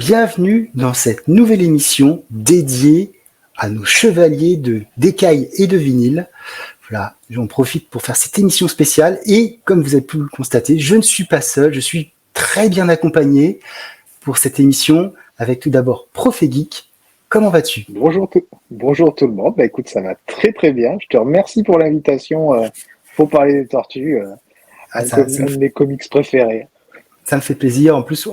bienvenue dans cette nouvelle émission dédiée à nos chevaliers d'écailles et de vinyle. Voilà, j'en profite pour faire cette émission spéciale et comme vous avez pu le constater, je ne suis pas seul, je suis très bien accompagné pour cette émission avec tout d'abord Prof et Geek. Comment vas-tu ? Bonjour tout le monde. Bah, écoute, ça va très très bien. Je te remercie pour l'invitation pour parler des tortues, un de mes comics préférés. Ça me fait plaisir. En plus,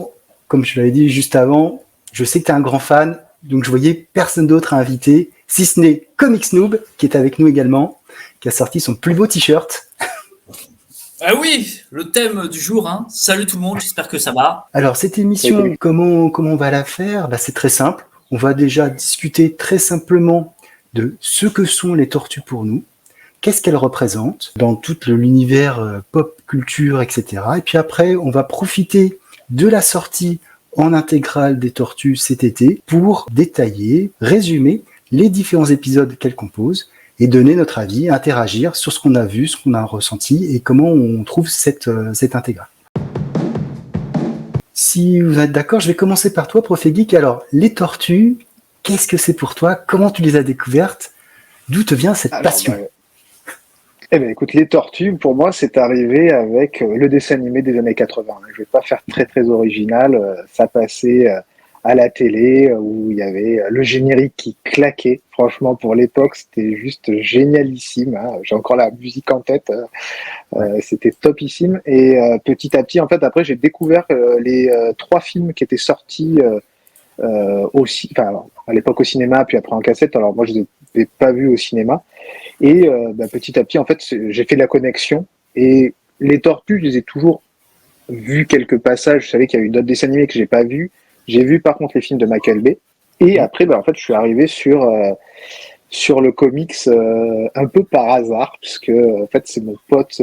comme je l'avais dit juste avant, je sais que tu es un grand fan, donc je voyais personne d'autre à inviter, si ce n'est Comics Noob, qui est avec nous également, qui a sorti son plus beau t-shirt. Ah oui, le thème du jour. Hein. Salut tout le monde, j'espère que ça va. Alors, cette émission, comment on va la faire ? C'est très simple. On va déjà discuter très simplement de ce que sont les tortues pour nous, qu'est-ce qu'elles représentent dans tout l'univers pop, culture, etc. Et puis après, on va profiter de la sortie en intégrale des tortues cet été pour détailler, résumer les différents épisodes qu'elles composent et donner notre avis, interagir sur ce qu'on a vu, ce qu'on a ressenti et comment on trouve cette intégrale. Si vous êtes d'accord, je vais commencer par toi, Prof Geek. Alors, les tortues, qu'est-ce que c'est pour toi ? Comment tu les as découvertes ? D'où te vient cette passion ? Écoute, les tortues, pour moi, c'est arrivé avec le dessin animé des années 80. Je vais pas faire très très original. Ça passait à la télé où il y avait le générique qui claquait. Franchement, pour l'époque, c'était juste génialissime. Hein. J'ai encore la musique en tête. C'était topissime. Et petit à petit, en fait, après, j'ai découvert les 3 films qui étaient sortis à l'époque au cinéma, puis après en cassette. Alors moi, je les ai pas vus au cinéma. Et petit à petit, en fait, j'ai fait la connexion. Et les tortues, je les ai toujours vus quelques passages. Je savais qu'il y a eu d'autres dessins animés que j'ai pas vus. J'ai vu par contre les films de Michael Bay. Et après, en fait, je suis arrivé sur le comics un peu par hasard, puisque en fait, c'est mon pote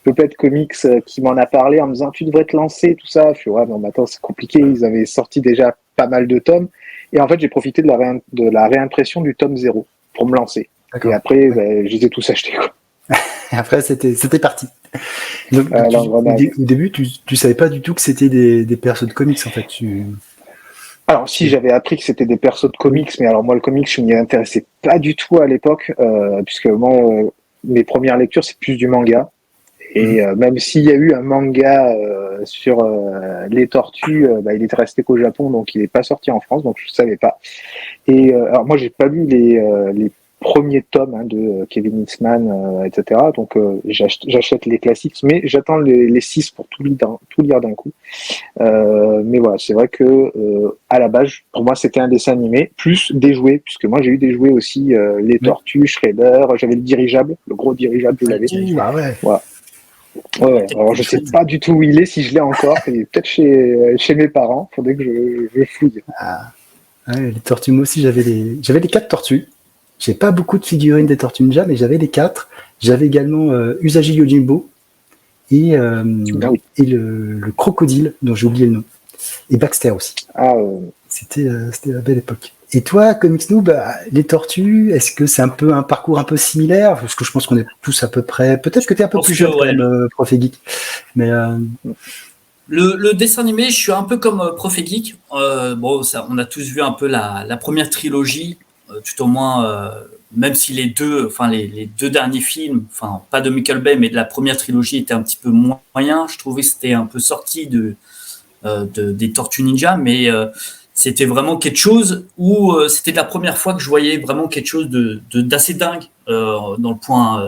Puppet Comics qui m'en a parlé en me disant tu devrais te lancer, tout ça. Je suis ouais, mais attends, c'est compliqué. Ils avaient sorti déjà pas mal de tomes. Et en fait, j'ai profité de la réimpression du tome 0 pour me lancer. D'accord. Et après, je les ai tous achetés. Quoi. Et après, c'était parti. Donc, au début, tu savais pas du tout que c'était des persos de comics, en fait. Alors, si, j'avais appris que c'était des persos de comics, mais alors moi, le comics, je m'y intéressais pas du tout à l'époque, puisque moi, mes premières lectures, c'est plus du manga. Et même s'il y a eu un manga sur les tortues, il est resté qu'au Japon, donc il n'est pas sorti en France, donc je savais pas. Et alors moi, j'ai pas lu les premiers tomes de Kevin Eastman, etc. Donc j'achète les classiques, mais j'attends les 6 pour tout lire d'un coup. Mais voilà, c'est vrai que à la base, pour moi, c'était un dessin animé plus des jouets, puisque moi j'ai eu des jouets aussi, les tortues, Shredder, j'avais le dirigeable, le gros dirigeable, je l'avais. Ah ouais. Voilà. Ouais. Alors je sais pas du tout où il est, si je l'ai encore, il est peut-être chez mes parents, faudrait que je fouille. Les tortues, moi aussi j'avais les 4 tortues. J'ai pas beaucoup de figurines des Tortues Ninja, mais j'avais les 4. J'avais également Usagi Yojimbo et le crocodile dont j'ai oublié le nom. Et Baxter aussi. C'était la belle époque. Et toi, Comics Noob, les tortues, est-ce que c'est un peu un parcours un peu similaire ? Parce que je pense qu'on est tous à peu près. Peut-être que tu es un peu plus jeune quand même, Prof Geek. Mais le dessin animé, je suis un peu comme Prof Geek. On a tous vu un peu la première trilogie, tout au moins. Même si les deux derniers films, pas de Michael Bay, mais de la première trilogie étaient un petit peu moyen. Je trouvais que c'était un peu sorti des Tortues Ninja, mais c'était vraiment quelque chose où c'était la première fois que je voyais vraiment quelque chose d'assez dingue dans le point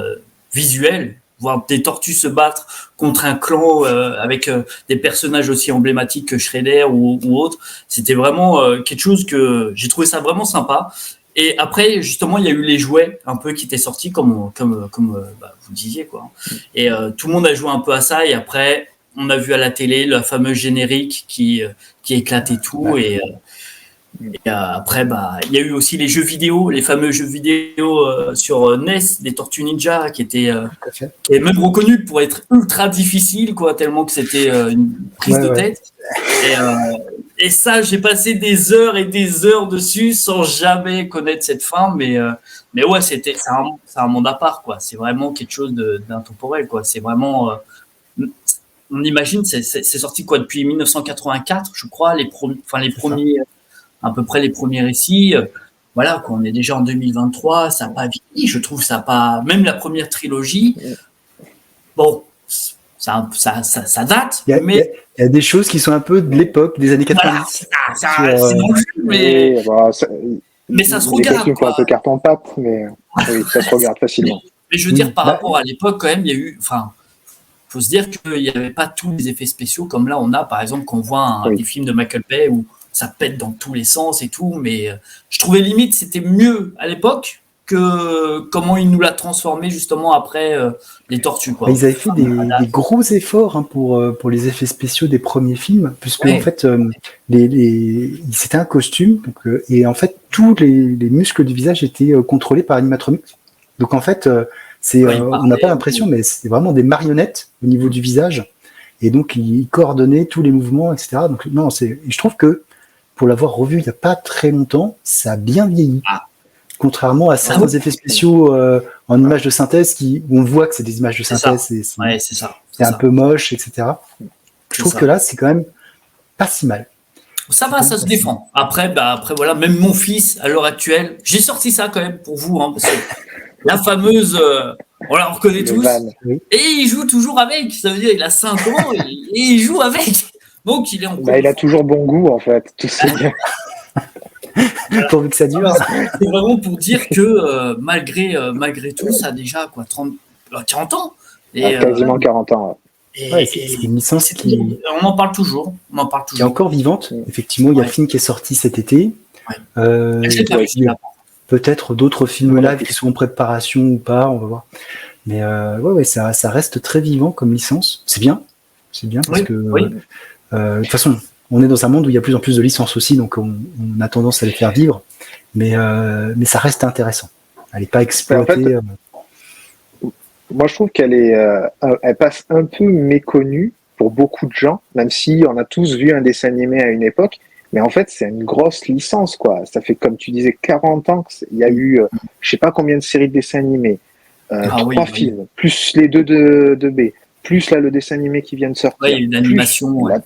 visuel, voir des tortues se battre contre un clan avec des personnages aussi emblématiques que Shredder ou autres. C'était vraiment quelque chose que j'ai trouvé ça vraiment sympa. Et après, justement, il y a eu les jouets un peu qui étaient sortis, comme vous disiez, quoi. Et tout le monde a joué un peu à ça. Et après, on a vu à la télé le fameux générique qui éclatait tout. Et après, il y a eu aussi les jeux vidéo, les fameux jeux vidéo sur NES, des Tortues Ninja, qui étaient même reconnus pour être ultra difficiles, quoi, tellement que c'était une prise de tête. Et ça, j'ai passé des heures et des heures dessus sans jamais connaître cette fin, mais ouais, c'est un monde à part, quoi. C'est vraiment quelque chose d'intemporel, quoi. C'est vraiment on imagine, c'est sorti quoi depuis 1984, je crois, premiers, à peu près les premiers récits. Voilà, quoi, on est déjà en 2023, ça n'a pas vieilli, je trouve, ça n'a pas. Même la première trilogie, bon, ça date, mais. Il y a des choses qui sont un peu de l'époque, des années 90. Voilà, c'est dans le jeu, mais. Mais ça se regarde. Les costumes font un peu carton-pâte, mais oui, ça se regarde facilement. Mais je veux dire, par rapport à l'époque, quand même, il y a eu. Enfin, il faut se dire qu'il n'y avait pas tous les effets spéciaux comme là on a, par exemple, quand on voit des films de Michael Bay où ça pète dans tous les sens et tout, mais je trouvais limite c'était mieux à l'époque que comment il nous l'a transformé justement après les Tortues, quoi. Ils avaient fait des gros efforts pour les effets spéciaux des premiers films, puisque en fait c'était un costume, donc, et en fait tous les muscles du visage étaient contrôlés par animatronique. Donc en fait on n'a pas l'impression, mais c'est vraiment des marionnettes au niveau du visage, et donc ils coordonnaient tous les mouvements, etc. Donc non, je trouve que pour l'avoir revu il n'y a pas très longtemps, ça a bien vieilli. Contrairement à certains effets spéciaux en images de synthèse où on voit que c'est des images de synthèse, c'est un peu moche, etc. Je trouve que là, c'est quand même pas si mal. Ça va, ça se défend. Après, voilà, même mon fils, à l'heure actuelle, j'ai sorti ça quand même pour vous, parce que la fameuse, on la reconnaît tous, et il joue toujours avec. Ça veut dire il a 5 ans et il joue avec. Donc il est en il a toujours bon goût, en fait. Tout ça. Pourvu que ça dure. C'est vraiment pour dire que malgré tout, ça a déjà 40 ans. Et, quasiment 40 ans. C'est une licence qui... On en parle toujours. Qui est encore vivante. Effectivement, il y a un film qui est sorti cet été. Il y a peut-être d'autres films live qui sont en préparation ou pas, on va voir. Mais ça reste très vivant comme licence. C'est bien parce que de toute façon, on est dans un monde où il y a de plus en plus de licences aussi, donc on a tendance à les faire vivre, mais ça reste intéressant. Elle n'est pas exploitée. Moi, je trouve elle passe un peu méconnue pour beaucoup de gens, même si on a tous vu un dessin animé à une époque. Mais en fait, c'est une grosse licence, quoi. Ça fait, comme tu disais, 40 ans qu'il y a eu, je sais pas combien de séries de dessins animés, 3 films, plus les 2 de B. Plus là le dessin animé qui vient de sortir, il y a une animation, la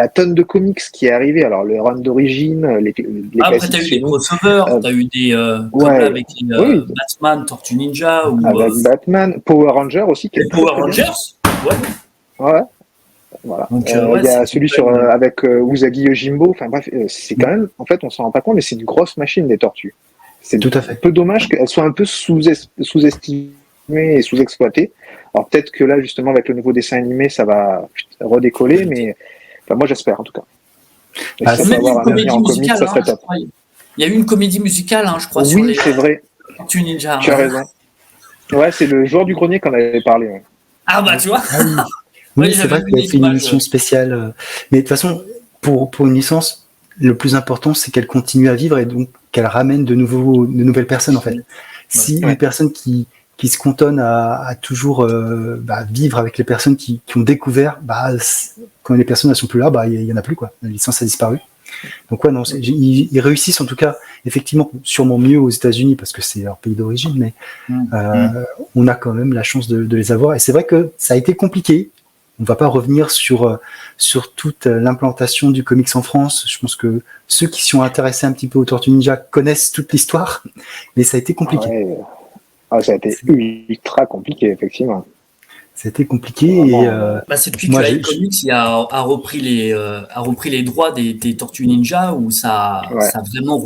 tonne de comics qui est arrivée, alors le run d'origine, les après t'as eu des crossovers, t'as eu des avec Batman, Tortue Ninja avec Batman, Power Rangers aussi, Power Rangers, voilà. Donc, il y a celui avec Usagi Yojimbo, enfin bref, c'est quand même, en fait on s'en rend pas compte, mais c'est une grosse machine des tortues. C'est tout à fait. Un peu dommage qu'elles soient un peu sous-estimées et sous-exploitées. Alors peut-être que là, justement, avec le nouveau dessin animé, ça va redécoller, mais moi j'espère en tout cas. Même une comédie musicale, il y a eu une comédie musicale, je crois, sur les c'est vrai. Tortues Ninja. Tu as raison. Ouais, c'est le joueur du grenier qu'on avait parlé. Ouais. Ah bah tu vois. Oui, c'est vrai qu'il a fait une émission spéciale. Mais de toute façon, pour une licence, le plus important, c'est qu'elle continue à vivre et donc qu'elle ramène de nouvelles personnes en fait. Si une personne qui se cantonne à toujours vivre avec les personnes qui ont découvert, quand les personnes ne sont plus là, il y en a plus, quoi. La licence a disparu. Donc ouais, non, ils réussissent en tout cas, effectivement, sûrement mieux aux États-Unis parce que c'est leur pays d'origine, mais on a quand même la chance de les avoir. Et c'est vrai que ça a été compliqué. On ne va pas revenir sur toute l'implantation du comics en France. Je pense que ceux qui sont intéressés un petit peu aux Tortues Ninja connaissent toute l'histoire, mais ça a été compliqué. Ça a été ultra compliqué, effectivement. C'était compliqué. C'est depuis que iComics a repris les droits des Tortues Ninja, où ça a vraiment,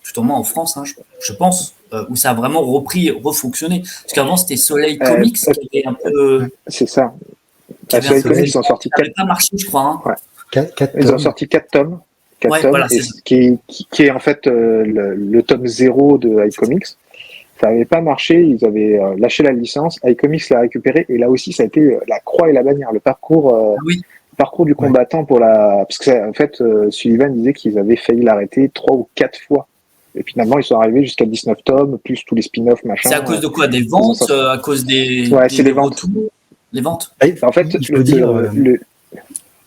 tout au moins en France, je pense, où ça a vraiment refonctionné. Parce qu'avant, c'était Soleil Comics qui était un peu... C'est ça. Soleil Comics, ils ont sorti 4 tomes. Ça n'a pas marché, je crois. Ils ont sorti 4 tomes. Voilà, qui est en fait le tome 0 de iComics. Ça n'avait pas marché, ils avaient lâché la licence, iComics l'a récupéré, et là aussi ça a été la croix et la bannière, le parcours du combattant parce que en fait Sullivan disait qu'ils avaient failli l'arrêter 3 ou 4 fois. Et finalement ils sont arrivés jusqu'à 19 tomes, plus tous les spin-offs, machin. C'est à cause de quoi? Des ventes, à cause des c'est les ventes. Les ventes. En fait, je peux dire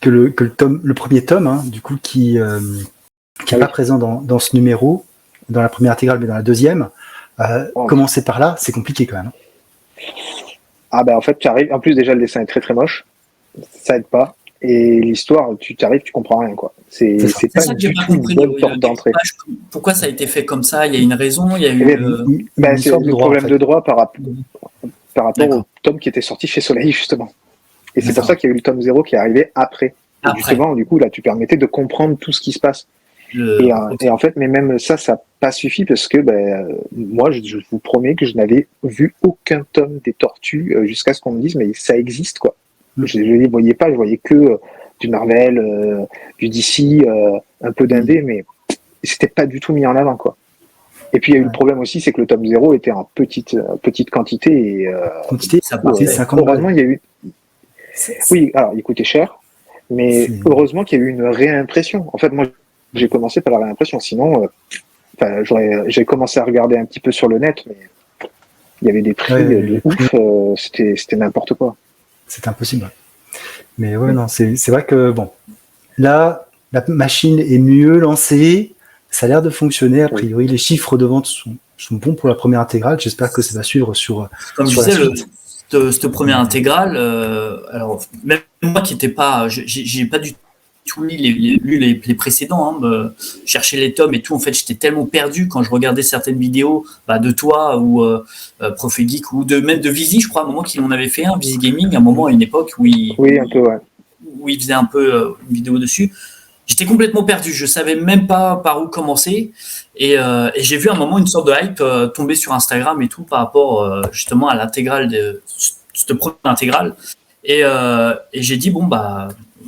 que le premier tome, du coup, qui n'est pas présent dans ce numéro, dans la première intégrale, mais dans la deuxième, commencer par là, c'est compliqué quand même. En fait, tu arrives. En plus, déjà, le dessin est très très moche. ça aide pas. Et l'histoire, tu t'arrives, tu comprends rien, quoi. C'est pas ça que j'ai du pas tout une compris. bonne porte d'entrée. Pourquoi ça a été fait comme ça? Il y a une raison, il y a eu. C'est le problème de droit par rapport D'accord. au tome qui était sorti chez Soleil, justement. Et c'est D'accord. pour ça qu'il y a eu le tome 0 qui est arrivé après. Et justement, du coup, là, tu permettais de comprendre tout ce qui se passe. Et en fait, mais même ça n'a pas suffi parce que moi, je vous promets que je n'avais vu aucun tome des Tortues jusqu'à ce qu'on me dise, mais ça existe, quoi. Je ne les voyais pas, je voyais que du Marvel, du DC, un peu d'indé, mais c'était pas du tout mis en avant, quoi. Et puis il y a eu le problème aussi, c'est que le tome 0 était en petite quantité. Et, ça coûtait 50 heureusement, il y a eu. Oui, alors il coûtait cher, mais heureusement qu'il y a eu une réimpression. En fait, moi, j'ai commencé par la réimpression. Sinon, j'ai commencé à regarder un petit peu sur le net, mais il y avait des prix de ouf. C'était n'importe quoi. C'est impossible. Mais ouais, non, c'est vrai que bon, là, la machine est mieux lancée. Ça a l'air de fonctionner. A priori, les chiffres de vente sont bons pour la première intégrale. J'espère que ça va suivre sur. Comme je disais, cette première intégrale, alors même moi qui n'étais pas, j'ai pas du tout lu les précédents, chercher les tomes et tout. En fait, j'étais tellement perdu quand je regardais certaines vidéos de toi ou Prof Geek ou même de Visi, je crois, à un moment qu'il en avait fait un, Visi Gaming, à un moment, à une époque où il faisait un peu une vidéo dessus. J'étais complètement perdu, je savais même pas par où commencer et j'ai vu à un moment une sorte de hype tomber sur Instagram et tout par rapport justement à l'intégrale de cette première intégrale et j'ai dit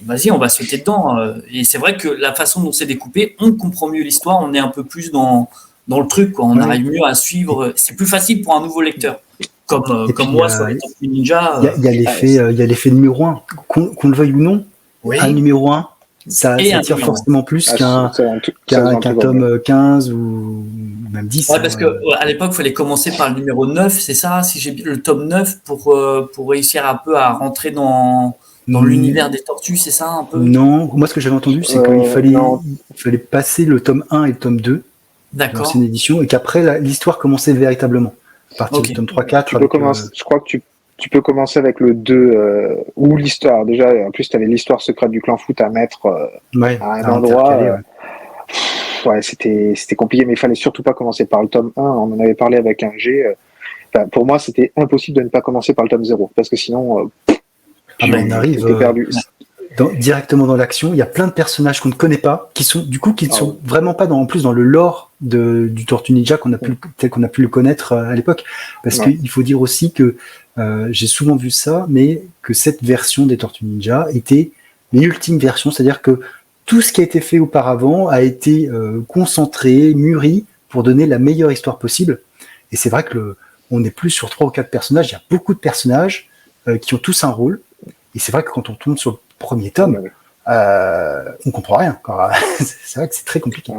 vas-y, on va sauter dedans et c'est vrai que la façon dont c'est découpé, on comprend mieux l'histoire, on est un peu plus dans le truc, quoi. On arrive mieux à suivre, c'est plus facile pour un nouveau lecteur comme moi sur les Tortues Ninja. Il y a l'effet numéro 1, qu'on le veuille ou non, un numéro 1. Ça tire forcément plus qu'un tome 15 ou même 10. Ouais, parce qu'à l'époque, il fallait commencer par le numéro 9, c'est ça, si j'ai bien le tome 9 pour réussir un peu à rentrer dans l'univers des tortues, c'est ça un peu? Non, moi ce que j'avais entendu, c'est qu'il fallait passer le tome 1 et le tome 2 dans l'ancienne édition et qu'après l'histoire commençait véritablement. À partir du tome 3-4. Je crois que tu peux commencer avec le 2 ou l'histoire. Déjà, en plus, tu avais l'histoire secrète du clan foot à mettre à un endroit. C'était compliqué, mais il fallait surtout pas commencer par le tome 1. On en avait parlé avec un G. Pour moi, c'était impossible de ne pas commencer par le tome 0, parce que sinon, on arrive perdu. Directement dans l'action. Il y a plein de personnages qu'on ne connaît pas, qui ne sont vraiment pas dans le lore du Tortue Ninja tel qu'on a pu le connaître à l'époque. Parce qu'il faut dire aussi que j'ai souvent vu ça, mais que cette version des Tortues Ninja était l'ultime version, c'est-à-dire que tout ce qui a été fait auparavant a été concentré, mûri pour donner la meilleure histoire possible. Et c'est vrai que on n'est plus sur 3 ou 4 personnages, il y a beaucoup de personnages qui ont tous un rôle. Et c'est vrai que quand on tombe sur le premier tome, on comprend rien. C'est vrai que c'est très compliqué.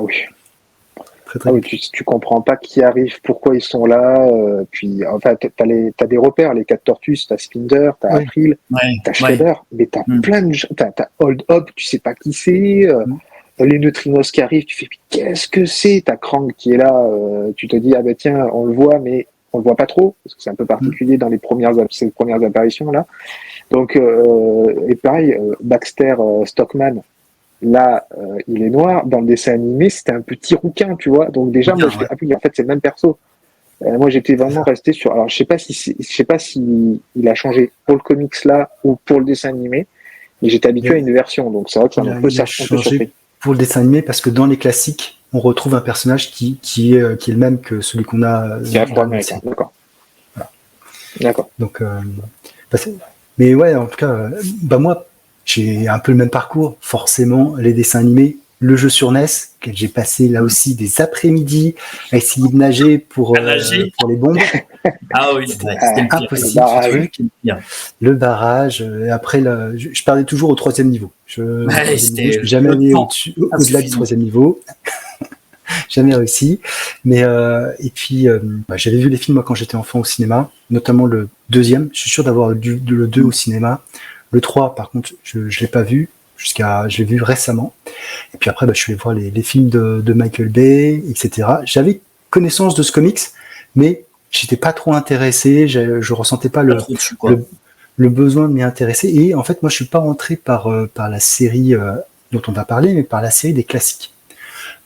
Tu comprends pas qui arrive, pourquoi ils sont là. Puis en fait, t'as des repères, les 4 tortues, t'as Spinder, t'as April, t'as Shredder, mais t'as plein de gens. T'as Hold Up, tu sais pas qui c'est. Les neutrinos qui arrivent, tu fais qu'est-ce que c'est? T'as Krang qui est là, tu te dis tiens, on le voit, mais on le voit pas trop parce que c'est un peu particulier dans ces premières apparitions là. Donc et pareil, Baxter Stockman. Là, il est noir. Dans le dessin animé, c'était un petit rouquin, tu vois. Donc déjà, moi, en fait, c'est le même perso. Moi, j'étais vraiment resté sur. Alors, je sais pas si il a changé pour le comics là ou pour le dessin animé, mais j'étais habitué à une version. Donc c'est vrai que ça m'a un peu surpris. Pour le dessin animé, parce que dans les classiques, on retrouve un personnage qui est le même que celui qu'on a. Qui est afro-américain. D'accord. Voilà. D'accord. Donc, mais ouais, en tout cas, moi. J'ai un peu le même parcours, forcément, les dessins animés, le jeu sur NES, que j'ai passé là aussi des après-midi à essayer de nager pour les bombes. Ah oui, c'était impossible. Le barrage. Après, je perdais toujours au 3e niveau. Je n'ai jamais allé au-delà du 3e niveau. Jamais réussi. Mais et puis, j'avais vu les films moi, quand j'étais enfant au cinéma, notamment le 2e. Je suis sûr d'avoir vu le 2 au cinéma. Le 3, par contre, je l'ai pas vu je l'ai vu récemment. Et puis après, je suis allé voir les films de Michael Bay, etc. J'avais connaissance de ce comics, mais j'étais pas trop intéressé. Je ressentais pas le besoin de m'y intéresser. Et en fait, moi, je suis pas rentré par la série dont on va parler, mais par la série des classiques.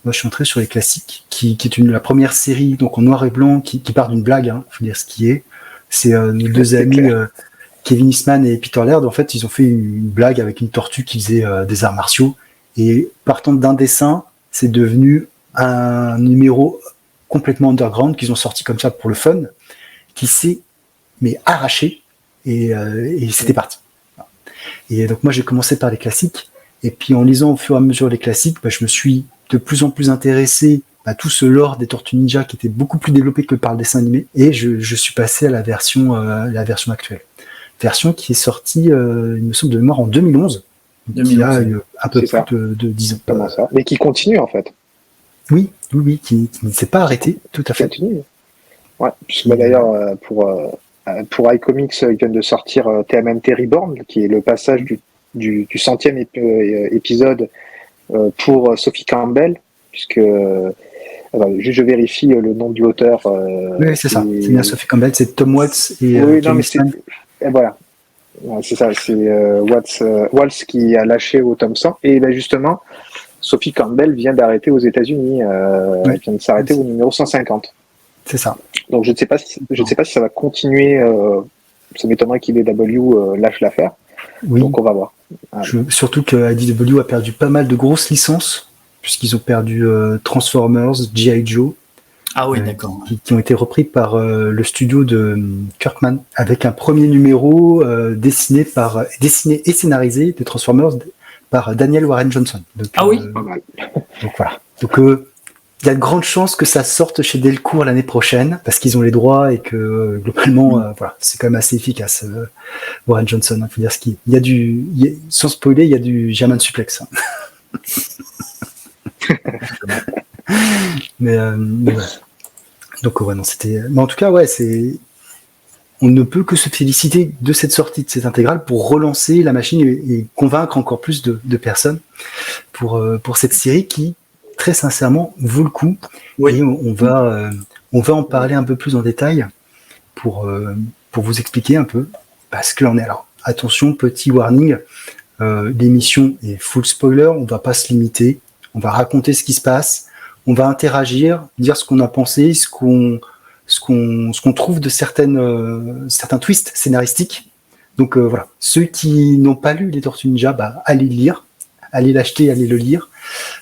Moi, je suis entré sur les classiques, qui est la première série, donc en noir et blanc, qui part d'une blague, hein, faut dire ce qui est. C'est nos deux amis, Kevin Eastman et Peter Laird. En fait, ils ont fait une blague avec une tortue qui faisait des arts martiaux. Et partant d'un dessin, c'est devenu un numéro complètement underground qu'ils ont sorti comme ça pour le fun, qui s'est arraché et c'était parti. Et donc moi, j'ai commencé par les classiques. Et puis en lisant au fur et à mesure les classiques, je me suis de plus en plus intéressé à tout ce lore des Tortues Ninja qui était beaucoup plus développé que par le dessin animé. Et je suis passé à la version actuelle. Version qui est sortie, il me semble de mémoire, en 2011. Il y a un peu plus de 10 ans. Comment ça ? Mais qui continue en fait. Oui, qui ne s'est pas arrêté, tout à fait. Continue. Ouais, puisque d'ailleurs, pour iComics, ils viennent de sortir TMNT Reborn, qui est le passage du 100e épisode pour Sophie Campbell, puisque je vérifie le nom du auteur. Oui, c'est ça. C'est bien Sophie Campbell, c'est Tom Watts et et voilà. Ouais, c'est ça, c'est Watts qui a lâché au tome 100. Et justement, Sophie Campbell vient d'arrêter aux États-Unis. Elle vient de s'arrêter au numéro 150. C'est ça. Donc je ne sais pas si ça va continuer. Ça m'étonnerait qu'IDW lâche l'affaire. Oui. Donc on va voir. Surtout que IDW a perdu pas mal de grosses licences, puisqu'ils ont perdu Transformers, G.I. Joe. Ah oui, d'accord. Qui ont été repris par le studio de Kirkman, avec un premier numéro dessiné et scénarisé de Transformers par Daniel Warren Johnson. Donc, oui. Donc voilà. Donc il y a de grandes chances que ça sorte chez Delcourt l'année prochaine, parce qu'ils ont les droits et que globalement, c'est quand même assez efficace. Warren Johnson, il faut dire ce qu'il y a. Sans spoiler, il y a du German Suplex. mais ouais. Donc ouais, non, c'était. Mais en tout cas, ouais, on ne peut que se féliciter de cette sortie de cette intégrale pour relancer la machine et convaincre encore plus de personnes pour cette série qui, très sincèrement, vaut le coup. Oui. Et on va en parler un peu plus en détail pour vous expliquer un peu, parce que alors attention, petit warning, l'émission est full spoiler, on va pas se limiter, on va raconter ce qui se passe, on va interagir, dire ce qu'on a pensé, ce qu'on trouve de certains twists scénaristiques. Donc voilà, ceux qui n'ont pas lu les Tortues Ninja, allez le lire, allez l'acheter, allez le lire.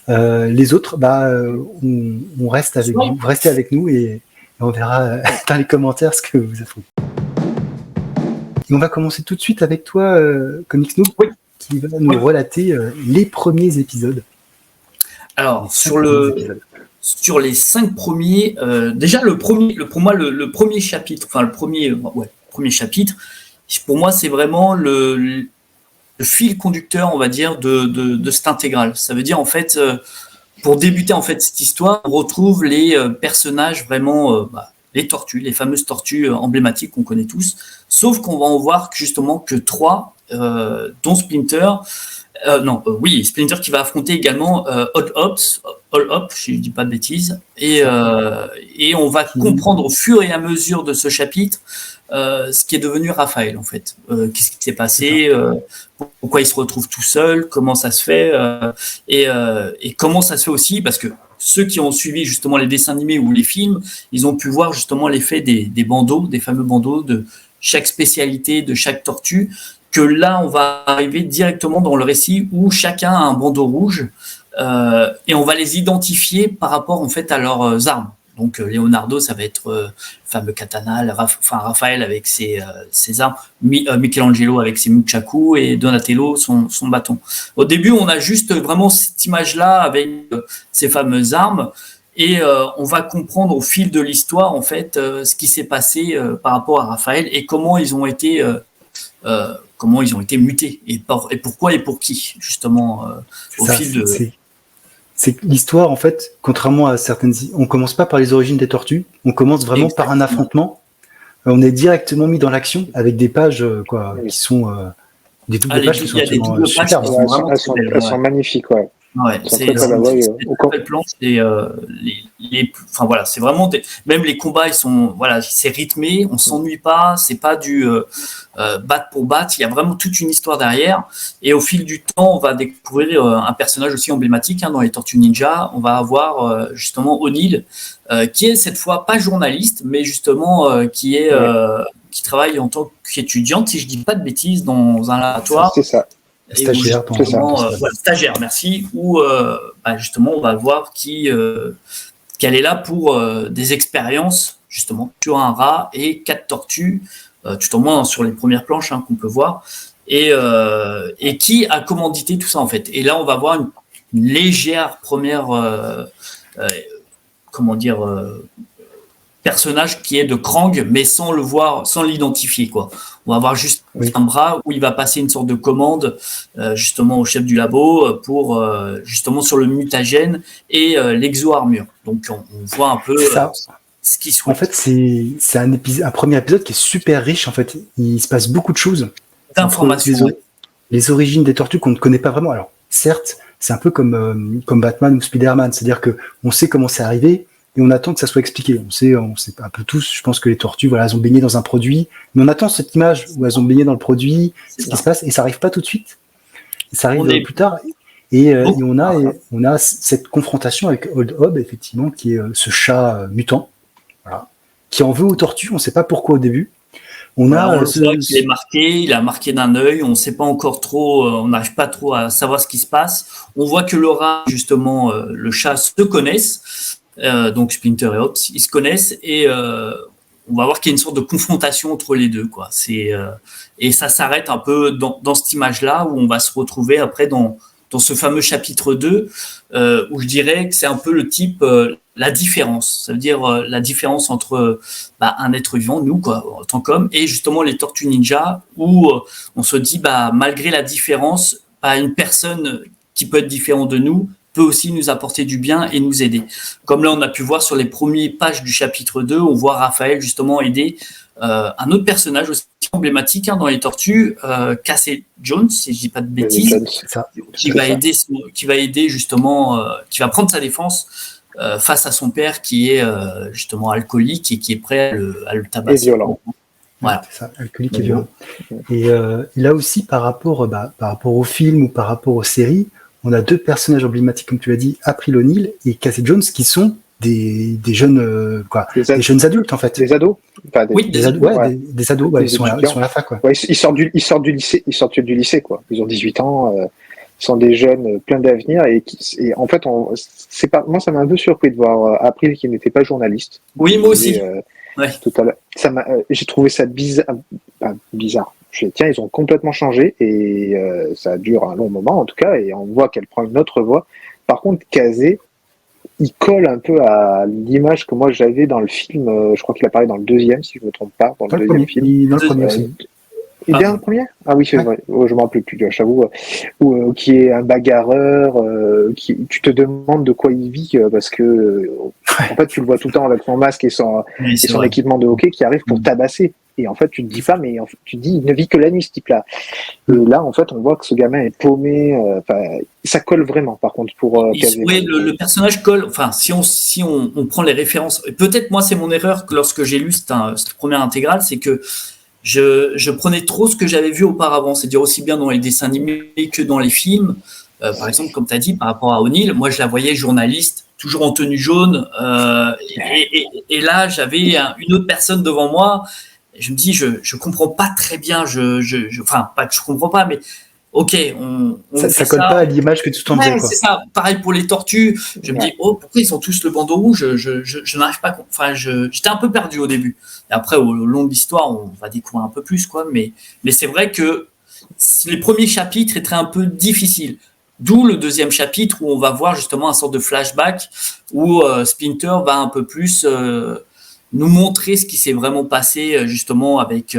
Les autres, on reste avec vous, vous restez avec nous et on verra dans les commentaires ce que vous avez trouvé. Et on va commencer tout de suite avec toi, Comics Noob, qui va nous relater les premiers épisodes. Alors, sur les 5 premiers, déjà pour moi, le premier chapitre, enfin le premier chapitre, pour moi, c'est vraiment le fil conducteur, on va dire, de cette intégrale. Ça veut dire, en fait, pour débuter en fait cette histoire, on retrouve les personnages vraiment, les tortues, les fameuses tortues emblématiques qu'on connaît tous, sauf qu'on va en voir justement que 3, dont Splinter. Splinter qui va affronter également All Hop, si je dis pas de bêtises, et on va comprendre au fur et à mesure de ce chapitre ce qui est devenu Raphaël en fait. Qu'est-ce qui s'est passé, pourquoi il se retrouve tout seul, comment ça se fait, et comment ça se fait aussi, parce que ceux qui ont suivi justement les dessins animés ou les films, ils ont pu voir justement l'effet des bandeaux, des fameux bandeaux de chaque spécialité, de chaque tortue, que là, on va arriver directement dans le récit où chacun a un bandeau rouge et on va les identifier par rapport en fait à leurs armes. Donc Leonardo, ça va être le fameux katana, Raphaël avec ses armes, Michelangelo avec ses nunchaku et Donatello son bâton. Au début, on a juste vraiment cette image-là avec ces fameuses armes et on va comprendre au fil de l'histoire en fait ce qui s'est passé par rapport à Raphaël et comment ils ont été mutés et pourquoi et pour qui justement fil de. C'est l'histoire en fait, contrairement à certaines, on commence pas par les origines des tortues, on commence vraiment par un affrontement. On est directement mis dans l'action avec des pages qui sont des doubles pages qui sont absolument superbes. Elles sont magnifiques, ouais. Ouais, c'est Très la voie, une belle planche et enfin voilà, c'est vraiment même les combats ils sont c'est rythmé, on s'ennuie pas, c'est pas du battre pour battre, il y a vraiment toute une histoire derrière et au fil du temps on va découvrir un personnage aussi emblématique dans les Tortues Ninja. On va avoir justement O'Neill qui est cette fois pas journaliste mais justement qui travaille en tant qu'étudiante, si je dis pas de bêtises, dans un laboratoire. C'est ça. Stagiaire, stagiaire, merci. Où justement, on va voir qu'elle est là pour des expériences justement sur un rat et 4 tortues, tout au moins sur les premières planches qu'on peut voir, et qui a commandité tout ça en fait. Et là, on va voir une légère première, personnage qui est de Krang, mais sans le voir, sans l'identifier, quoi. On va voir juste un bras où il va passer une sorte de commande justement au chef du labo pour justement sur le mutagène et l'exo-armure. Donc on voit un peu ce qui se. En fait, c'est un premier épisode qui est super riche. En fait, il se passe beaucoup de choses. D'informations. Les origines des tortues qu'on ne connaît pas vraiment. Alors, certes, c'est un peu comme Batman ou Spider-Man, c'est-à-dire que on sait comment c'est arrivé. Et on attend que ça soit expliqué. On sait un peu tous, je pense que les tortues, elles ont baigné dans un produit, mais on attend cette image où elles ont baigné dans le produit, ce qui se passe, et ça arrive pas tout de suite. Ça arrive plus tard. Et on a cette confrontation avec Old Hob, effectivement, qui est ce chat mutant, qui en veut aux tortues, on sait pas pourquoi au début. On voit qu'il est marqué, il a marqué d'un œil, on ne sait pas encore trop, on n'arrive pas trop à savoir ce qui se passe. On voit que Laura, justement, le chat se connaissent. Donc Splinter et Hobbs, ils se connaissent et on va voir qu'il y a une sorte de confrontation entre les deux, quoi. Et ça s'arrête un peu dans cette image-là où on va se retrouver après dans ce fameux chapitre 2 où je dirais que c'est un peu le type la différence. Ça veut dire la différence entre un être vivant, nous, quoi, en tant qu'homme, et justement les Tortues Ninja où on se dit malgré la différence, une personne qui peut être différente de nous peut aussi nous apporter du bien et nous aider. Comme là, on a pu voir sur les premières pages du chapitre 2, on voit Raphaël justement aider un autre personnage aussi emblématique dans les Tortues, Casey Jones, si je dis pas de bêtises, qui va aider justement, qui va prendre sa défense face à son père qui est justement alcoolique et qui est prêt à le tabasser. Et violent. Voilà. C'est ça, alcoolique et violent. Et là aussi, par rapport au film ou par rapport aux séries, on a 2 personnages emblématiques, comme tu l'as dit, April O'Neil et Casey Jones, qui sont des jeunes des jeunes adultes en fait. Des ados. Des ados, des ados, ils sont à la fac, quoi. Ouais, ils sortent du lycée, quoi. Ils ont 18 ans, ils sont des jeunes pleins d'avenir et en fait, moi ça m'a un peu surpris de voir April qui n'était pas journaliste. Oui, moi aussi. Tout à l'heure. J'ai trouvé ça bizarre. Tiens, ils ont complètement changé et ça dure un long moment en tout cas et on voit qu'elle prend une autre voie. Par contre, Casey, il colle un peu à l'image que moi j'avais dans le film. Je crois qu'il apparaît dans le 2e, si je ne me trompe pas, dans le deuxième film. Dans le premier aussi. Il est dans le premier ? Ah oui, je ne m'en rappelle plus, j'avoue. Qui est un bagarreur, tu te demandes de quoi il vit parce que en fait tu le vois tout le temps avec son masque et son équipement de hockey qui arrive pour tabasser. Et en fait, tu te dis pas, mais tu te dis, il ne vit que la nuit, ce type-là. Et là, en fait, on voit que ce gamin est paumé. Ça colle vraiment, par contre, pour. Oui, le personnage colle. Enfin, si on prend les références, peut-être moi, c'est mon erreur que lorsque j'ai lu cette première intégrale, c'est que je prenais trop ce que j'avais vu auparavant, c'est-à-dire aussi bien dans les dessins animés que dans les films. Par exemple, comme tu as dit, par rapport à O'Neill, moi, je la voyais journaliste, toujours en tenue jaune. Et là, j'avais une autre personne devant moi. Je me dis, je comprends pas très bien, enfin, pas que je comprends pas, mais ok, ça colle pas à l'image que tu t'en faisais, quoi. C'est ça, pareil pour les tortues, je me dis, pourquoi ils ont tous le bandeau rouge, je n'arrive pas, enfin, j'étais un peu perdu au début, et après, au long de l'histoire, on va découvrir un peu plus, quoi, mais c'est vrai que les premiers chapitres étaient un peu difficiles, d'où le 2e chapitre où on va voir justement un sorte de flashback où Splinter va un peu plus nous montrer ce qui s'est vraiment passé justement avec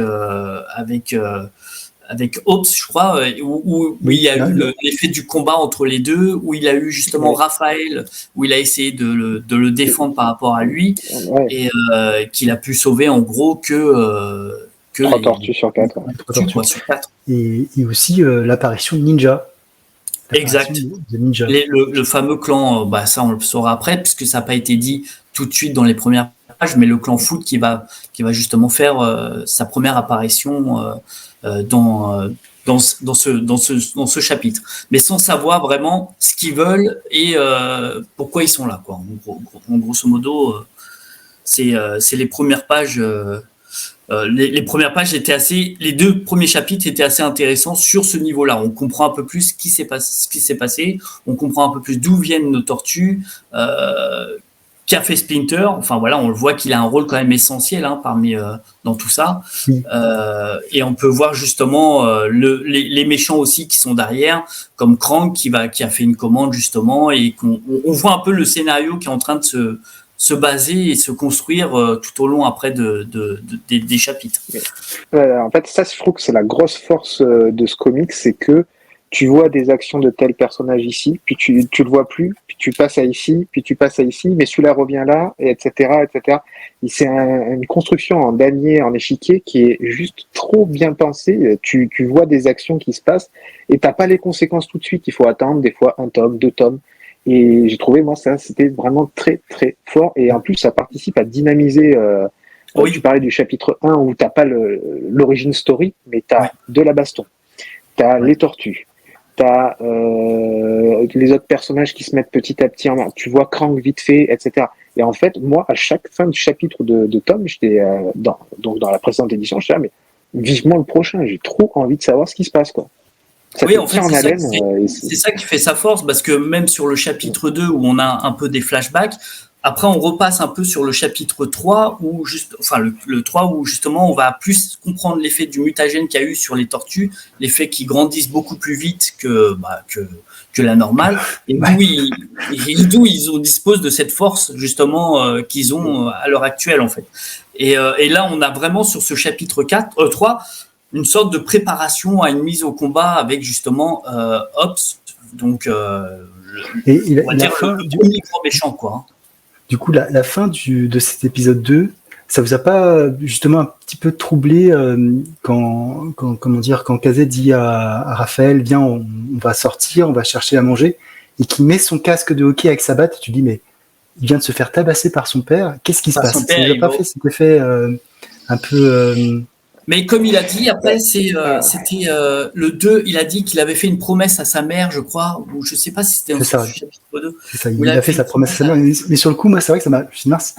Hobbs, je crois, où il y a eu l'effet du combat entre les deux, où il a eu justement Raphaël, où il a essayé de le défendre par rapport à lui, et qu'il a pu sauver en gros que 3 tortues sur 4. Et aussi l'apparition de Ninja. l'apparition Exact. des ninjas. Le fameux clan, ça on le saura après, puisque ça n'a pas été dit tout de suite dans les premières pages, mais le clan Foot qui va justement faire sa première apparition dans ce chapitre, mais sans savoir vraiment ce qu'ils veulent et pourquoi ils sont là, quoi. En grosso modo, c'est les premières pages. Les premières pages étaient les 2 premiers chapitres étaient assez intéressants sur ce niveau-là. On comprend un peu plus ce qui s'est passé, on comprend un peu plus d'où viennent nos tortues, qu'a fait Splinter. Enfin voilà, on le voit qu'il a un rôle quand même essentiel dans tout ça. Et on peut voir justement les méchants aussi qui sont derrière, comme Krang qui a fait une commande justement, et on voit un peu le scénario qui est en train de se baser et se construire tout au long après des chapitres. En fait, ça, je trouve que c'est la grosse force de ce comic, c'est que tu vois des actions de tel personnage ici, puis tu le vois plus, puis tu passes à ici, puis tu passes à ici, mais celui-là revient là, et etc., etc. Et c'est une construction en damier, en échiquier, qui est juste trop bien pensée. Tu vois des actions qui se passent, et t'as pas les conséquences tout de suite. Il faut attendre, des fois, 1 tome, 2 tomes. Et j'ai trouvé, moi, ça, c'était vraiment très, très fort. Et en plus, ça participe à dynamiser. Oui. Tu parlais du chapitre 1 où t'as pas l'origin story, mais t'as de la baston. T'as les tortues. T'as les autres personnages qui se mettent petit à petit en main. Tu vois Krang vite fait, etc. Et en fait, moi, à chaque fin du chapitre de tome, j'étais dans la précédente édition, je disais, mais vivement le prochain. J'ai trop envie de savoir ce qui se passe, quoi. Ça oui, en fait, c'est ça qui fait sa force, parce que même sur le chapitre 2, où on a un peu des flashbacks, après on repasse un peu sur le chapitre 3, le 3, où justement on va plus comprendre l'effet du mutagène qu'il y a eu sur les tortues, l'effet qui grandissent beaucoup plus vite que la normale, et d'où ils disposent de cette force justement qu'ils ont à l'heure actuelle, en fait. Et là, on a vraiment sur ce chapitre 3, une sorte de préparation à une mise au combat avec justement Ops, donc on va dire le premier grand méchant, quoi. Du coup, la fin de cet épisode 2, ça vous a pas justement un petit peu troublé quand Kazé dit à Raphaël, viens, on va sortir, on va chercher à manger, et qui met son casque de hockey avec sa batte, et tu dis, mais il vient de se faire tabasser par son père, qu'est-ce qui se passe? Ça n'a pas fait cet effet un peu... Mais comme il a dit, après, c'était le 2, il a dit qu'il avait fait une promesse à sa mère, je crois, ou je sais pas si c'était dans le chapitre 2. C'est ça, il a fait sa promesse à sa mère, mais sur le coup, moi, c'est vrai que ça m'a... Je suis mince.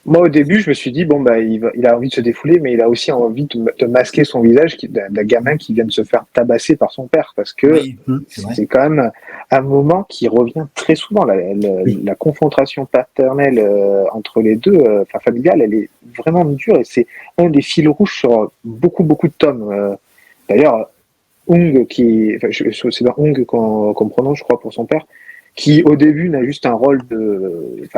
Moi, au début, je me suis dit, il a envie de se défouler, mais il a aussi envie de masquer son visage d'un gamin qui vient de se faire tabasser par son père, parce que c'est quand même un moment qui revient très souvent. La confrontation paternelle entre les deux, familiale, elle est vraiment dure, et c'est un des fils rouges sur beaucoup, beaucoup de tomes. D'ailleurs, Hung, c'est dans Hung qu'on prononce, je crois, pour son père, qui au début n'a juste un rôle de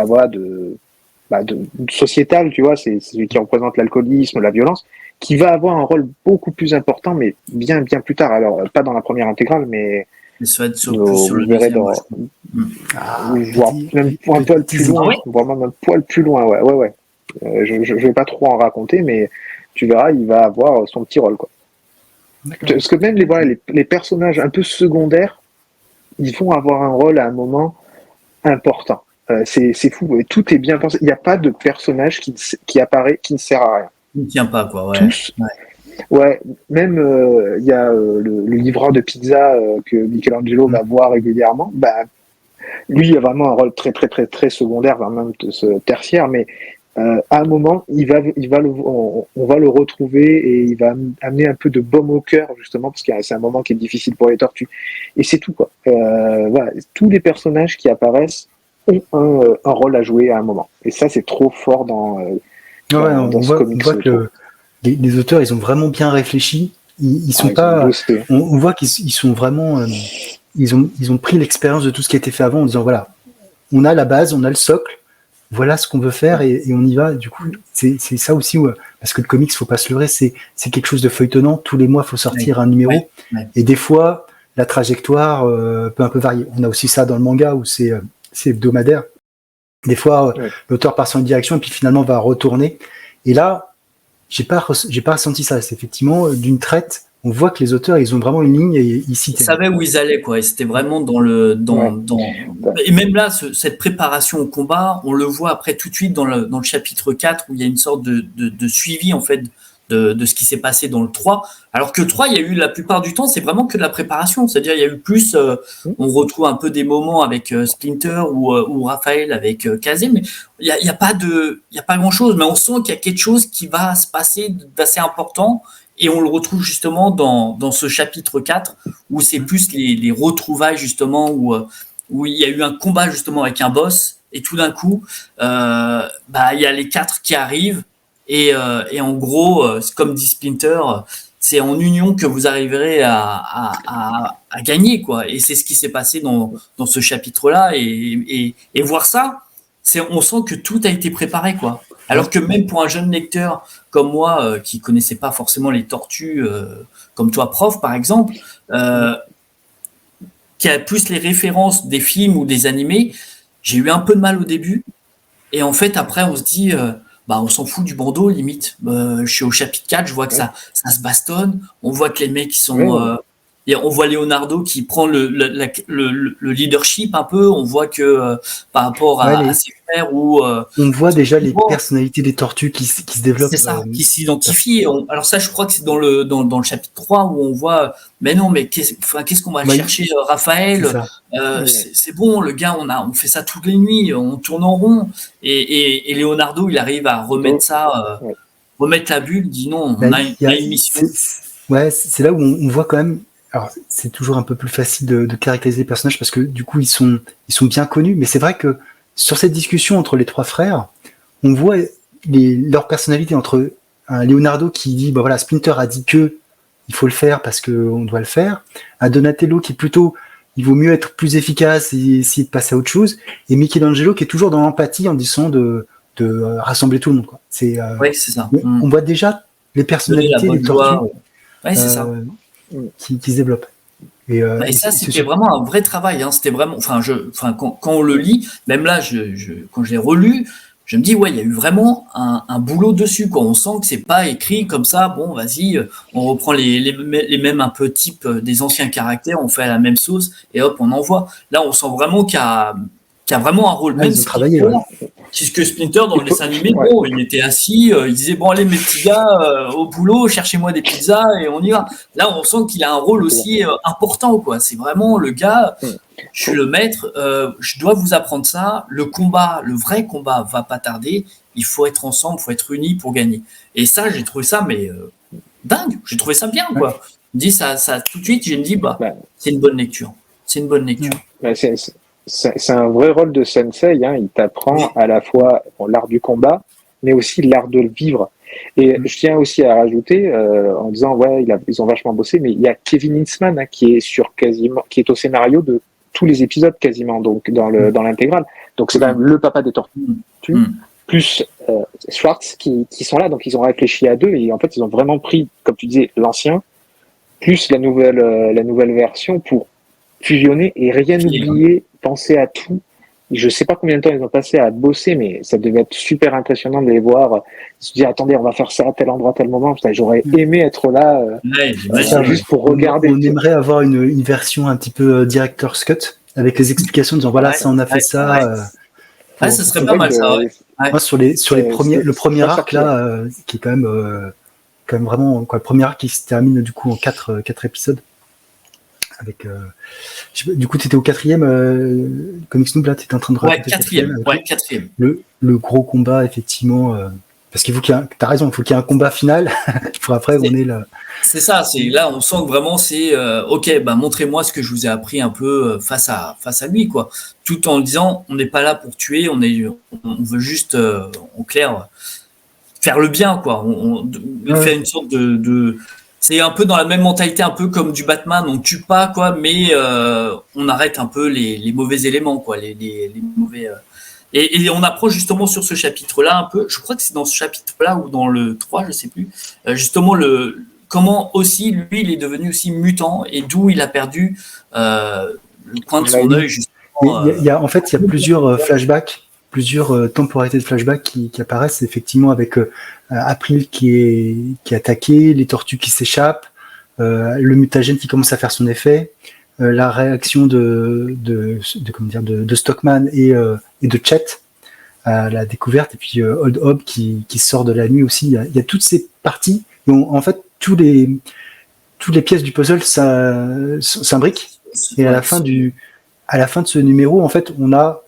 sociétal, tu vois, c'est celui qui représente l'alcoolisme, la violence, qui va avoir un rôle beaucoup plus important, mais bien plus tard. Alors, pas dans la première intégrale, mais ça va être sur le deuxième. Voire même un poil plus loin, vraiment un poil plus loin, ouais. Je vais pas trop en raconter, mais tu verras, il va avoir son petit rôle, quoi. Parce que même les personnages un peu secondaires, ils vont avoir un rôle à un moment important. C'est fou, et tout est bien pensé. Il n'y a pas de personnage qui apparaît qui ne sert à rien. Il ne tient pas, quoi. Ouais. Tous. Ouais. Même il y a le livreur de pizza que Michelangelo va voir régulièrement. Lui, il a vraiment un rôle très très très très secondaire, vraiment tertiaire, mais à un moment, on va le retrouver, et il va amener un peu de baume au cœur, justement, parce que c'est un moment qui est difficile pour les tortues. Et c'est tout, quoi. Voilà. Tous les personnages qui apparaissent ont un rôle à jouer à un moment. Et ça, c'est trop fort dans ce comics. On voit que les auteurs, ils ont vraiment bien réfléchi. Ils sont pas. On voit qu'ils sont vraiment. Ils ont pris l'expérience de tout ce qui a été fait avant en disant, voilà, on a la base, on a le socle, voilà ce qu'on veut faire, et on y va. Du coup, c'est ça aussi, parce que le comics, faut pas se leurrer, c'est quelque chose de feuilletonnant. Tous les mois, faut sortir un numéro. Et des fois, la trajectoire peut un peu varier. On a aussi ça dans le manga où c'est hebdomadaire. Des fois, l'auteur part sur une direction et puis finalement va retourner. Et là, j'ai pas ressenti ça. C'est effectivement d'une traite. on voit que les auteurs, ils ont vraiment une ligne et ils citent. Ils savaient où ils allaient, quoi. Et c'était vraiment et même là, cette préparation au combat, on le voit après tout de suite dans le chapitre 4 où il y a une sorte de suivi, en fait, de ce qui s'est passé dans le 3. Alors que le 3, il y a eu la plupart du temps, c'est vraiment que de la préparation. C'est-à-dire, il y a eu plus, on retrouve un peu des moments avec Splinter ou Raphaël avec Kazé, mais il y a pas grand-chose. Mais on sent qu'il y a quelque chose qui va se passer d'assez important. Et on le retrouve justement dans ce chapitre 4 où c'est plus les retrouvailles justement où il y a eu un combat justement avec un boss et tout d'un coup il y a les 4 qui arrivent et en gros comme dit Splinter, c'est en union que vous arriverez à gagner, quoi. Et c'est ce qui s'est passé dans ce chapitre là et voir ça, on sent que tout a été préparé, quoi. Alors que même pour un jeune lecteur comme moi, qui connaissait pas forcément les tortues, comme toi, prof, par exemple, qui a plus les références des films ou des animés, j'ai eu un peu de mal au début. Et en fait, après, on se dit, on s'en fout du bandeau, limite. Je suis au chapitre 4, je vois que ça se bastonne. On voit que les mecs, ils sont... et on voit Leonardo qui prend le leadership un peu. On voit que par rapport à ses frères on voit déjà les personnalités des tortues qui se développent. C'est ça, qui s'identifient. Alors ça, je crois que c'est dans le chapitre 3 où on voit, mais non, mais qu'est-ce qu'on va chercher, Raphaël, c'est bon, le gars, on fait ça toutes les nuits, on tourne en rond. Et Leonardo, il arrive à remettre remettre la bulle, dit non, on a une mission. C'est là où on voit quand même. Alors, c'est toujours un peu plus facile de caractériser les personnages parce que du coup, ils sont bien connus. Mais c'est vrai que sur cette discussion entre les 3 frères, on voit leur personnalité entre un Leonardo qui dit, Splinter a dit que il faut le faire parce que on doit le faire. Un Donatello qui est plutôt, il vaut mieux être plus efficace et essayer de passer à autre chose. Et Michelangelo qui est toujours dans l'empathie en disant de rassembler tout le monde, quoi. C'est ça. On voit déjà les personnalités, les tortues. C'est ça. Qui se développent. Et ça, c'était vraiment un vrai travail. Hein. C'était vraiment, quand on le lit, même là, quand je l'ai relu, je me dis, il y a eu vraiment un boulot dessus, quoi. On sent que c'est pas écrit comme ça. Bon, vas-y, on reprend les mêmes un peu types des anciens caractères, on fait la même sauce et hop, on envoie. Là, on sent vraiment qu'il y a vraiment un rôle. Même puisque Splinter, dans le dessin animé, il était assis, il disait, bon, allez, mes petits gars, au boulot, cherchez-moi des pizzas et on y va. Là, on sent qu'il a un rôle aussi important, quoi. C'est vraiment le gars, je suis le maître, je dois vous apprendre ça. Le vrai combat va pas tarder. Il faut être ensemble, il faut être unis pour gagner. Et ça, j'ai trouvé ça, dingue. J'ai trouvé ça bien, quoi. Je me dis, ça, tout de suite, je me dis, c'est une bonne lecture. C'est une bonne lecture. C'est un vrai rôle de sensei, hein. Il t'apprend à la fois l'art du combat, mais aussi l'art de le vivre. Et je tiens aussi à rajouter, en disant, ils ont vachement bossé, mais il y a Kevin Eastman, hein, qui est au scénario de tous les épisodes quasiment, donc dans l'intégrale. Donc c'est quand même le papa des tortues, plus Schwartz qui sont là, donc ils ont réfléchi à 2 et en fait ils ont vraiment pris, comme tu disais, l'ancien, plus la nouvelle version pour fusionner et rien oublier, penser à tout. Je sais pas combien de temps ils ont passé à bosser, mais ça devait être super impressionnant de les voir se dire, attendez, on va faire ça à tel endroit, à tel moment. Putain, j'aurais aimé être là, juste pour regarder. On aimerait avoir une version un petit peu director's cut avec les explications, disant ça on a fait ça. Ça serait pas mal ça. Moi, sur les premiers, le premier arc là, qui est quand même vraiment le premier arc qui se termine du coup en 4 épisodes. Avec du coup tu étais au 4e Comics Noob, là tu étais en train de raconter 4e. Le gros combat effectivement, parce qu'il faut t'as raison, il faut qu'il y ait un combat final pour après on est là. C'est ça, là on sent que vraiment c'est ok, montrez-moi ce que je vous ai appris un peu face à lui, quoi, tout en disant on n'est pas là pour tuer, on veut juste en clair faire le bien, quoi. On fait une sorte de c'est un peu dans la même mentalité, un peu comme du Batman, on tue pas, quoi, mais on arrête un peu les mauvais éléments, quoi, les mauvais. Et on approche justement sur ce chapitre-là un peu. Je crois que c'est dans ce chapitre-là ou dans le 3, je sais plus. Justement comment aussi lui il est devenu aussi mutant et d'où il a perdu le coin de son œil. Justement. Il y a plusieurs flashbacks. Plusieurs temporalités de flashback qui apparaissent effectivement avec April qui est attaqué, les tortues qui s'échappent, le mutagène qui commence à faire son effet, la réaction de Stockman et de Chet à la découverte, et puis Old Hob qui sort de la nuit aussi. Il y a toutes ces parties où en fait toutes les pièces du puzzle s'imbriquent, et à la fin de ce numéro, en fait, on a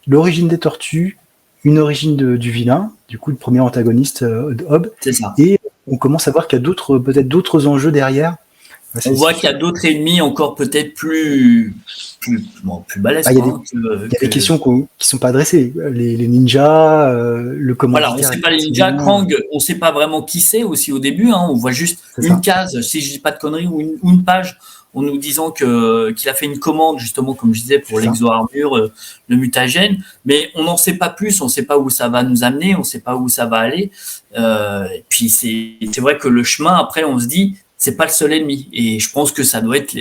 l'origine des tortues, une origine du vilain, du coup le premier antagoniste Old Hob, C'est ça. et on commence à voir qu'il y a peut-être d'autres enjeux derrière. On voit qu'il y a d'autres ennemis encore peut-être plus balèzes. Il y a des questions qui sont pas adressées. Les ninjas, le commanditaire. Voilà, on sait pas les ninjas. Krang, on sait pas vraiment qui c'est aussi au début. On voit juste une case, si je dis pas de conneries, ou une page en nous disant qu'il a fait une commande, justement, comme je disais, pour l'exo-armure, le mutagène. Mais on n'en sait pas plus, on sait pas où ça va nous amener, on sait pas où ça va aller. Et puis c'est vrai que le chemin, après, on se dit, c'est pas le seul ennemi. Et je pense que ça doit être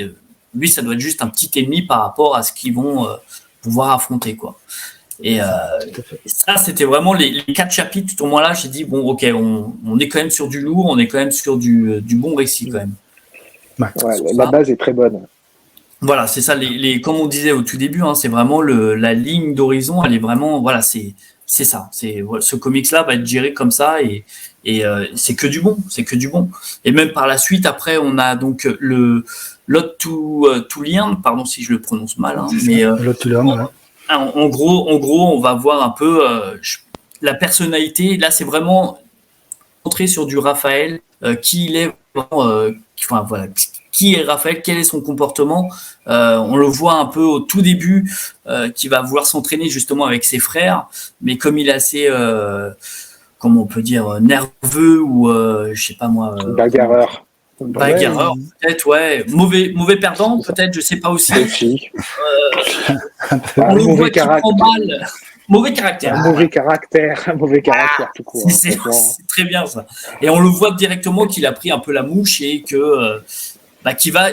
juste un petit ennemi par rapport à ce qu'ils vont pouvoir affronter, quoi. Et ça, c'était vraiment les 4 chapitres. Tout au moins là, j'ai dit, bon, ok, on est quand même sur du lourd, on est quand même sur du bon récit, quand même. Ouais, la base est très bonne. Voilà, c'est ça. Comme on disait au tout début, c'est vraiment la ligne d'horizon. Elle est vraiment, voilà, c'est ça. Ce comics-là va être géré comme ça, et c'est que du bon, Et même par la suite, après, on a donc le Lot to Learn, pardon si je le prononce mal, mais Lot to Learn, ouais. En gros, on va voir un peu la personnalité. Là, c'est vraiment entrer sur du Raphaël, qui il est vraiment, qui est Raphaël, quel est son comportement. On le voit un peu au tout début, qui va vouloir s'entraîner justement avec ses frères, mais comme il est assez, comment on peut dire, nerveux ou je sais pas moi, bagarreur, peut-être, ouais, mauvais perdant, peut-être, je sais pas aussi. On le voit qui prend mal. Mauvais caractère. Mauvais caractère tout court. C'est très bien ça. Et on le voit directement qu'il a pris un peu la mouche, et que qu'il va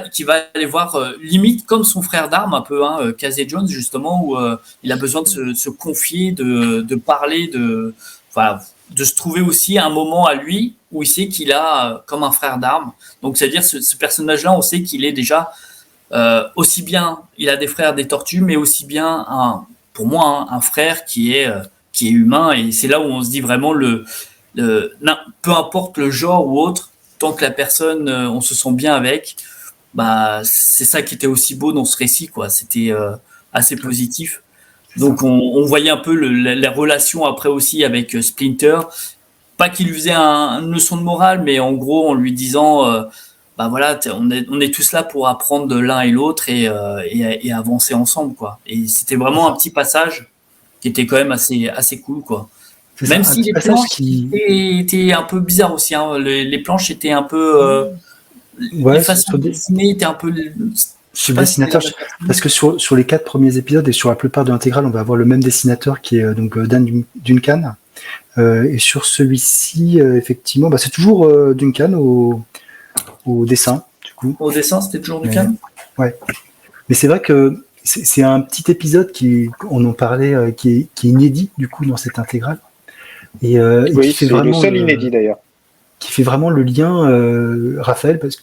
aller voir limite comme son frère d'armes un peu, Casey Jones, justement, où il a besoin de se confier, de parler, de se trouver aussi un moment à lui où il sait qu'il a comme un frère d'armes. Donc c'est-à-dire ce personnage-là, on sait qu'il est déjà aussi bien, il a des frères, des tortues, mais aussi bien pour moi, un frère qui est humain. Et c'est là où on se dit vraiment peu importe le genre ou autre, tant que la personne, on se sent bien avec, c'est ça qui était aussi beau dans ce récit, quoi. C'était assez positif. Donc on voyait un peu la relation après aussi avec Splinter. Pas qu'il lui faisait une leçon de morale, mais en gros en lui disant voilà, on est tous là pour apprendre de l'un et l'autre, et avancer ensemble, quoi. Et c'était vraiment un petit passage qui était quand même assez cool, quoi. Même si les planches étaient un peu bizarres aussi, les planches étaient un peu les façons de dessiner étaient un peu sur le dessinateur, parce que sur les 4 premiers épisodes et sur la plupart de l'intégrale, on va avoir le même dessinateur qui est donc Dan Duncan, et sur celui-ci, effectivement, c'est toujours Duncan au dessin, du coup. Au dessin, c'était toujours Duncan. Ouais. Mais c'est vrai que c'est un petit épisode on en parlait, qui est inédit, du coup, dans cette intégrale. Et qui fait vraiment le seul inédit, d'ailleurs. Qui fait vraiment le lien, Raphaël, parce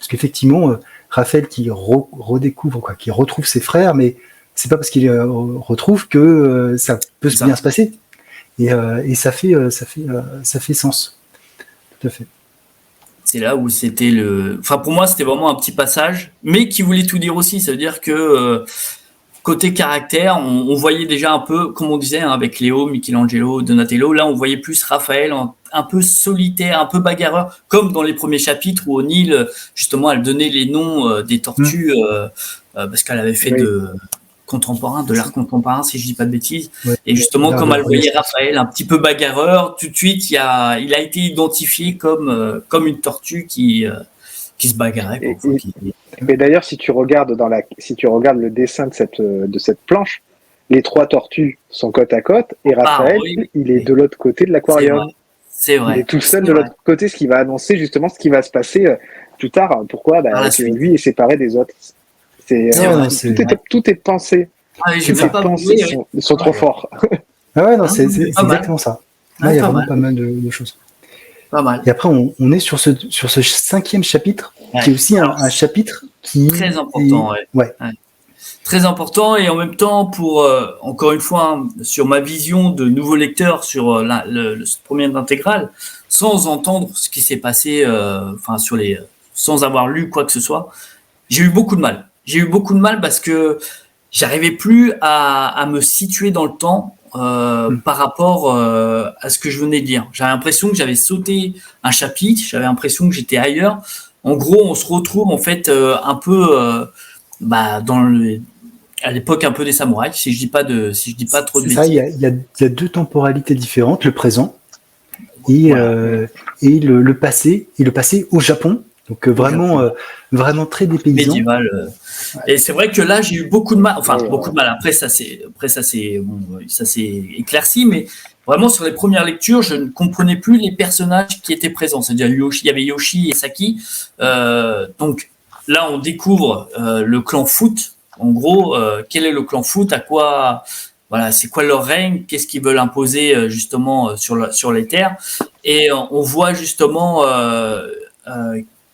qu'effectivement, Raphaël qui redécouvre, quoi, qui retrouve ses frères, mais c'est pas parce qu'il retrouve que ça peut bien se passer. Et ça fait sens. Tout à fait. C'est là où c'était pour moi, c'était vraiment un petit passage, mais qui voulait tout dire aussi. Ça veut dire que côté caractère, on voyait déjà un peu, comme on disait, avec Léo, Michelangelo, Donatello. Là, on voyait plus Raphaël un peu solitaire, un peu bagarreur, comme dans les premiers chapitres où O'Neill, justement, elle donnait les noms des tortues, parce qu'elle avait fait de l'art contemporain, si je dis pas de bêtises. Ouais. Et justement, comme elle voyait Raphaël un petit peu bagarreur, tout de suite, il a été identifié comme une tortue qui se bagarrait. Mais d'ailleurs, si tu regardes le dessin de cette planche, les 3 tortues sont côte à côte, et Raphaël, il est de l'autre côté de l'aquarium. C'est vrai. Il est tout seul de l'autre côté, ce qui va annoncer justement ce qui va se passer plus tard. Pourquoi lui est séparé des autres. Tout est pensé. Ils sont trop forts. Ah ouais, non, c'est exactement ça. Là, il y a vraiment pas mal de choses. Pas mal. Et après, on est sur ce 5e chapitre, Ouais. qui est aussi Alors, un chapitre qui très important, ouais. Très important, et en même temps, pour encore une fois, hein, sur ma vision de nouveau lecteur sur le premier intégrale, sans entendre ce qui s'est passé, sans avoir lu quoi que ce soit, j'ai eu beaucoup de mal. J'ai eu beaucoup de mal parce que j'arrivais plus à me situer dans le temps par rapport à ce que je venais de lire. J'avais l'impression que j'avais sauté un chapitre, j'avais l'impression que j'étais ailleurs. En gros, on se retrouve en fait un peu à l'époque un peu des samouraïs, si je dis pas trop de C'est ça, il bêtises. y a 2 temporalités différentes, le présent et, Voilà. et le passé au Japon. Donc vraiment très dépaysant. Médiéval. Et c'est vrai que là, j'ai eu beaucoup de mal. Enfin, beaucoup de mal. Après, ça s'est éclairci, mais vraiment sur les premières lectures, je ne comprenais plus les personnages qui étaient présents. C'est-à-dire il y avait Yoshi et Saki. Donc là, on découvre le clan Foot. En gros, quel est le clan Foot? À quoi, voilà, c'est quoi leur règne? Qu'est-ce qu'ils veulent imposer justement sur les terres? Et on voit justement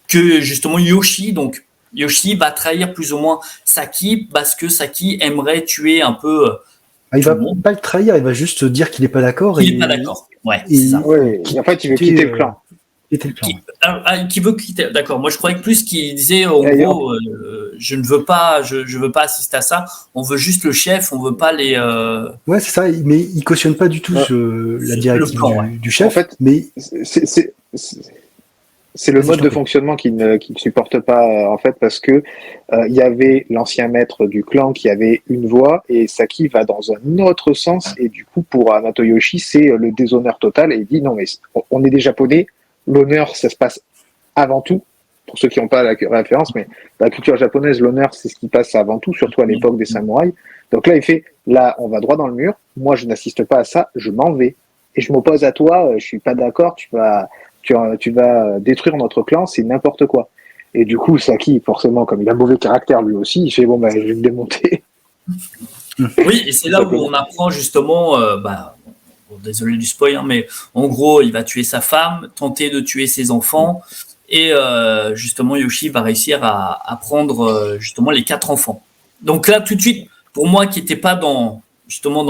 que justement Yoshi va trahir plus ou moins Saki parce que Saki aimerait tuer un peu Il tout va le monde. pas le trahir, il va juste dire qu'il n'est pas d'accord. Il n'est pas d'accord. Ouais, et c'est ça. Ouais, en fait, il veut quitter le clan. Qui veut quitter. D'accord. Moi, je croyais que plus qu'il disait en gros, je ne veux pas, je veux pas assister à ça. On veut juste le chef. On veut pas les. Ouais, c'est ça. Mais il cautionne pas du tout la directive du chef. En fait, mais c'est le mode de fonctionnement qu'il ne supporte pas en fait, parce que il y avait l'ancien maître du clan qui avait une voix et Saki va dans un autre sens, et du coup pour Hamato Yoshi c'est le déshonneur total, et il dit non mais on est des Japonais, l'honneur ça se passe avant tout. Pour ceux qui n'ont pas la référence, mais dans la culture japonaise, l'honneur, c'est ce qui passe avant tout, surtout à l'époque des samouraïs. Donc là, il fait, là, on va droit dans le mur. Moi, je n'assiste pas à ça. Je m'en vais. Et je m'oppose à toi. Je suis pas d'accord. Tu vas détruire notre clan. C'est n'importe quoi. Et du coup, Saki, forcément, comme il a mauvais caractère lui aussi, il fait, bon, ben, je vais me démonter. Oui, et c'est là où on apprend justement, désolé du spoil, hein, mais en gros, il va tuer sa femme, tenter de tuer ses enfants. Et justement, Yoshi va réussir à prendre justement les 4 enfants. Donc là, tout de suite, pour moi qui n'étais pas dans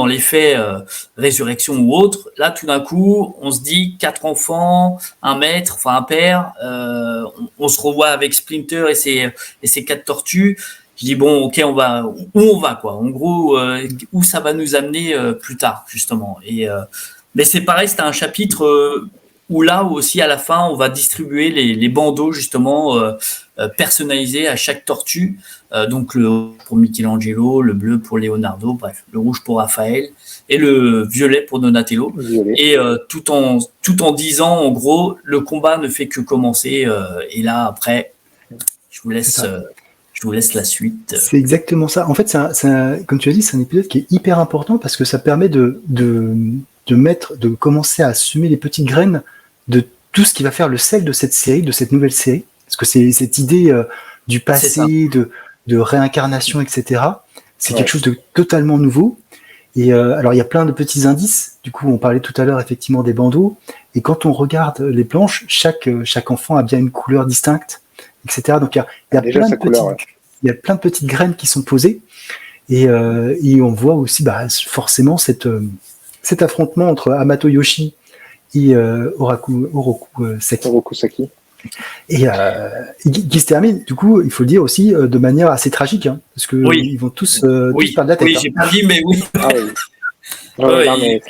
l'effet résurrection ou autre, là, tout d'un coup, on se dit 4 enfants, un maître, enfin un père. On se revoit avec Splinter et ses 4 tortues. Je dis bon, ok, où on va quoi. En gros, où ça va nous amener plus tard justement. Mais c'est pareil, c'était un chapitre où là aussi à la fin on va distribuer les bandeaux justement personnalisés à chaque tortue. Donc le rouge pour Michelangelo, le bleu pour Leonardo, bref, le rouge pour Raphaël et le violet pour Donatello. Et tout en disant en gros le combat ne fait que commencer. Et là après, je vous laisse la suite. C'est exactement ça. En fait, comme tu as dit, c'est un épisode qui est hyper important parce que ça permet de commencer à semer les petites graines de tout ce qui va faire le sel de cette série, de cette nouvelle série. Parce que c'est cette idée du passé, de réincarnation, etc. C'est quelque chose de totalement nouveau. Et alors, il y a plein de petits indices. Du coup, on parlait tout à l'heure effectivement des bandeaux. Et quand on regarde les planches, chaque enfant a bien une couleur distincte, etc. Donc, il y a plein de petites graines qui sont posées. Et on voit aussi forcément cet affrontement entre Hamato Yoshi et Oroku Saki. Et qui se termine, du coup, il faut le dire aussi, de manière assez tragique, hein, parce que ils vont tous perdre la tête. Oui, j'ai pas dit, mais oui. Ah, oui. Mais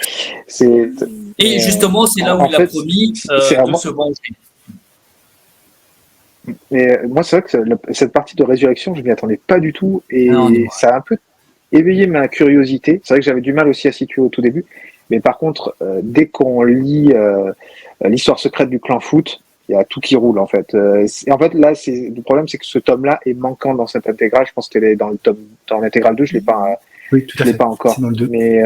c'est... Et justement, c'est là où il a promis de se venger. Mais moi, c'est vrai que cette partie de résurrection, je m'y attendais pas du tout, et ça a un peu éveillé ma curiosité. C'est vrai que j'avais du mal aussi à situer au tout début, mais par contre, dès qu'on lit l'histoire secrète du clan Foot, il y a tout qui roule en fait. Et en fait, là, le problème, c'est que ce tome-là est manquant dans cette intégrale. Je pense qu'elle est dans l'intégrale 2. Je l'ai pas. Oui, tout à fait. L'ai pas encore. C'est dans le 2. Mais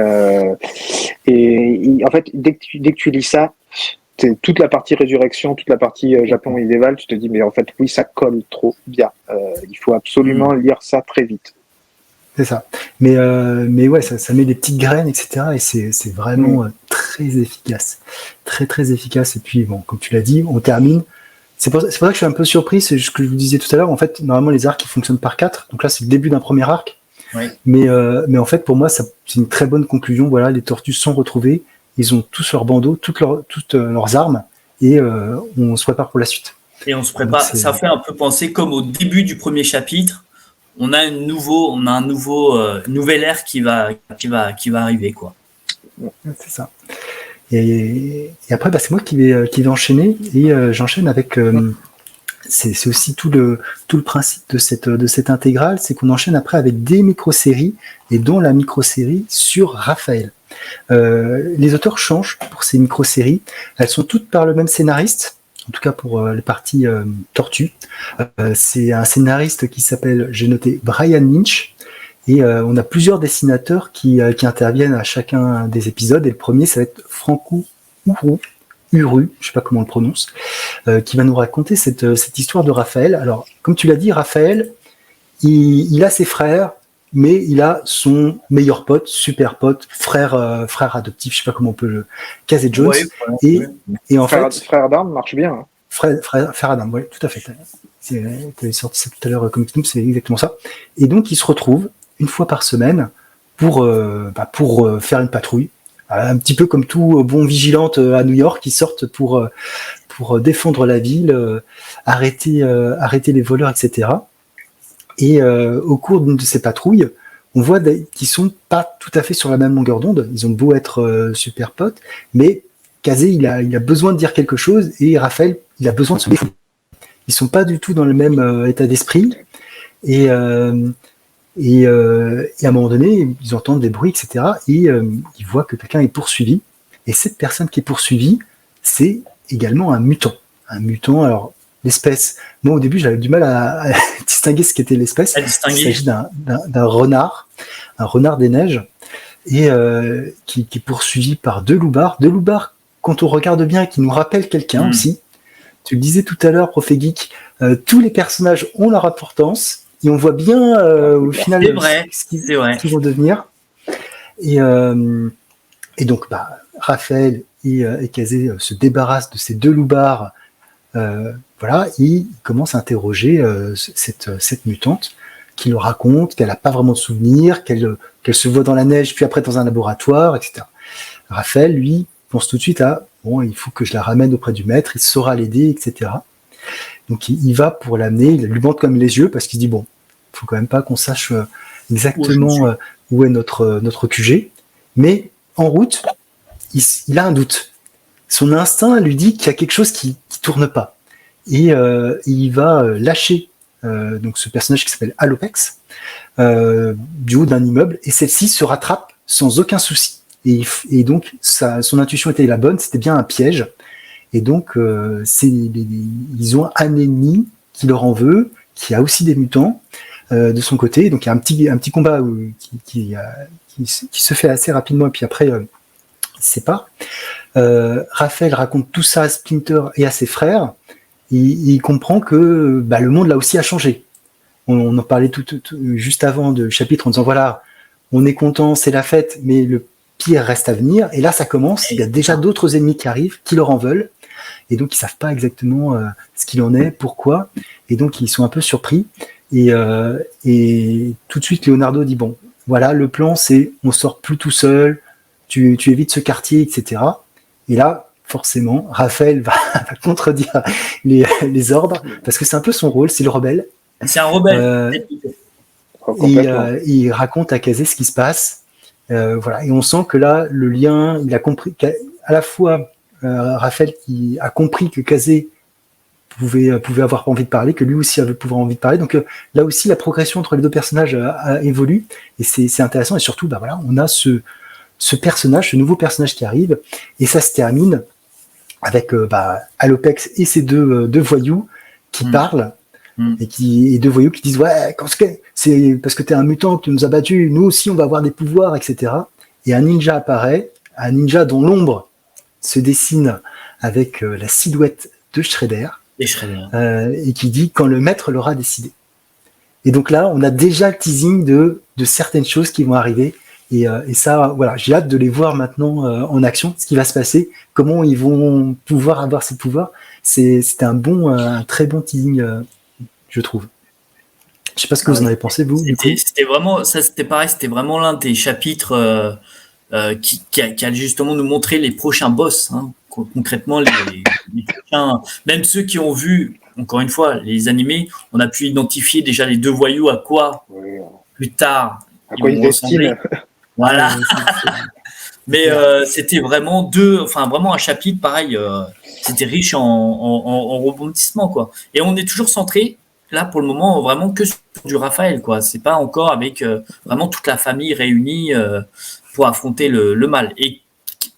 en fait, dès que tu lis ça, toute la partie résurrection, toute la partie Japon médiéval, tu te dis mais en fait oui, ça colle trop bien. Il faut absolument lire ça très vite. C'est ça. Mais ouais, ça met des petites graines, etc. Et c'est vraiment très efficace. Très, très efficace. Et puis, bon, comme tu l'as dit, on termine. C'est pour ça que je suis un peu surpris, c'est ce que je vous disais tout à l'heure. En fait, normalement, les arcs, ils fonctionnent par 4. Donc là, c'est le début d'un premier arc. Oui. Mais en fait, pour moi, c'est une très bonne conclusion. Voilà, les tortues sont retrouvées. Ils ont tous leurs bandeaux, toutes leurs armes. Et on se prépare pour la suite. Et on se prépare. Donc, ça fait un peu penser comme au début du premier chapitre. On a un nouvel ère qui va arriver, quoi. C'est ça. Et après, c'est moi qui vais enchaîner, et j'enchaîne avec. C'est aussi tout le principe de cette intégrale, c'est qu'on enchaîne après avec des micro-séries, et dont la micro-série sur Raphaël. Les auteurs changent pour ces micro-séries. Elles sont toutes par le même scénariste. En tout cas pour les parties Tortue. C'est un scénariste qui s'appelle, j'ai noté, Brian Lynch, et on a plusieurs dessinateurs qui interviennent à chacun des épisodes, et le premier, ça va être Franco Uru, je sais pas comment on le prononce, qui va nous raconter cette histoire de Raphaël. Alors, comme tu l'as dit, Raphaël, il a ses frères, mais il a son meilleur pote, super pote, frère adoptif, je sais pas comment on peut le Casey Jones. Ouais, et en fait, frère d'armes marche bien. Hein. Frère Adam, oui, tout à fait. Tu avais sorti ça tout à l'heure comme film, c'est exactement ça. Et donc, ils se retrouvent une fois par semaine pour faire une patrouille. Un petit peu comme tout bon vigilante à New York, qui sortent pour défendre la ville, arrêter les voleurs, etc. Et au cours d'une de ces patrouilles, on voit qu'ils sont pas tout à fait sur la même longueur d'onde. Ils ont beau être super potes, mais Kazé, il a besoin de dire quelque chose, et Raphaël, il a besoin de se défendre. Ils sont pas du tout dans le même état d'esprit, et à un moment donné, ils entendent des bruits, etc. Et ils voient que quelqu'un est poursuivi. Et cette personne qui est poursuivie, c'est également un mutant. Un mutant, alors l'espèce, moi au début j'avais du mal à distinguer ce qu'était l'espèce. Il s'agit d'un renard, un renard des neiges, et qui est poursuivi par deux loupards. Deux loupards, quand on regarde bien, qui nous rappellent quelqu'un aussi. Tu le disais tout à l'heure, Prof Geek, tous les personnages ont leur importance, et on voit bien au final ce qu'ils vont devenir. Et donc, Raphaël et Kazé se débarrassent de ces deux loupards. Voilà, ils commencent à interroger cette mutante, qui leur raconte qu'elle n'a pas vraiment de souvenirs, qu'elle se voit dans la neige, puis après dans un laboratoire, etc. Raphaël, lui, pense tout de suite à il faut que je la ramène auprès du maître, il saura l'aider, etc. Donc il va pour l'amener, il lui montre comme les yeux, parce qu'il se dit il faut quand même pas qu'on sache exactement où est notre QG. Mais en route, il a un doute. Son instinct lui dit qu'il y a quelque chose qui tourne pas. Et il va lâcher donc ce personnage qui s'appelle Alopex du haut d'un immeuble, et celle-ci se rattrape sans aucun souci. Et donc son intuition était la bonne, c'était bien un piège. Et donc ils ont un ennemi qui leur en veut, qui a aussi des mutants de son côté. Donc il y a un petit combat qui se fait assez rapidement, et puis après il se sépare. Raphaël raconte tout ça à Splinter et à ses frères. Il comprend que le monde là aussi a changé. On en parlait tout juste avant de chapitre en disant voilà, on est content, c'est la fête, mais le pire reste à venir. Et là ça commence, il y a déjà d'autres ennemis qui arrivent, qui leur en veulent, et donc ils savent pas exactement ce qu'il en est, pourquoi, et donc ils sont un peu surpris. Et tout de suite Leonardo dit voilà, le plan c'est on sort plus tout seul, tu évites ce quartier, etc. Et là forcément, Raphaël va contredire les ordres, parce que c'est un peu son rôle, c'est le rebelle. C'est un rebelle. Il raconte à Kazé ce qui se passe. Voilà. Et on sent que là, le lien, il a compris qu'à la fois Raphaël qui a compris que Kazé pouvait avoir envie de parler, que lui aussi avait pouvoir envie de parler. Donc là aussi, la progression entre les deux personnages a évolué, et c'est intéressant. Et surtout, on a ce personnage, ce nouveau personnage qui arrive, et ça se termine avec Alopex et ses deux voyous qui parlent, et deux voyous qui disent c'est parce que t'es un mutant que tu nous as battus, nous aussi on va avoir des pouvoirs, etc. Et un ninja apparaît, un ninja dont l'ombre se dessine avec la silhouette de Shredder, et qui dit quand le maître l'aura décidé. Et donc là, on a déjà le teasing de de certaines choses qui vont arriver. Et ça, voilà, j'ai hâte de les voir maintenant en action, ce qui va se passer, comment ils vont pouvoir avoir ces pouvoirs. C'était un très bon teasing, je trouve. Je sais pas ce que vous en avez pensé, vous, du coup. C'était vraiment, ça c'était pareil, c'était vraiment l'un des chapitres qui a justement nous montrer les prochains boss, hein. Concrètement, les prochains, même ceux qui ont vu, encore une fois, les animés, on a pu identifier déjà les 2 voyous à quoi, plus tard, à quoi ils destinent. Voilà. Mais c'était vraiment vraiment un chapitre pareil. C'était riche en rebondissements, quoi. Et on est toujours centré là pour le moment vraiment que sur du Raphaël, quoi. C'est pas encore avec vraiment toute la famille réunie pour affronter le mal.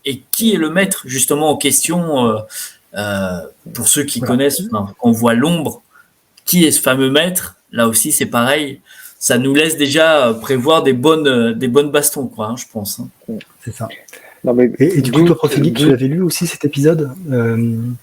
Et qui est le maître justement en question pour ceux qui connaissent, on voit l'ombre. Qui est ce fameux maître? Là aussi, c'est pareil. Ça nous laisse déjà prévoir des bonnes bastons, quoi, hein, je pense. Hein. C'est ça. Non, mais et du coup, toi, Profil, tu l'avais lu aussi cet épisode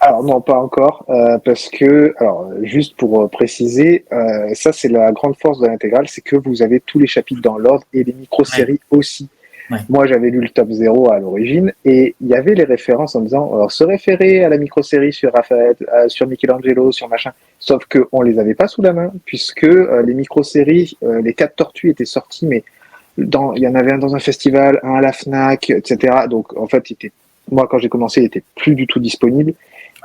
Alors non, pas encore, parce que, alors juste pour préciser, ça c'est la grande force de l'intégrale, c'est que vous avez tous les chapitres dans l'ordre et les micro-séries aussi. Ouais. Moi, j'avais lu le top 0 à l'origine et il y avait les références en disant alors, se référer à la micro-série sur Raphaël, sur Michelangelo, sur machin. Sauf que on les avait pas sous la main puisque les micro-séries, les 4 tortues étaient sorties, mais il y en avait un dans un festival, un à la Fnac, etc. Donc en fait, moi quand j'ai commencé, il était plus du tout disponible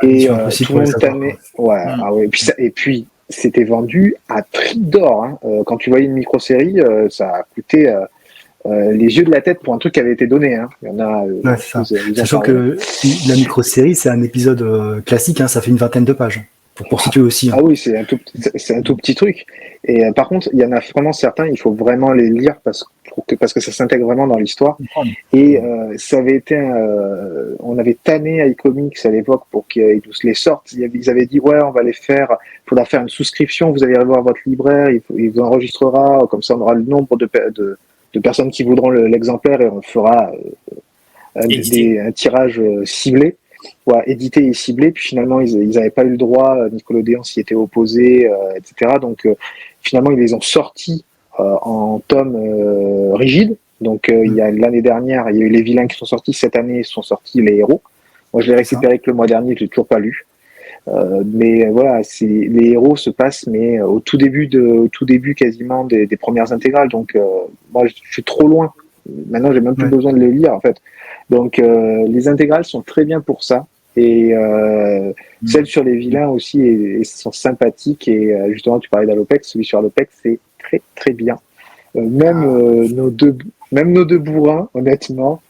et tout le monde tannait. Ouais, ah ouais. Et puis c'était vendu à prix d'or. Hein. Quand tu voyais une micro-série, ça a coûté les yeux de la tête pour un truc qui avait été donné. Hein. Il y en a. Sachant que la micro-série, c'est un épisode classique, hein, ça fait une vingtaine de pages. Pour situer aussi. Hein. Ah oui, c'est un tout petit truc. Et par contre, il y en a vraiment certains, il faut vraiment les lire parce que ça s'intègre vraiment dans l'histoire. Et ça avait été, on avait tanné iComics à l'époque pour qu'ils les sortent. Ils avaient dit ouais, on va les faire. Il faudra faire une souscription. Vous allez voir votre libraire, il vous enregistrera. Comme ça, on aura le nombre de personnes qui voudront l'exemplaire et on fera un tirage ciblé. Édité et ciblé, puis finalement ils n'avaient pas eu le droit, Nickelodeon s'y était opposé, etc. Donc finalement ils les ont sortis en tomes rigides. Donc il y a l'année dernière, il y a eu les vilains qui sont sortis, cette année sont sortis les héros. Moi je l'ai récupéré que le mois dernier, je l'ai toujours pas lu. Mais voilà, les héros se passent, mais au tout début quasiment des premières intégrales. Donc moi je suis trop loin. Maintenant j'ai même plus besoin de les lire en fait. Donc les intégrales sont très bien pour ça et celles sur les vilains aussi sont sympathiques et justement tu parlais d'Alopex, celui sur Alopex c'est très très bien. Même nos deux bourrins, honnêtement,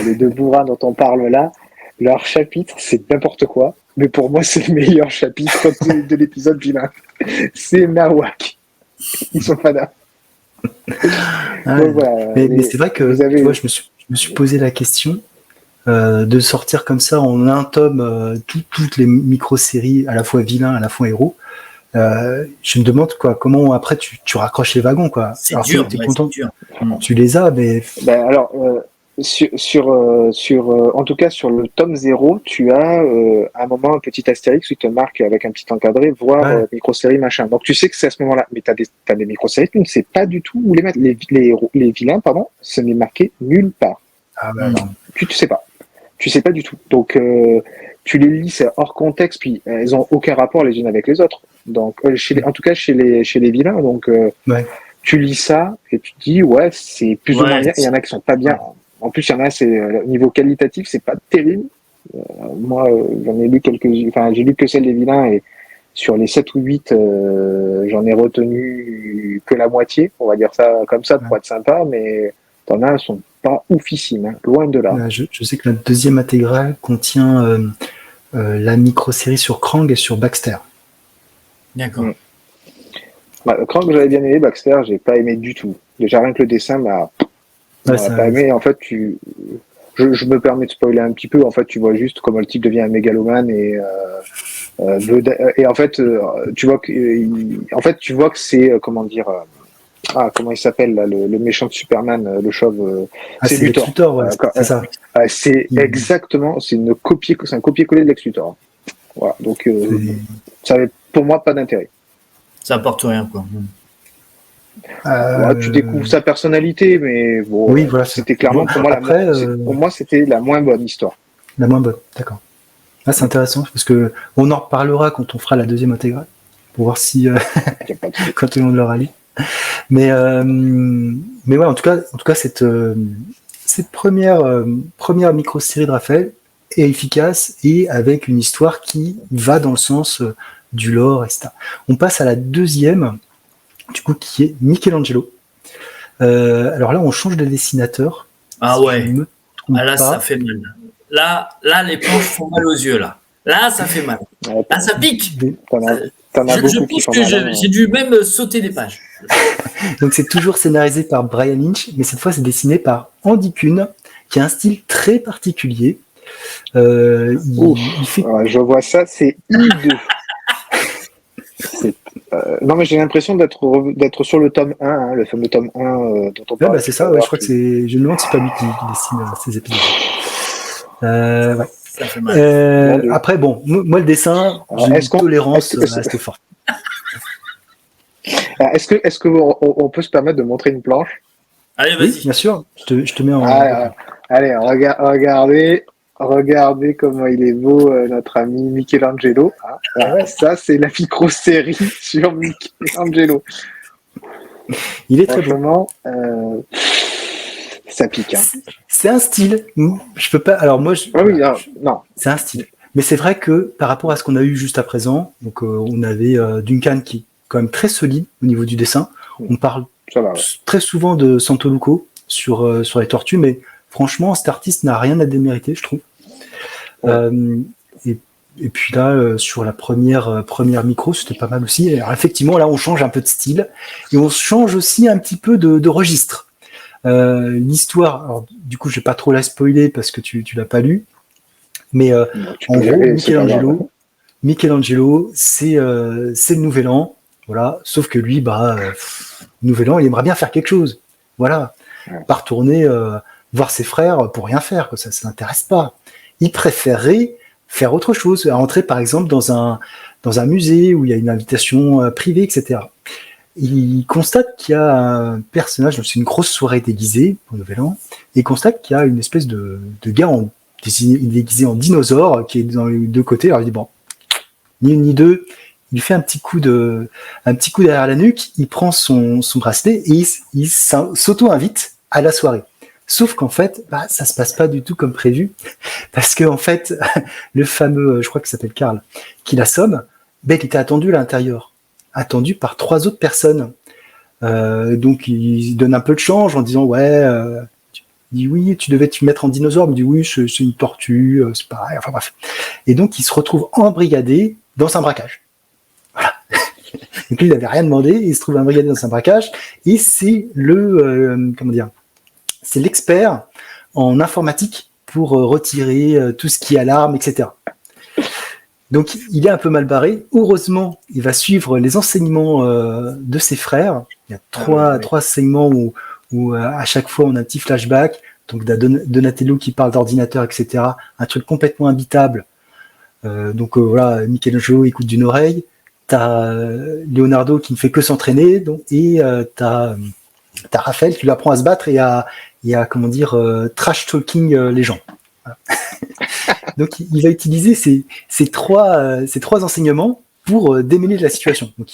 les 2 bourrins dont on parle là, leur chapitre c'est n'importe quoi, mais pour moi c'est le meilleur chapitre de l'épisode vilain. C'est Nawak. Ils sont fadas. Donc, voilà, mais c'est vrai que tu vois, je me suis posé la question de sortir comme ça en un tome toutes les micro-séries, à la fois vilains, à la fois héros. Je me demande comment après tu raccroches les wagons, quoi. C'est dur, t'es content, c'est dur. Tu les as, mais alors en tout cas sur le tome 0, tu as à un moment un petit astérix qui te marque avec un petit encadré, voir micro-série machin. Donc tu sais que c'est à ce moment-là, mais t'as des micro-séries, tu ne sais pas du tout où les mettre. Les vilains, pardon, ce n'est marqué nulle part. Ah ben non. Tu sais pas. Tu sais pas du tout. Donc tu les lis, c'est hors contexte, puis elles ont aucun rapport les unes avec les autres. Donc en tout cas chez les vilains, donc tu lis ça et tu te dis ouais c'est plus ou moins bien. Il y en a qui sont pas bien. En plus, il y en a, c'est au niveau qualitatif, c'est pas terrible. Moi, j'en ai lu j'ai lu que celle des vilains et sur les 7 ou 8, j'en ai retenu que la moitié, on va dire ça comme ça pour être sympa, mais t'en as, elles sont pas oufissimes, hein, loin de là. Je sais que la deuxième intégrale contient la micro-série sur Krang et sur Baxter. D'accord. Krang, j'avais bien aimé, Baxter, j'ai pas aimé du tout. Déjà, rien que le dessin, on n'a pas aimé. En fait, je me permets de spoiler un petit peu. En fait, tu vois juste comment le type devient un mégalomane et en fait, tu vois que c'est comment dire. Comment il s'appelle là, le méchant de Superman, le chauve. C'est Lex Luthor, c'est ça. C'est exactement, c'est un copier-coller de Lex Luthor. Voilà, donc ça avait pour moi pas d'intérêt. Ça apporte rien, quoi. Ouais, tu découvres sa personnalité, mais bon, Oui, voilà. c'était clairement Bon, pour moi après, pour moi c'était la moins bonne histoire. la moins bonne, d'accord. Ah, c'est intéressant parce que on en reparlera quand on fera la deuxième intégrale pour voir si Y a pas de souci. quand tout le monde l'aura lu. Mais ouais, en tout cas, cette première micro-série de Raphaël est efficace et avec une histoire qui va dans le sens du lore, etc. On passe à la deuxième, du coup, qui est Michelangelo. Alors là, on change de dessinateur. Ah si ouais. je me trompe Ah là, pas. ça fait mal. Là, les planches font mal aux yeux, là. Là, ça fait mal. Ouais, Là, ça pique. t'en as Je beaucoup qui pense font que mal. Hein. j'ai dû même sauter des pages. Donc c'est toujours scénarisé par Brian Lynch, mais cette fois c'est dessiné par Andy Kuhn, qui a un style très particulier. Il fait... Ouais, je vois ça, c'est hideux. Non, mais j'ai l'impression d'être sur le tome 1, hein, le fameux tome 1 dont on Ouais, parlait c'est tout à ça, ouais, l'heure. je crois que c'est. Je me demande si c'est pas lui qui dessine ces épisodes. Ouais. Ça fait mal. Après, bon, moi le dessin, j'ai une tolérance assez forte. Est-ce que on peut se permettre de montrer une planche? Allez, vas-y. Oui, bien sûr, je te mets en. Allez, regardez comment il est beau, notre ami Michelangelo. Ah, ça, c'est la micro-série sur Michelangelo. Il est très beau. Franchement, ça pique. Hein. C'est un style. Je peux pas. Alors moi, non. C'est un style. Mais c'est vrai que par rapport à ce qu'on a eu juste à présent, donc on avait Duncan qui est quand même très solide au niveau du dessin. On parle très souvent de Santoluco sur les tortues, mais franchement, cet artiste n'a rien à démériter, je trouve. Et puis là, sur la première micro, c'était pas mal aussi. Alors effectivement, là, on change un peu de style et on change aussi un petit peu de registre. L'histoire, alors, du coup, je vais pas trop la spoiler parce que tu l'as pas lu. Mais en gros, Michelangelo, c'est le Nouvel An, voilà. Sauf que lui, Nouvel An, il aimerait bien faire quelque chose, voilà. Pas retourner voir ses frères pour rien faire, ça l'intéresse pas. Il préférerait faire autre chose, rentrer par exemple dans un musée où il y a une invitation privée, etc. Il constate qu'il y a un personnage, donc c'est une grosse soirée déguisée pour Nouvel An, et il constate qu'il y a une espèce de gars déguisé en dinosaure qui est dans les deux côtés. Alors il dit bon, ni une ni deux, il fait un petit coup derrière la nuque, il prend son bracelet et il s'auto-invite à la soirée. Sauf qu'en fait, ça se passe pas du tout comme prévu, parce que en fait, le fameux, je crois qu'il s'appelle Karl, qui l'assomme, il était attendu à l'intérieur, attendu par 3 autres personnes. Donc il donne un peu de change en disant il dit oui, tu devais te mettre en dinosaure. Il me dit oui, c'est une tortue, c'est pareil. Enfin bref. Et donc il se retrouve embrigadé dans un braquage. Voilà. Donc lui, il n'avait rien demandé, il se trouve embrigadé dans un braquage. Et c'est c'est l'expert en informatique pour retirer tout ce qui est alarme, etc. Donc il est un peu mal barré. Heureusement, il va suivre les enseignements de ses frères. Il y a trois enseignements où à chaque fois on a un petit flashback, donc Donatello qui parle d'ordinateur, etc. Un truc complètement imbitable. Voilà, Michelangelo écoute d'une oreille, t'as Leonardo qui ne fait que s'entraîner, et t'as Raphaël qui lui apprend à se battre et à trash talking les gens. Voilà. Donc il va utiliser ces trois enseignements pour démêler la situation. Donc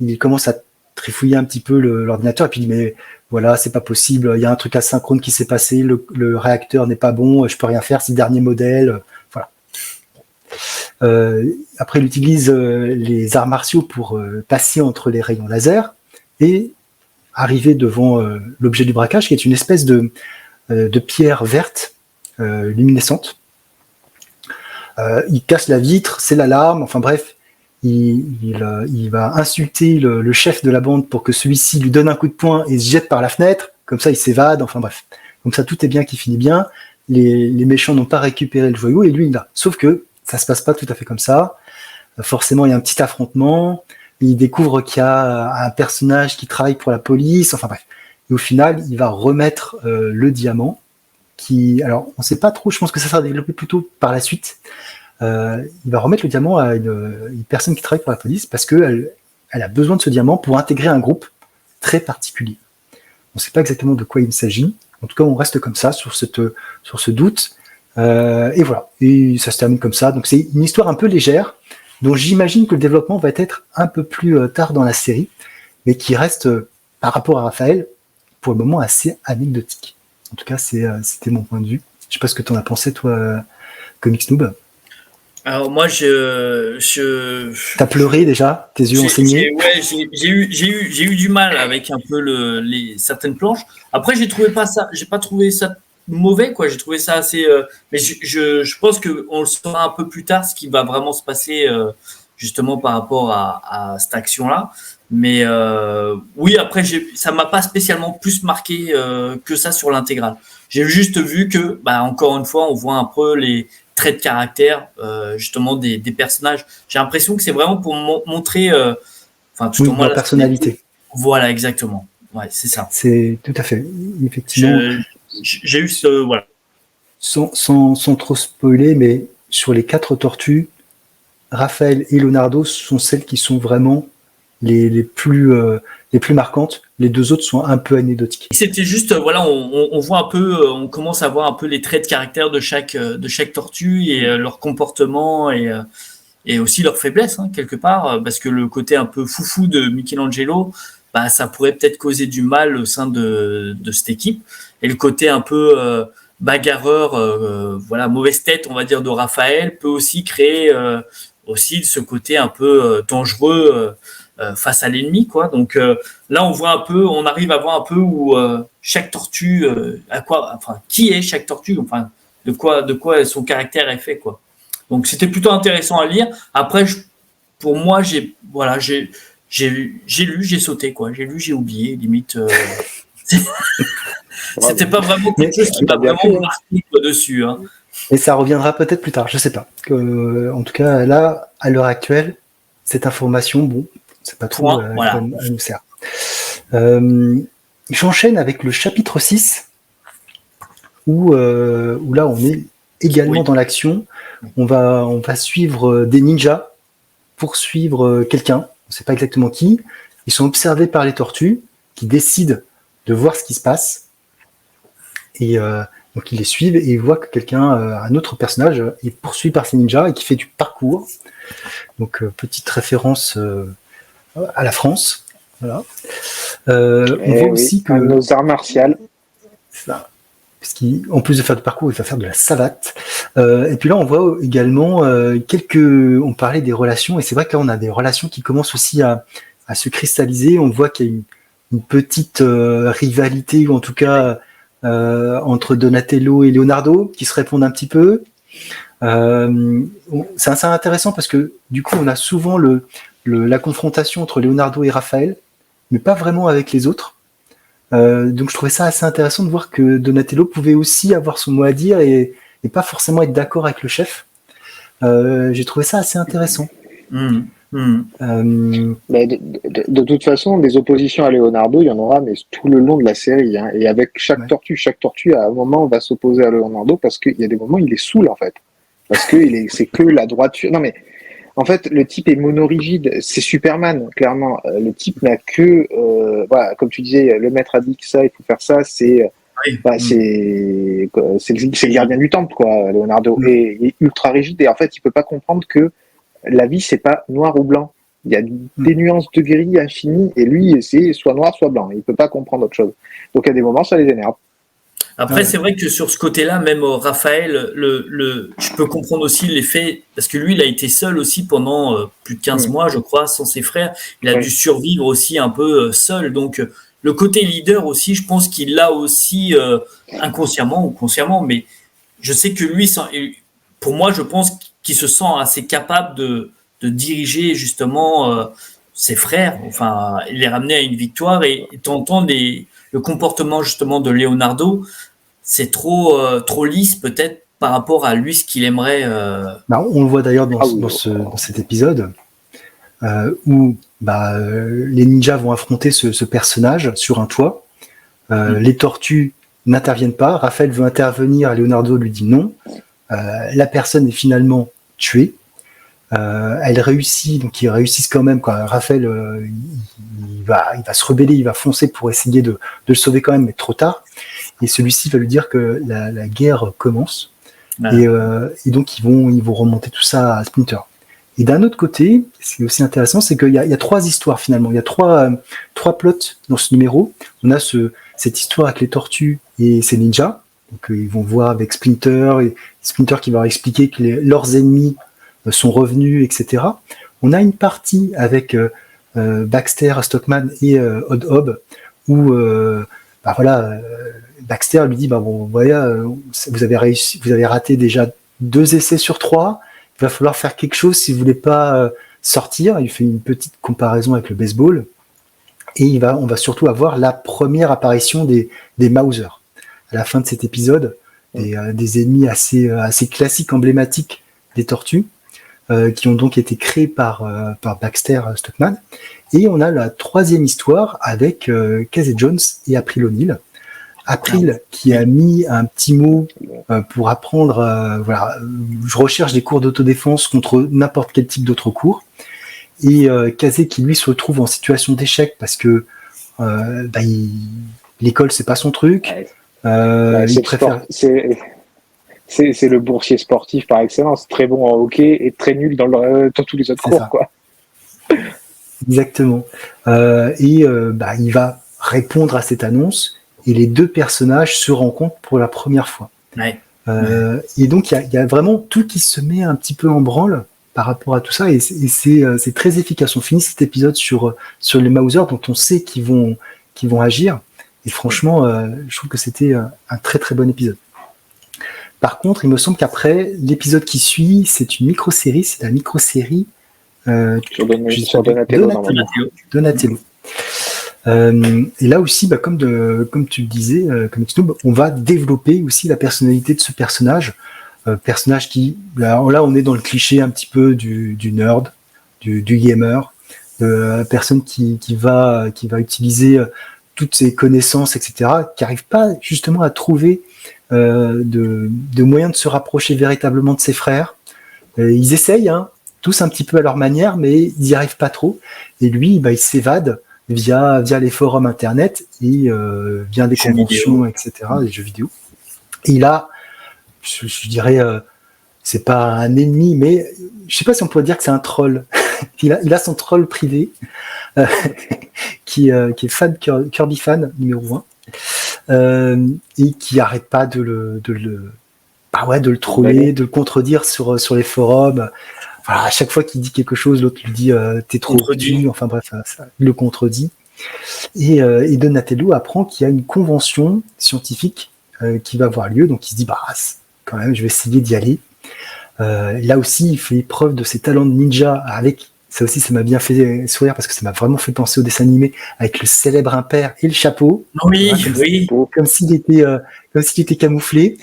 il commence à trifouiller un petit peu l'ordinateur et puis il dit mais voilà, c'est pas possible, il y a un truc asynchrone qui s'est passé, le réacteur n'est pas bon, je peux rien faire, c'est le dernier modèle, voilà. Après il utilise les arts martiaux pour passer entre les rayons laser et arriver devant l'objet du braquage qui est une espèce de pierre verte luminescente. Il casse la vitre, c'est l'alarme, enfin bref, il va insulter le chef de la bande pour que celui-ci lui donne un coup de poing et se jette par la fenêtre, comme ça il s'évade, enfin bref. Comme ça tout est bien qui finit bien, les méchants n'ont pas récupéré le joyau et lui il l'a. Sauf que ça se passe pas tout à fait comme ça, forcément il y a un petit affrontement, il découvre qu'il y a un personnage qui travaille pour la police, enfin bref. Et au final, il va remettre le diamant, alors on sait pas trop, je pense que ça sera développé plutôt par la suite. Il va remettre le diamant à une personne qui travaille pour la police parce qu'elle a besoin de ce diamant pour intégrer un groupe très particulier. On ne sait pas exactement de quoi il s'agit. En tout cas, on reste comme ça sur ce doute. Et voilà. Et ça se termine comme ça. Donc c'est une histoire un peu légère, dont j'imagine que le développement va être un peu plus tard dans la série, mais qui reste, par rapport à Raphaël, pour le moment assez anecdotique. En tout cas, c'était mon point de vue. Je sais pas ce que tu en as pensé, toi, Comics Noob. Alors moi, T'as pleuré déjà, tes yeux ont saigné. J'ai eu du mal avec un peu certaines planches. Après, j'ai pas trouvé ça mauvais, quoi. J'ai trouvé ça assez. Mais je pense que on le saura un peu plus tard ce qui va vraiment se passer justement par rapport à cette action-là. Mais oui, après, ça m'a pas spécialement plus marqué que ça sur l'intégrale. J'ai juste vu que, encore une fois, on voit un peu les traits de caractère justement des personnages. J'ai l'impression que c'est vraiment pour montrer, tout au moins la personnalité. Voilà, exactement. Ouais, c'est ça. C'est tout à fait, effectivement. J'ai eu voilà. Sans trop spoiler, mais sur les 4 tortues, Raphaël et Leonardo sont celles qui sont vraiment les plus marquantes. Les 2 autres sont un peu anecdotiques. C'était juste, voilà, on voit un peu, on commence à voir un peu les traits de caractère de chaque tortue et leur comportement et aussi leurs faiblesses, quelque part, parce que le côté un peu foufou de Michelangelo, ça pourrait peut-être causer du mal au sein de cette équipe. Et le côté un peu bagarreur, voilà, mauvaise tête, on va dire, de Raphaël, peut aussi créer aussi ce côté un peu dangereux face à l'ennemi, quoi. Donc là, on arrive à voir un peu où chaque tortue, qui est chaque tortue, de quoi son caractère est fait, quoi. Donc c'était plutôt intéressant à lire. Après, pour moi, j'ai lu, j'ai sauté, quoi. J'ai lu, j'ai oublié, limite. C'était pas vraiment quelque chose qui m'a vraiment marqué dessus. Et ça reviendra peut-être plus tard, je sais pas. En tout cas, là, à l'heure actuelle, cette information, bon, c'est pas trop voilà. elle nous sert. J'enchaîne avec le chapitre 6, où là, on est également dans l'action. On va suivre des ninjas, poursuivre quelqu'un, on ne sait pas exactement qui. Ils sont observés par les tortues, qui décident de voir ce qui se passe. Et donc ils les suivent et ils voient que un autre personnage, est poursuivi par ces ninjas et qui fait du parcours. Donc petite référence à la France. Voilà. On voit aussi que nos arts martiaux. Ça, parce qu'en plus de faire du parcours, il va faire de la savate. Et puis là, on voit également on parlait des relations, et c'est vrai que là, on a des relations qui commencent aussi à se cristalliser. On voit qu'il y a une petite rivalité, ou en tout cas entre Donatello et Leonardo, qui se répondent un petit peu. C'est assez intéressant parce que du coup, on a souvent la confrontation entre Leonardo et Raphaël, mais pas vraiment avec les autres. Donc je trouvais ça assez intéressant de voir que Donatello pouvait aussi avoir son mot à dire et pas forcément être d'accord avec le chef. J'ai trouvé ça assez intéressant. Mais de toute façon, des oppositions à Leonardo, il y en aura, mais tout le long de la série. Et avec chaque tortue, à un moment, va s'opposer à Leonardo parce qu'il y a des moments, il est saoul, en fait. Parce que c'est que la droiture. Non, mais en fait, le type est monorigide. C'est Superman, clairement. Le type n'a que, voilà, comme tu disais, le maître a dit que ça, il faut faire ça. C'est le gardien du temple, quoi, Leonardo. Et il est ultra rigide. Et en fait, il peut pas comprendre que la vie, c'est pas noir ou blanc. Il y a des nuances de gris infinies. Et lui, c'est soit noir, soit blanc. Il peut pas comprendre autre chose. Donc, à des moments, ça les énerve. Après, c'est vrai que sur ce côté-là, même Raphaël, je peux comprendre aussi l'effet, parce que lui, il a été seul aussi pendant plus de 15 mois, je crois, sans ses frères. Il a dû survivre aussi un peu seul. Donc, le côté leader aussi, je pense qu'il l'a aussi inconsciemment ou consciemment, mais je sais que lui, pour moi, je pense qu'il se sent assez capable de diriger justement ses frères, les ramener à une victoire et t'entends le comportement justement de Leonardo, c'est trop lisse peut-être par rapport à lui ce qu'il aimerait. On le voit d'ailleurs dans cet épisode où les ninjas vont affronter ce personnage sur un toit. Les tortues n'interviennent pas. Raphaël veut intervenir, Leonardo lui dit non. La personne est finalement tuée. Elle réussit, donc ils réussissent quand même. Quoi. Raphaël, il va se rebeller, il va foncer pour essayer de le sauver quand même, mais trop tard. Et celui-ci va lui dire que la guerre commence. Et donc ils vont remonter tout ça à Splinter. Et d'un autre côté, ce qui est aussi intéressant, c'est qu'il y a 3 histoires finalement. Il y a trois plots dans ce numéro. On a cette histoire avec les tortues et ces ninjas. Donc ils vont voir avec Splinter, et Splinter qui va leur expliquer que leurs ennemis sont revenus, etc. On a une partie avec Baxter, Stockman et Odd Hob où Baxter lui dit bon voilà, vous avez raté déjà 2 essais sur 3. Il va falloir faire quelque chose si vous voulez pas sortir. Il fait une petite comparaison avec le baseball et on va surtout avoir la première apparition des Mauser à la fin de cet épisode, des ennemis assez classiques, emblématiques des tortues, qui ont donc été créés par Baxter Stockman. Et on a la 3e histoire avec Casey Jones et April O'Neil. April qui a mis un petit mot pour apprendre, je recherche des cours d'autodéfense contre n'importe quel type d'autres cours. Et Casey qui lui se retrouve en situation d'échec parce que l'école c'est pas son truc. Il préfère... C'est le boursier sportif par excellence, très bon en hockey et très nul dans tous les autres cours, quoi. Exactement. Il va répondre à cette annonce et les 2 personnages se rencontrent pour la première fois. Et donc il y a vraiment tout qui se met un petit peu en branle par rapport à tout ça et c'est très efficace. On finit cet épisode sur les Mauser dont on sait qu'ils vont agir. Et franchement, je trouve que c'était un très très bon épisode. Par contre, il me semble qu'après, l'épisode qui suit, c'est une micro-série, c'est la micro-série sur Donatello. Et là aussi, comme tu le disais, comme Xnoob, on va développer aussi la personnalité de ce personnage. Personnage qui, là on est dans le cliché un petit peu du nerd, du gamer, de personne qui va utiliser toutes ses connaissances, etc., qui n'arrive pas justement à trouver de moyens de se rapprocher véritablement de ses frères. Ils essayent, tous un petit peu à leur manière, mais ils n'y arrivent pas trop. Et lui, il s'évade via les forums internet et via des conventions, etc., des jeux vidéo. Et il a, je dirais, c'est pas un ennemi, mais je sais pas si on pourrait dire que c'est un troll. il a son troll privé qui est fan Kirby fan numéro 1 et qui arrête pas de le troller, de le contredire sur les forums. Voilà, à chaque fois qu'il dit quelque chose, l'autre lui dit t'es trop dur. Enfin bref, ça le contredit. Et Donatello apprend qu'il y a une convention scientifique qui va avoir lieu, donc il se dit quand même, je vais essayer d'y aller. Là aussi, il fait preuve de ses talents de ninja avec. Ça aussi, ça m'a bien fait sourire parce que ça m'a vraiment fait penser au dessin animé avec le célèbre impair et le chapeau. Oui, comme s'il était camouflé.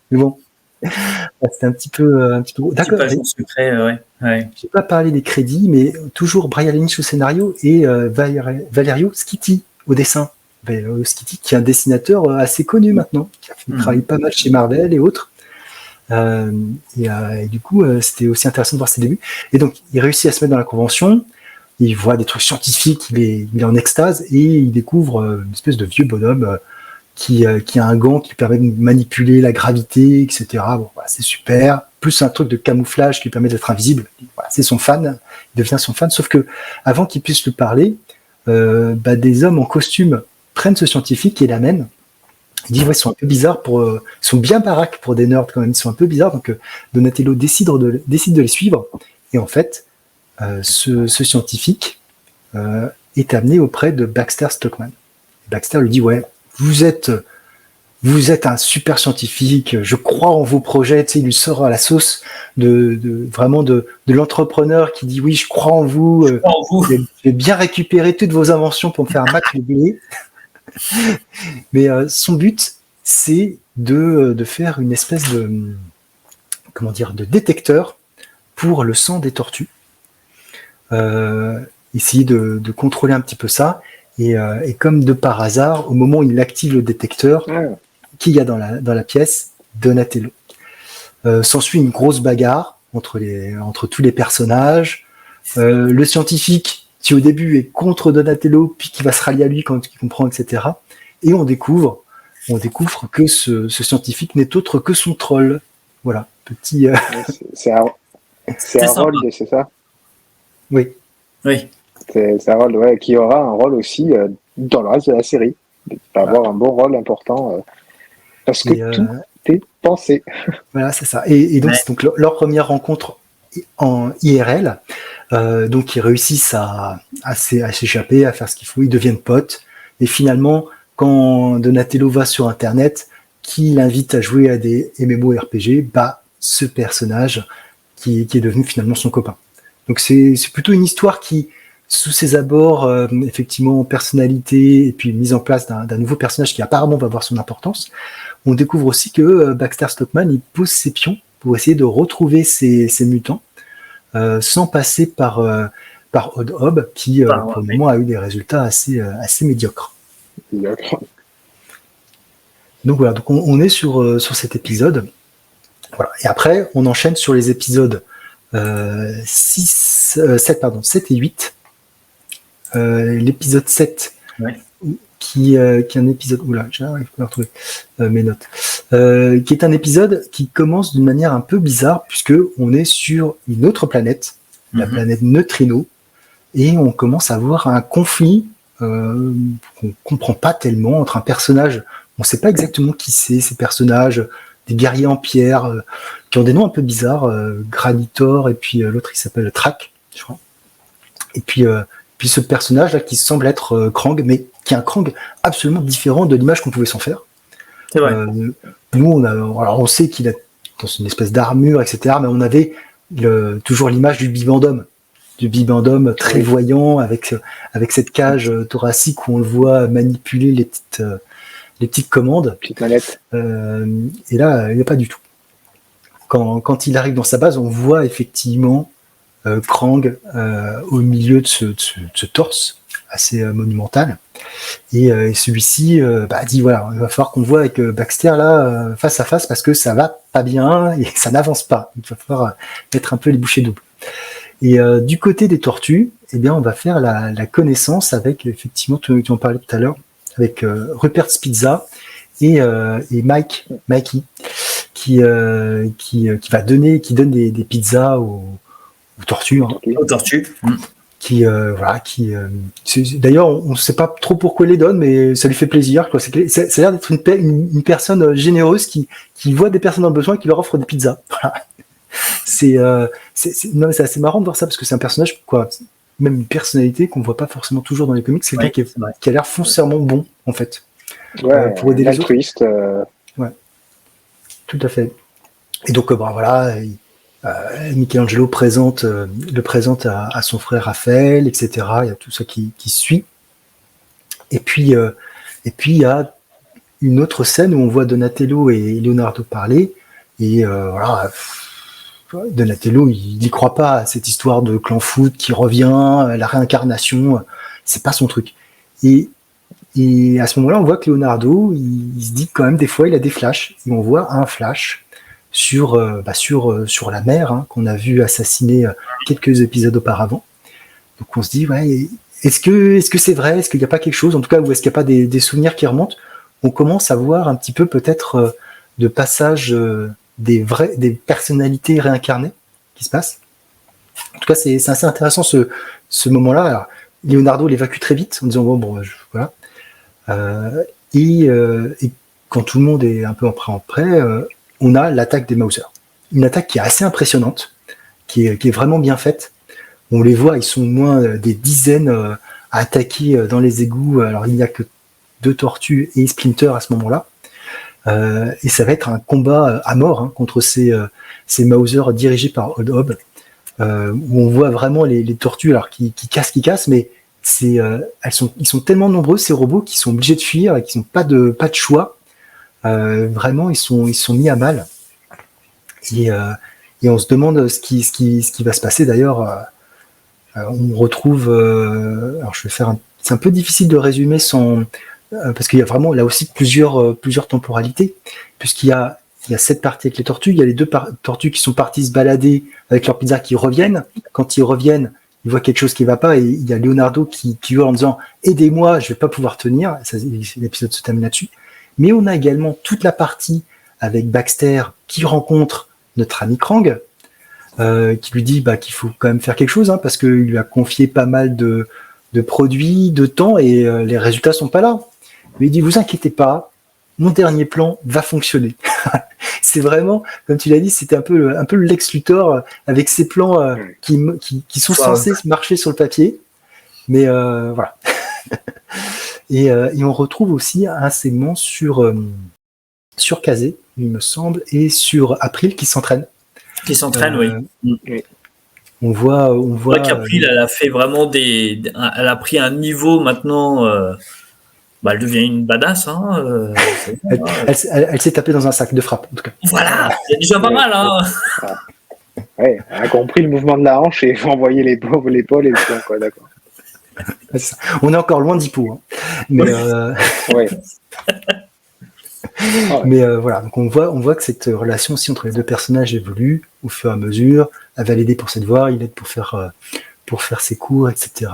Mais bon, c'était un petit peu. D'accord. Secret, ouais. J'ai pas parlé des crédits, mais toujours Brian Lynch au scénario et Valerio Schiti au dessin. Valerio Schiti, qui est un dessinateur assez connu maintenant, qui a travaillé pas mal chez Marvel et autres. Et du coup, c'était aussi intéressant de voir ses débuts. Et donc, il réussit à se mettre dans la convention. Il voit des trucs scientifiques, il est en extase et il découvre une espèce de vieux bonhomme qui a un gant qui permet de manipuler la gravité, etc. Bon, voilà, c'est super. Plus un truc de camouflage qui lui permet d'être invisible. Voilà, c'est son fan. Il devient son fan. Sauf que avant qu'il puisse lui parler, des hommes en costume prennent ce scientifique et l'amènent. Il dit, ils sont un peu bizarres ils sont bien baraques pour des nerds quand même, ils sont un peu bizarres, donc Donatello décide de les suivre, et en fait, ce scientifique est amené auprès de Baxter Stockman. Baxter lui dit, ouais, vous êtes un super scientifique, je crois en vos projets, tu sais, il lui sort à la sauce vraiment de l'entrepreneur qui dit, oui, je crois en vous, je vais bien récupérer toutes vos inventions pour me faire un match de blé. Mais son but, c'est de faire une espèce de détecteur pour le sang des tortues. Essayer de contrôler un petit peu ça. Et comme de par hasard, au moment où il active le détecteur, qui y a dans la pièce? Donatello. S'ensuit une grosse bagarre. entre tous les personnages. Le scientifique qui au début est contre Donatello, puis qui va se rallier à lui quand il comprend, etc. Et on découvre que ce scientifique n'est autre que son troll. Voilà, petit. C'est Harold, c'est ça? Oui. Oui. C'est Harold, ouais, qui aura un rôle aussi dans le reste de la série. Il va avoir un bon rôle important parce que tout est pensé. Voilà, c'est ça. Et donc, c'est donc leur première rencontre en IRL. Donc, ils réussissent à s'échapper, à faire ce qu'il faut. Ils deviennent potes. Et finalement, quand Donatello va sur Internet, qui l'invite à jouer à des MMORPG, ce personnage qui est devenu finalement son copain. Donc, c'est plutôt une histoire qui, sous ses abords, effectivement, personnalité et puis mise en place d'un nouveau personnage qui apparemment va avoir son importance. On découvre aussi que Baxter Stockman, il pose ses pions pour essayer de retrouver ces mutants sans passer par Odd Hob, qui pour le moment a eu des résultats assez médiocres. Donc voilà, donc on est sur cet épisode. Voilà. Et après, on enchaîne sur les épisodes 7 et 8. L'épisode 7, qui est un épisode... Oula, j'arrive pas à retrouver mes notes. Qui est un épisode qui commence d'une manière un peu bizarre, puisque on est sur une autre planète, la planète Neutrino, et on commence à avoir un conflit qu'on comprend pas tellement entre un personnage... On sait pas exactement qui c'est, ces personnages, des guerriers en pierre, qui ont des noms un peu bizarres, Granitor, et puis l'autre il s'appelle Track, je crois. Et puis ce personnage là qui semble être Krang, mais qui est un Krang absolument différent de l'image qu'on pouvait s'en faire. C'est vrai. Nous, on sait qu'il a dans une espèce d'armure, etc., mais on avait toujours l'image du Bibendum très voyant, avec cette cage thoracique où on le voit manipuler les petites commandes. Petite manette. Et là, il n'y a pas du tout. Quand il arrive dans sa base, on voit effectivement Krang au milieu de ce torse assez monumental. Et celui-ci dit voilà, il va falloir qu'on voit avec Baxter là face à face parce que ça va pas bien et ça n'avance pas. Il va falloir mettre un peu les bouchées doubles. Et du côté des tortues, eh bien, on va faire la connaissance avec, effectivement, tu en parlais tout à l'heure, avec Rupert Spizza et Mikey, qui donne des pizzas aux tortues. Aux tortues. D'ailleurs, on ne sait pas trop pourquoi il les donne, mais ça lui fait plaisir, quoi. Ça a l'air d'être une personne généreuse qui voit des personnes en besoin et qui leur offre des pizzas. Voilà. C'est assez marrant de voir ça parce que c'est un personnage, quoi, même une personnalité qu'on voit pas forcément toujours dans les comics. C'est quelqu'un qui a l'air foncièrement bon, en fait. Pour aider les autres. Ouais, tout à fait. Et donc, voilà, Michelangelo le présente à son frère Raphaël, etc. Il y a tout ça qui suit. Et puis, il y a une autre scène où on voit Donatello et Leonardo parler. Et voilà, Donatello, il n'y croit pas à cette histoire de clan foot qui revient, la réincarnation, c'est pas son truc. Et à ce moment-là, on voit que Leonardo, il se dit quand même des fois, il a des flashs. Et on voit un flash sur la mère qu'on a vu assassiner quelques épisodes auparavant. Donc on se dit, ouais, est-ce que c'est vrai? Est-ce qu'il n'y a pas quelque chose, en tout cas, ou est-ce qu'il n'y a pas des souvenirs qui remontent? On commence à voir un petit peu peut-être de passage des personnalités réincarnées qui se passent. En tout cas, c'est assez intéressant ce moment-là. Alors, Leonardo l'évacue très vite en disant voilà. Et quand tout le monde est un peu en prêt, on a l'attaque des Mauser. Une attaque qui est assez impressionnante, qui est vraiment bien faite. On les voit, ils sont au moins des dizaines à attaquer dans les égouts. Alors il n'y a que 2 tortues et Splinter à ce moment-là. Et ça va être un combat à mort contre ces Mauser dirigés par Odd Hob, où on voit vraiment les tortues alors qui cassent, mais ils sont tellement nombreux, ces robots, qui sont obligés de fuir et qui n'ont pas de choix. Vraiment, ils sont mis à mal. Et on se demande ce qui va se passer. D'ailleurs, on retrouve... alors, je vais faire c'est un peu difficile de résumer parce qu'il y a vraiment là aussi plusieurs temporalités, puisqu'il y a il y a cette partie avec les tortues, il y a les deux tortues qui sont parties se balader avec leur pizza qui reviennent. Quand ils reviennent, ils voient quelque chose qui va pas et il y a Leonardo qui hurle en disant « Aidez-moi, je vais pas pouvoir tenir ». L'épisode se termine là-dessus. Mais on a également toute la partie avec Baxter qui rencontre notre ami Krang, qui lui dit qu'il faut quand même faire quelque chose, parce qu'il lui a confié pas mal de produits, de temps, et les résultats sont pas là. Mais il dit, vous inquiétez pas, mon dernier plan va fonctionner. C'est vraiment, comme tu l'as dit, c'était un peu le Lex Luthor avec ses plans qui sont censés marcher sur le papier. Mais voilà. Et on retrouve aussi un segment sur Kazé, il me semble, et sur April qui s'entraîne. Qui s'entraîne, oui. On voit qu'April, elle a fait vraiment elle a pris un niveau maintenant. Elle devient une badass. Elle s'est tapée dans un sac de frappe, en tout cas. Voilà, c'est déjà pas mal. Ouais, elle a compris le mouvement de la hanche et envoyer l'épaule et le pied, quoi, d'accord. On est encore loin d'Hippo. Mais, ouais. Mais voilà, donc on voit que cette relation aussi entre les deux personnages évolue au fur et à mesure. Elle va l'aider pour cette voie, il l'aide pour faire ses cours, etc.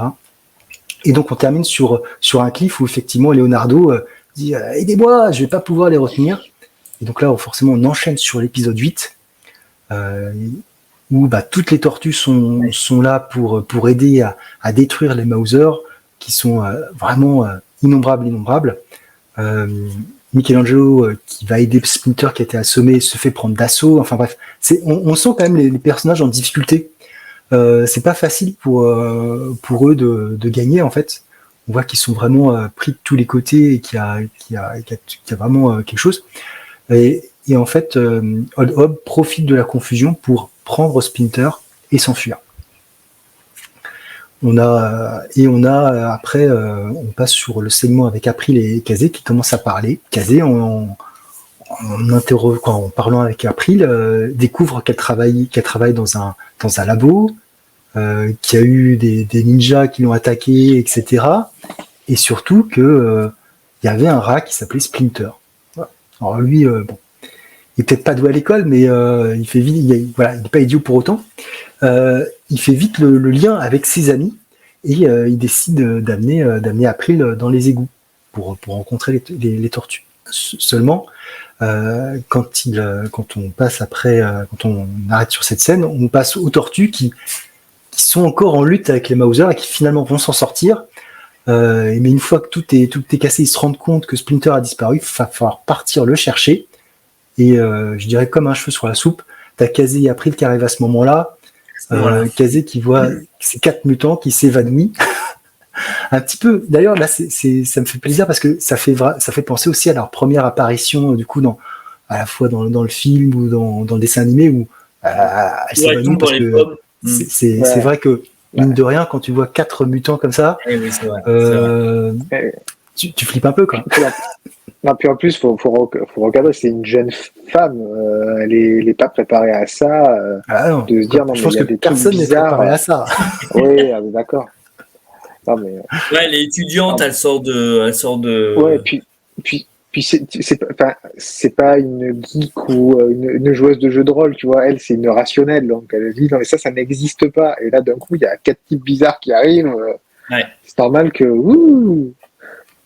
Et donc on termine sur un cliff où effectivement Leonardo dit aidez-moi, je vais pas pouvoir les retenir. Et donc là forcément on enchaîne sur l'épisode 8 où toutes les tortues sont là pour aider à détruire les Mauser qui sont vraiment innombrables. Michelangelo qui va aider Splinter qui a été assommé se fait prendre d'assaut. Enfin bref, on sent quand même les personnages en difficulté. C'est pas facile pour eux de gagner en fait. On voit qu'ils sont vraiment pris de tous les côtés et qu'il y a vraiment quelque chose. Et en fait, Old Hob profite de la confusion pour prendre Splinter et s'enfuir. Après, on passe sur le segment avec April et Kazé qui commencent à parler. Kazé, en parlant avec April, découvre qu'elle travaille dans un labo, qu'il y a eu des ninjas qui l'ont attaqué, etc. Et surtout que il y avait un rat qui s'appelait Splinter. Voilà. Alors lui, il est peut-être pas doué à l'école, mais il fait vite. Il n'est pas idiot pour autant. Il fait vite le lien avec ses amis et il décide d'amener April dans les égouts pour rencontrer les tortues. Seulement, quand on passe après, quand on arrête sur cette scène, on passe aux tortues qui sont encore en lutte avec les Mauser et qui finalement vont s'en sortir. Mais une fois que tout est cassé, ils se rendent compte que Splinter a disparu. Il va falloir partir le chercher. Et je dirais comme un cheveu sur la soupe, t'as Kazé et April qui arrivent à ce moment-là. Kazé qui voit ces 4 mutants qui s'évanouissent. Un petit peu. D'ailleurs, là, ça me fait plaisir parce que ça fait penser aussi à leur première apparition, du coup, à la fois dans le film ou dans le dessin animé où elles s'évanouissent parce que c'est vrai que, mine de rien, quand tu vois 4 mutants comme ça, tu flippes un peu, quoi. Non, puis en plus, faut recadrer, c'est une jeune femme, elle n'est pas préparée à ça, de se dire, non, mais il y a des personne n'est préparé à ça. Oui, d'accord. Non, mais... Ouais, elle est étudiante, elle sort de... Ouais, puis c'est pas une geek ou une joueuse de jeu de rôle, tu vois, elle, c'est une rationnelle, donc elle dit, non, mais ça n'existe pas. Et là, d'un coup, il y a 4 types bizarres qui arrivent, c'est normal que...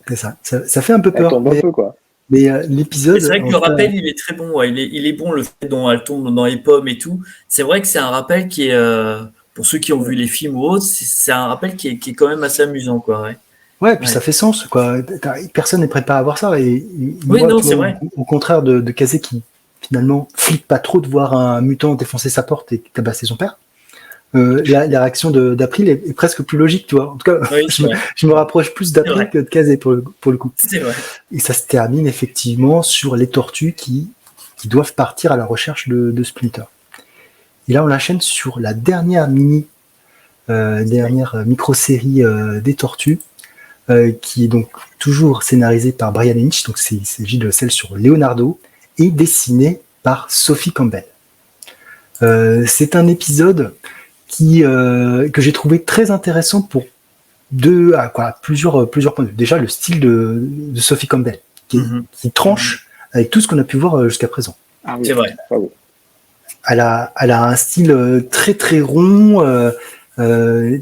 C'est ça fait un peu peur. Elle tombe un peu, quoi. Mais l'épisode... C'est vrai que le rappel, il est très bon. Ouais. Il est bon, le fait dont elle tombe dans les pommes et tout. C'est vrai que c'est un rappel qui est... pour ceux qui ont vu les films ou autres, c'est un rappel qui est quand même assez amusant, quoi. Ouais, puis ça fait sens, quoi. Personne n'est préparé à voir ça. Et c'est vrai. Au contraire de Kazé qui, finalement, flippe pas trop de voir un mutant défoncer sa porte et tabasser son père. La réaction d'April est presque plus logique, tu vois. En tout cas, je me rapproche plus d'April que de Kazé pour le coup. C'est vrai. Et ça se termine effectivement sur les tortues qui doivent partir à la recherche de Splinter. Et là, on l'enchaîne sur la dernière micro-série des tortues, qui est donc toujours scénarisée par Brian Lynch. Donc, il s'agit de celle sur Leonardo et dessinée par Sophie Campbell. C'est un épisode que j'ai trouvé très intéressant pour plusieurs points de vue. Déjà, le style de Sophie Campbell, qui tranche avec tout ce qu'on a pu voir jusqu'à présent. Ah oui. C'est vrai. Ah oui. Elle a un style très très rond, mais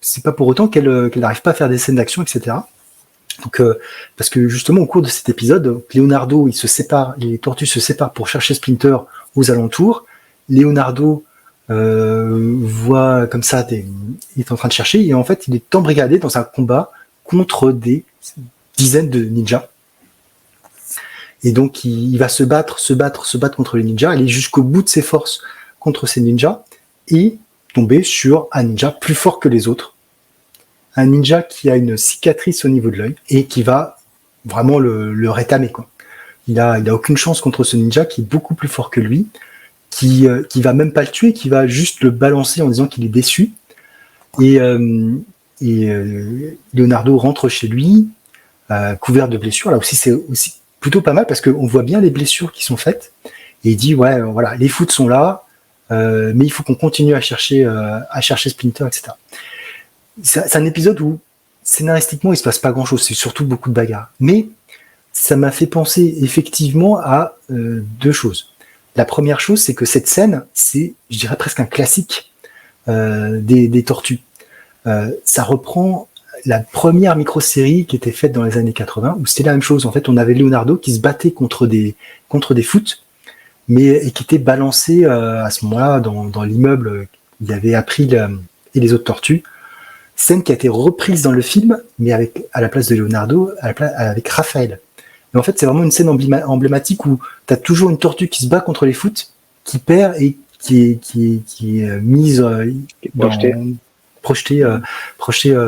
c'est pas pour autant qu'elle n'arrive pas à faire des scènes d'action, etc. Donc, parce que justement au cours de cet épisode, Leonardo, il se sépare, les tortues se séparent pour chercher Splinter aux alentours. Leonardo voit comme ça, il est en train de chercher, et en fait il est embrigadé dans un combat contre des dizaines de ninjas. Et donc il va se battre contre les ninjas, aller jusqu'au bout de ses forces contre ces ninjas, et tomber sur un ninja plus fort que les autres. Un ninja qui a une cicatrice au niveau de l'œil et qui va vraiment le rétamer, quoi. Il a aucune chance contre ce ninja qui est beaucoup plus fort que lui, qui va même pas le tuer, qui va juste le balancer en disant qu'il est déçu. Et Leonardo rentre chez lui, couvert de blessures. Là aussi, c'est aussi plutôt pas mal parce qu'on voit bien les blessures qui sont faites. Et il dit, ouais, voilà, les foot sont là, mais il faut qu'on continue à chercher Splinter, etc. C'est un épisode où, scénaristiquement, il se passe pas grand-chose. C'est surtout beaucoup de bagarres. Mais ça m'a fait penser effectivement à deux choses. La première chose, c'est que cette scène, c'est, je dirais, presque un classique des tortues. Ça reprend la première micro-série qui était faite dans les années 80, où c'était la même chose. En fait, on avait Leonardo qui se battait contre des foot, et qui était balancé à ce moment-là dans l'immeuble où il y avait April et les autres tortues. Scène qui a été reprise dans le film, mais à la place de Leonardo, avec Raphaël. Mais en fait, c'est vraiment une scène emblématique où tu as toujours une tortue qui se bat contre les foot, qui perd et qui est mise projetée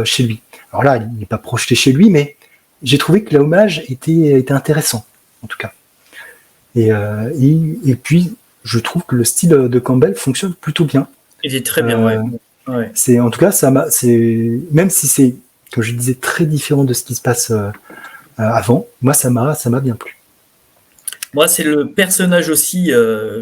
chez lui. Alors là, il n'est pas projeté chez lui, mais j'ai trouvé que l'hommage était intéressant, en tout cas. Et puis, je trouve que le style de Campbell fonctionne plutôt bien. Il est très bien, ouais. C'est, en tout cas, même si c'est, comme je disais, très différent de ce qui se passe avant, moi, ça m'a bien plu. Moi, c'est le personnage aussi,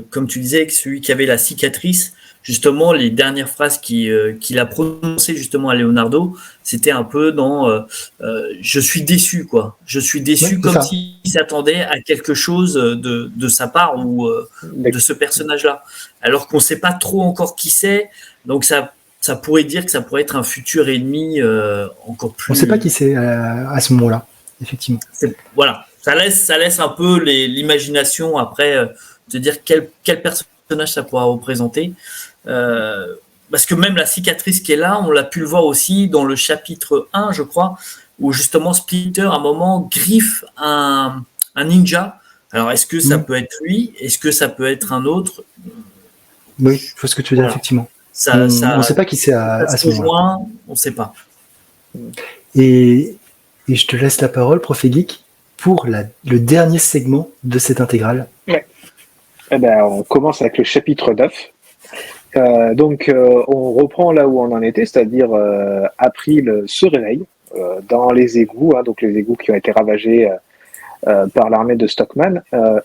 comme tu disais, celui qui avait la cicatrice. Justement, les dernières phrases qu'il a prononcées justement à Leonardo, c'était un peu dans je suis déçu, quoi. Je suis déçu, Ouais, comme s'il s'attendait à quelque chose de sa part ou de ce personnage-là. Alors qu'on ne sait pas trop encore qui c'est. Donc, ça pourrait dire que ça pourrait être un futur ennemi encore plus. On ne sait pas qui c'est à ce moment-là, effectivement. Voilà. Ça laisse un peu l'imagination après de dire quel personnage ça pourra représenter. Parce que même la cicatrice qui est là, on l'a pu le voir aussi dans le chapitre 1, je crois, où justement Splinter, à un moment, griffe un ninja. Alors, est-ce que ça peut être lui? Est-ce que ça peut être un autre? Oui, je vois ce que tu veux dire, effectivement. On ne sait pas qui c'est à ce moment-là. On ne sait pas. Et je te laisse la parole, Prof Geek, pour le dernier segment de cette intégrale. Ouais. On commence avec le chapitre 9. Donc, on reprend là où on en était, c'est-à-dire April se réveille dans les égouts, donc les égouts qui ont été ravagés par l'armée de Stockman.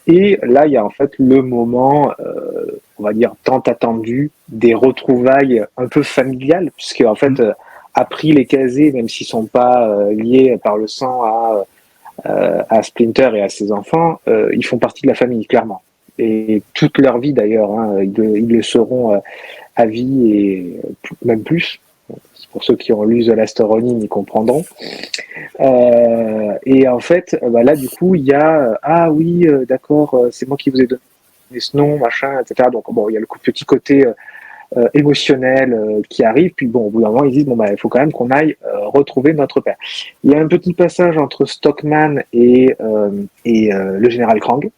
Et là, il y a en fait le moment, on va dire, tant attendu des retrouvailles un peu familiales, puisque en fait, April et Kazé, même s'ils sont pas liés par le sang à Splinter et à ses enfants, ils font partie de la famille, clairement. Et toute leur vie d'ailleurs, ils le seront à vie et même plus. Pour ceux qui ont lu The Last Ronin, ils comprendront. Et en fait, là du coup, il y a d'accord, c'est moi qui vous ai donné ce nom, machin, etc. Donc bon, il y a le petit côté émotionnel qui arrive. Puis bon, au bout d'un moment, ils disent il faut quand même qu'on aille retrouver notre père. Il y a un petit passage entre Stockman et le général Krang.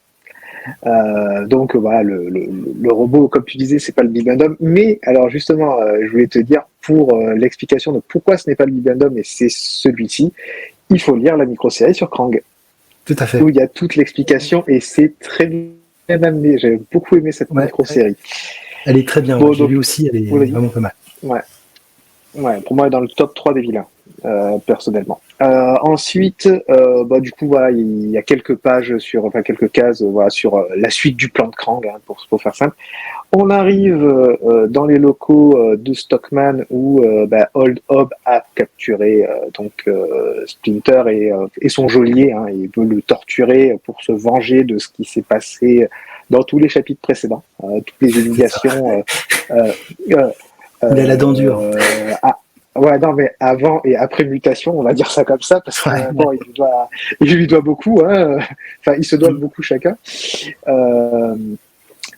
Donc voilà, le robot, comme tu disais, c'est pas le Bibendum, mais alors justement, je voulais te dire pour l'explication de pourquoi ce n'est pas le Bibendum et c'est celui-ci, il faut lire la micro-série sur Krang. Tout à fait. Où il y a toute l'explication et c'est très bien amené. J'ai beaucoup aimé cette micro-série. Elle est très bien. J'ai lu aussi, elle est vraiment pas mal. Ouais, pour moi, elle est dans le top 3 des vilains, personnellement. Ensuite, du coup, voilà, il y a quelques pages quelques cases, voilà, sur la suite du plan de Krang, hein, pour faire simple. On arrive dans les locaux de Stockman où Old Hob a capturé Splinter et son geôlier. Hein, il veut le torturer pour se venger de ce qui s'est passé dans tous les chapitres précédents, toutes les humiliations. Il a la dent dure. Ouais, non, mais avant et après mutation, on va dire ça comme ça, parce que il lui doit beaucoup, hein. Enfin, ils se doivent beaucoup chacun.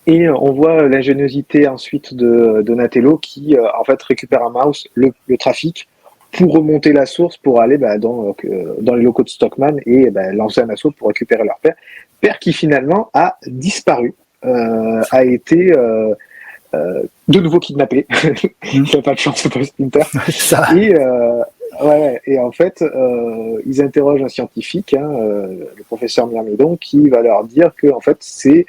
Et on voit l'ingéniosité ensuite de Donatello qui, en fait, récupère un mouse, le trafic, pour remonter la source, pour aller dans les locaux de Stockman et lancer un assaut pour récupérer leur père qui finalement a disparu, a été de nouveau kidnappé. Il n'a pas de chance pour Splinter. Et en fait, ils interrogent un scientifique, hein, le professeur Myrmidon, qui va leur dire que en fait c'est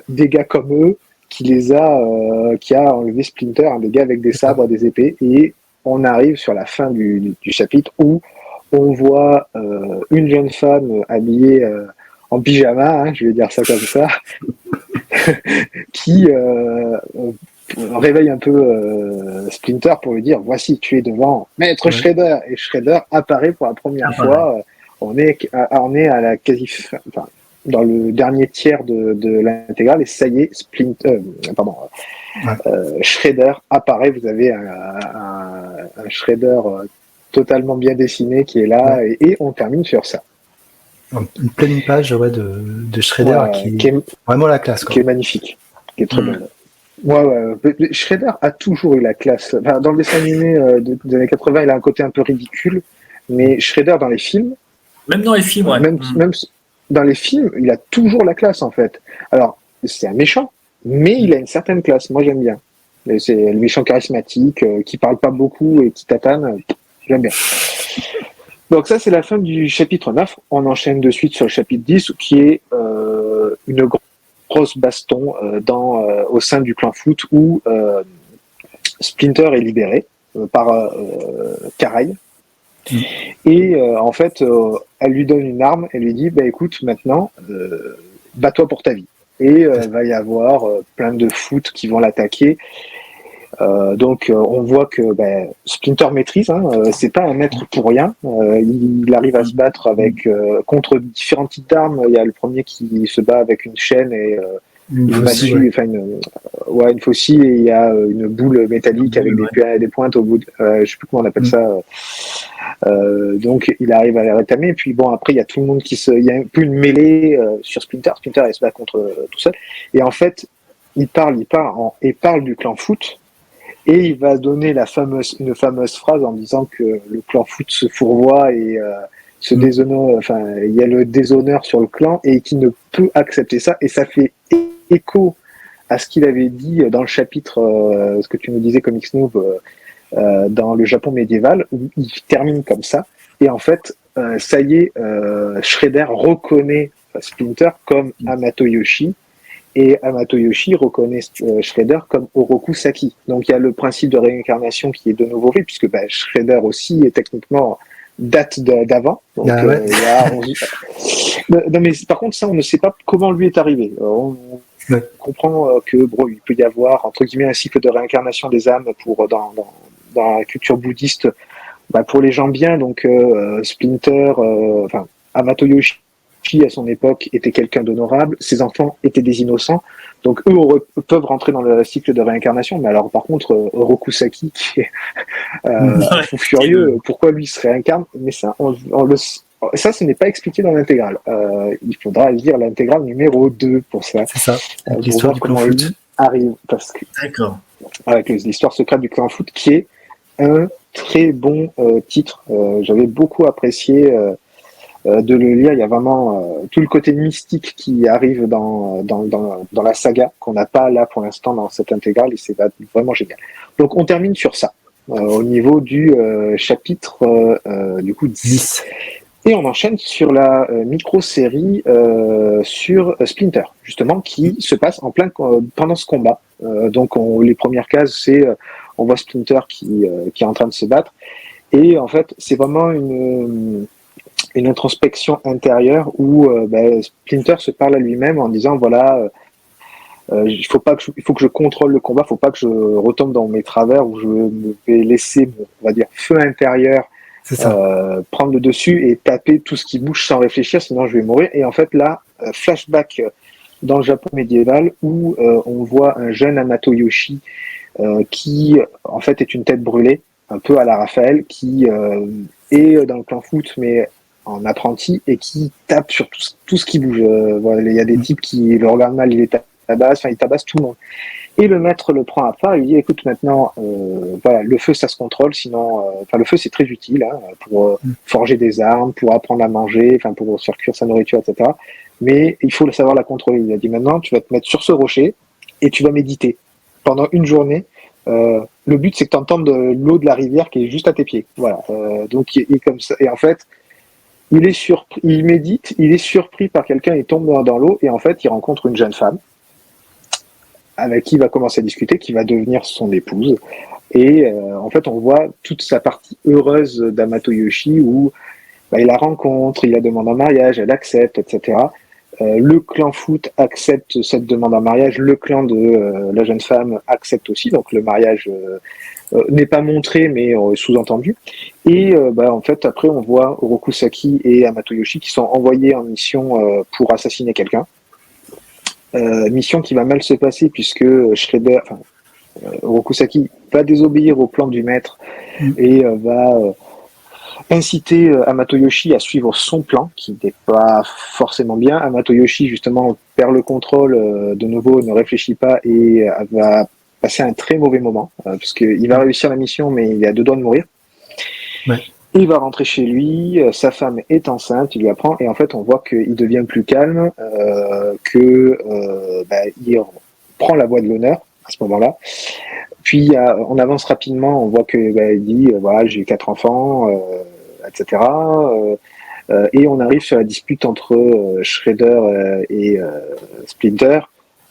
des gars comme eux qui a enlevé Splinter, des gars avec des sabres, des épées, et on arrive sur la fin du chapitre où on voit une jeune femme habillée en pyjama, hein, je vais dire ça comme ça, qui réveille un peu Splinter pour lui dire voici, tu es devant Maître Shredder, et Shredder apparaît pour la première fois. On est à la dans le dernier tiers de l'intégrale, et ça y est, Shredder apparaît. Vous avez un Shredder totalement bien dessiné qui est là, et on termine sur ça. Une pleine page de Shredder qui est vraiment la classe. Qui est magnifique, qui est très belle. Shredder a toujours eu la classe. Enfin, dans le dessin animé des années 80, il a un côté un peu ridicule, mais Shredder dans les films... Même dans les films, même dans les films, il a toujours la classe, en fait. Alors, c'est un méchant, mais il a une certaine classe. Moi, j'aime bien. C'est le méchant charismatique, qui parle pas beaucoup et qui tatane. J'aime bien. Donc ça, c'est la fin du chapitre 9. On enchaîne de suite sur le chapitre 10, qui est une grosse baston au sein du clan Foot, où Splinter est libéré par Caraï. Et en fait, elle lui donne une arme, elle lui dit écoute, maintenant, bats-toi pour ta vie. Et va y avoir plein de Foot qui vont l'attaquer. Donc on voit que Splinter maîtrise, hein, c'est pas un maître pour rien. Il arrive à se battre contre différents types d'armes. Il y a le premier qui se bat avec une chaîne et une faucille, et il y a une boule métallique avec des pointes au bout. Je sais plus comment on appelle ça. Donc il arrive à les rétamer. Et puis bon, après il y a tout le monde il y a un peu une mêlée sur Splinter. Splinter il se bat contre tout seul. Et en fait il parle du clan Foot. Et il va donner une fameuse phrase en disant que le clan Foot se fourvoie et se déshonore. Enfin, il y a le déshonneur sur le clan et qui ne peut accepter ça. Et ça fait écho à ce qu'il avait dit dans le chapitre, ce que tu nous disais, Comics Noob, dans le Japon médiéval, où il termine comme ça. Et en fait, ça y est, Shredder reconnaît Splinter comme Hamato Yoshi. Et Hamato Yoshi reconnaît Shredder comme Oroku Saki. Donc il y a le principe de réincarnation qui est de nouveau vu, puisque Shredder aussi est techniquement date d'avant. Donc non, mais par contre ça, on ne sait pas comment lui est arrivé. On comprend que il peut y avoir entre guillemets un cycle de réincarnation des âmes dans la culture bouddhiste, pour les gens bien. Donc Splinter, Hamato Yoshi à son époque était quelqu'un d'honorable, ses enfants étaient des innocents, donc eux peuvent rentrer dans le cycle de réincarnation. Mais alors par contre Oroku Saki qui est fou furieux, pourquoi lui se réincarne? Mais ça, ça ce n'est pas expliqué dans l'intégrale. Il faudra lire l'intégrale numéro 2 pour ça. C'est ça, pour voir comment il arrive, parce que avec l'histoire secrète du clan Foot, qui est un très bon titre. J'avais beaucoup apprécié de le lire. Il y a vraiment tout le côté mystique qui arrive dans la saga qu'on n'a pas là pour l'instant dans cette intégrale, et c'est vraiment génial. Donc on termine sur ça au niveau du chapitre du coup 10. Et on enchaîne sur la micro-série sur Splinter, justement, qui se passe en plein pendant ce combat. Donc les premières cases, c'est on voit Splinter qui est en train de se battre, Et en fait, c'est vraiment une introspection intérieure où Splinter se parle à lui-même en disant voilà, il faut que je contrôle le combat, faut pas que je retombe dans mes travers où je me vais laisser mon, on va dire, feu intérieur prendre le dessus et taper tout ce qui bouge sans réfléchir, sinon je vais mourir. Et en fait là, flashback dans le Japon médiéval où on voit un jeune Hamato Yoshi qui en fait est une tête brûlée, un peu à la Raphaël, qui est dans le clan foot mais en apprenti et qui tape sur tout ce qui bouge. Voilà, il y a des types qui le regardent mal, il les tabasse, enfin il tabasse tout le monde. Et le maître le prend à part et lui dit écoute maintenant voilà, le feu ça se contrôle, sinon le feu c'est très utile hein, pour forger des armes, pour apprendre à manger, enfin pour faire cuire sa nourriture, etc. Mais il faut savoir la contrôler. Il a dit maintenant tu vas te mettre sur ce rocher et tu vas méditer pendant une journée. Le but c'est que tu entendes l'eau de la rivière qui est juste à tes pieds. Voilà. Donc il est comme ça. Et en fait il est surpris, il médite, il est surpris par quelqu'un, il tombe dans l'eau et en fait il rencontre une jeune femme avec qui il va commencer à discuter, qui va devenir son épouse. Et en fait, on voit toute sa partie heureuse d'Hamato Yoshi où il la rencontre, il la demande en mariage, elle accepte, etc. Le clan foot accepte cette demande en mariage, le clan de la jeune femme accepte aussi, donc le mariage n'est pas montré, mais sous-entendu. Et en fait, après, on voit Orokusaki et Hamato Yoshi qui sont envoyés en mission pour assassiner quelqu'un. Mission qui va mal se passer puisque Orokusaki va désobéir au plan du maître et va inciter Hamato Yoshi à suivre son plan qui n'est pas forcément bien. Hamato Yoshi justement perd le contrôle de nouveau, ne réfléchit pas et va passer un très mauvais moment puisqu'il va réussir la mission mais il est à 2 doigts de mourir. Ouais. Il va rentrer chez lui, sa femme est enceinte, il lui apprend, et en fait on voit qu'il devient plus calme, il prend la voie de l'honneur à ce moment-là. Puis on avance rapidement, on voit que il dit voilà j'ai 4 enfants, etc. Et on arrive sur la dispute entre Shredder et Splinter,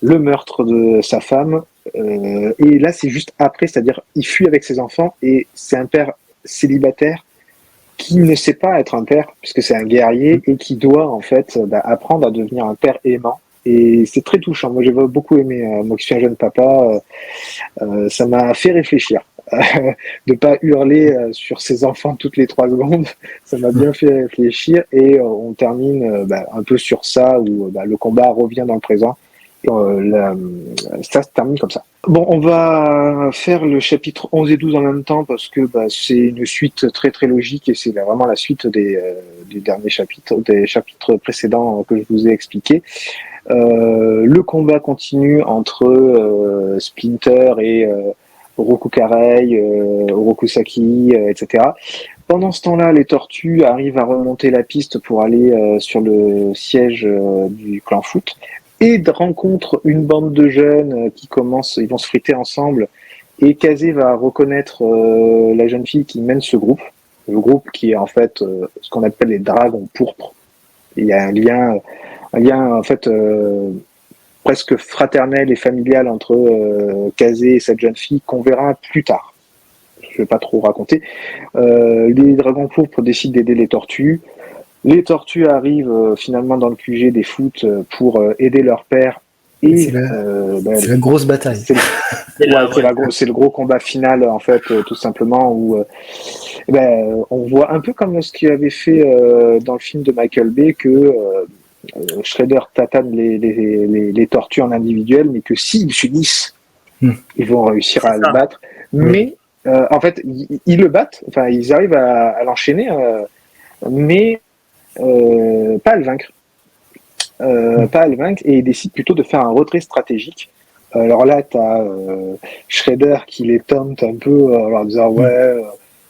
le meurtre de sa femme, et là c'est juste après, c'est-à-dire il fuit avec ses enfants et c'est un père célibataire qui ne sait pas être un père puisque c'est un guerrier et qui doit en fait apprendre à devenir un père aimant. Et c'est très touchant. Moi, j'ai beaucoup aimé. Moi, qui suis un jeune papa, ça m'a fait réfléchir. De pas hurler sur ses enfants toutes les 3 secondes, ça m'a bien fait réfléchir. Et on termine un peu sur ça où le combat revient dans le présent. Et, ça se termine comme ça. Bon, on va faire le chapitre 11 et 12 en même temps parce que c'est une suite très très logique et c'est vraiment la suite des derniers chapitres, des chapitres précédents que je vous ai expliqués. Le combat continue entre Splinter et Orokukarei, Orokusaki, etc. Pendant ce temps-là, les tortues arrivent à remonter la piste pour aller sur le siège du clan foot et rencontrent une bande de jeunes qui commencent, ils vont se friter ensemble et Kazé va reconnaître la jeune fille qui mène ce groupe, le groupe qui est en fait ce qu'on appelle les dragons pourpres. Il y a un lien en fait presque fraternel et familial entre Kazé et cette jeune fille qu'on verra plus tard. Je vais pas trop raconter. Les dragons pourpres décident d'aider les tortues. Les tortues arrivent finalement dans le QG des foot pour aider leur père. Et c'est la grosse bataille. C'est le gros combat final en fait, tout simplement où on voit un peu comme ce qu'il avait fait dans le film de Michael Bay que Shredder tatane les tortues en individuel, mais que s'ils s'unissent, ils vont réussir à le battre. Mais en fait, ils le battent, enfin ils arrivent à l'enchaîner, mais pas à le vaincre. Et ils décident plutôt de faire un retrait stratégique. Alors là, tu as Shredder qui les tente un peu en leur disant ouais,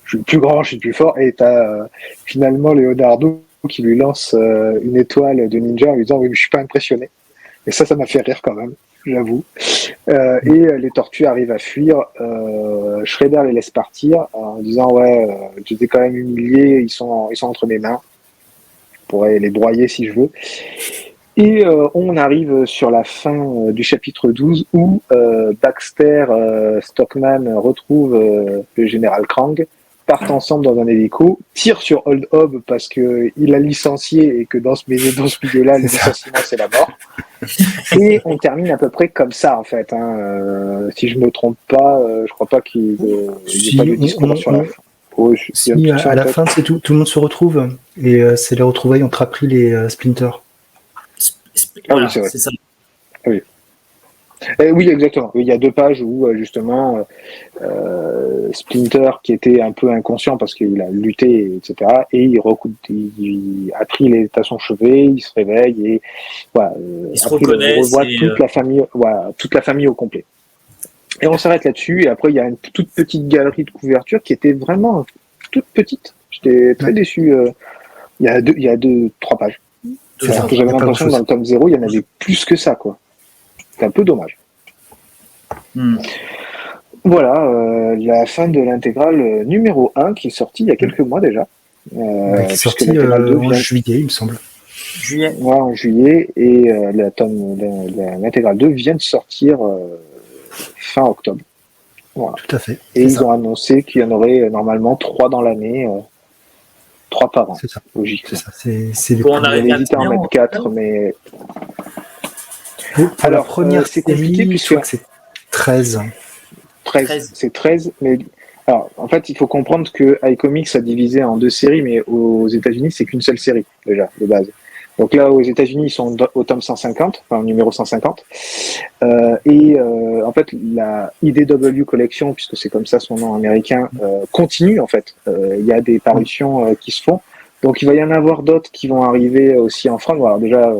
je suis le plus grand, je suis le plus fort, et tu as finalement Leonardo qui lui lance une étoile de ninja en lui disant oui, mais je suis pas impressionné. Et ça m'a fait rire quand même, j'avoue. Et les tortues arrivent à fuir. Shredder les laisse partir en disant ouais, j'étais quand même humilié, ils sont entre mes mains. Je pourrais les broyer si je veux. Et on arrive sur la fin du chapitre 12 où Baxter Stockman retrouve le général Krang partent ensemble dans un hélico, tirent sur Old Hob parce que il a licencié et que dans ce milieu-là, le licenciement c'est la mort. Et on termine à peu près comme ça en fait. Si je me trompe pas, je crois pas qu'il n'y ait pas de discours sur la fin. Si, à la fin, c'est tout le monde se retrouve et c'est les retrouvailles entre appris les Splinter. Voilà, oui, c'est ça. Oui. Oui, exactement. Il y a 2 pages où justement Splinter, qui était un peu inconscient parce qu'il a lutté, etc., et il a pris les à son chevet, il se réveille et voilà. Il se reconnaît. On revoit toute la famille au complet. Et on s'arrête là-dessus. Et après, il y a une toute petite galerie de couverture qui était vraiment toute petite. J'étais très déçu. Il y a 3 pages. Alors que j'avais l'impression que dans le tome 0, il y en avait plus que ça, quoi. C'est un peu dommage. Voilà, la fin de l'intégrale numéro 1 qui est sortie il y a quelques mois déjà. Qui est sortie en juillet, il me semble. Ouais, en juillet, et l'intégrale 2 vient de sortir fin octobre. Voilà. Tout à fait. Et ils ont annoncé qu'il y en aurait normalement 3 dans l'année. 3 par an. C'est ça. Logique. C'est ça. C'est on arrive à en mettre 4, mais... Pour la première, c'est compliqué puisque c'est 13. 13. C'est 13, mais... Alors, en fait, il faut comprendre que iComics a divisé en 2 séries, mais aux États-Unis, c'est qu'une seule série, déjà, de base. Donc là, aux États-Unis, ils sont au tome 150, enfin, au numéro 150. En fait, la IDW Collection, puisque c'est comme ça son nom américain, continue, en fait. Il y a des parutions qui se font. Donc, il va y en avoir d'autres qui vont arriver aussi en France. Alors, déjà,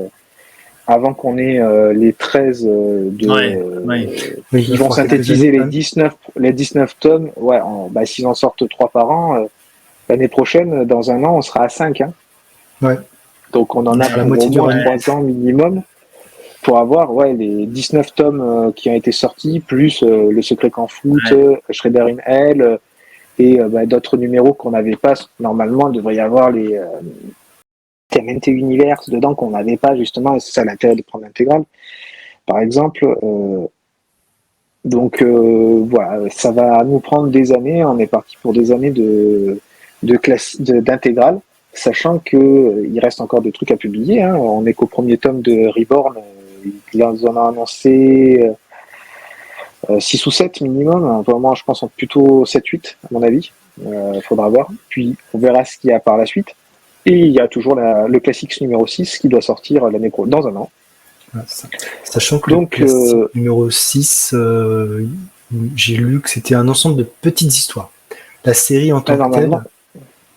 avant qu'on ait les 13 qui vont synthétiser les 19 tomes, s'ils en sortent 3 par an, l'année prochaine, dans un an, on sera à 5. Hein. Ouais. Donc on en a pour au moins 3 ans minimum pour avoir les 19 tomes qui ont été sortis, plus Le Secret qu'en foot, Shredder in Hell, et d'autres numéros qu'on n'avait pas. Normalement, il devrait y avoir les TMNT Universe dedans qu'on n'avait pas, justement, et c'est ça l'intérêt de prendre l'intégrale. Par exemple, voilà, ça va nous prendre des années. On est parti pour des années d'intégrale. Sachant qu'il reste encore des trucs à publier. Hein. On n'est qu'au premier tome de Reborn. Ils en ont annoncé 6 ou 7 minimum. Vraiment, je pense plutôt 7-8, à mon avis. Faudra voir. Puis, on verra ce qu'il y a par la suite. Et il y a toujours le Classics numéro 6 qui doit sortir dans un an. Sachant que le Classics numéro 6, j'ai lu que c'était un ensemble de petites histoires. La série en tant que telle...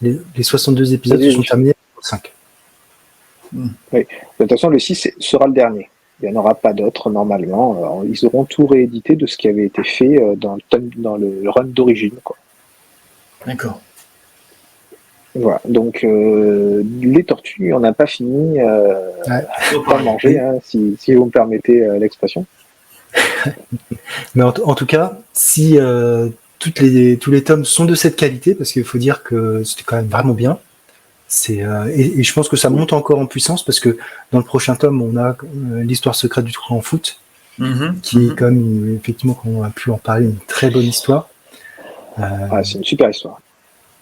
Les 62 épisodes se sont terminés au 5. Oui. De toute façon, le 6 sera le dernier. Il n'y en aura pas d'autres, normalement. Alors, ils auront tout réédité de ce qui avait été fait dans le run d'origine. D'accord. Voilà. Donc, les tortues, on n'a pas fini pas manger, hein, si vous me permettez l'expression. Mais en tout cas, si... tous les tomes sont de cette qualité, parce qu'il faut dire que c'était quand même vraiment bien. Et je pense que ça monte encore en puissance, parce que dans le prochain tome, on a l'histoire secrète du trou en foot, qui est comme, effectivement, quand on a pu en parler, une très bonne histoire. C'est une super histoire.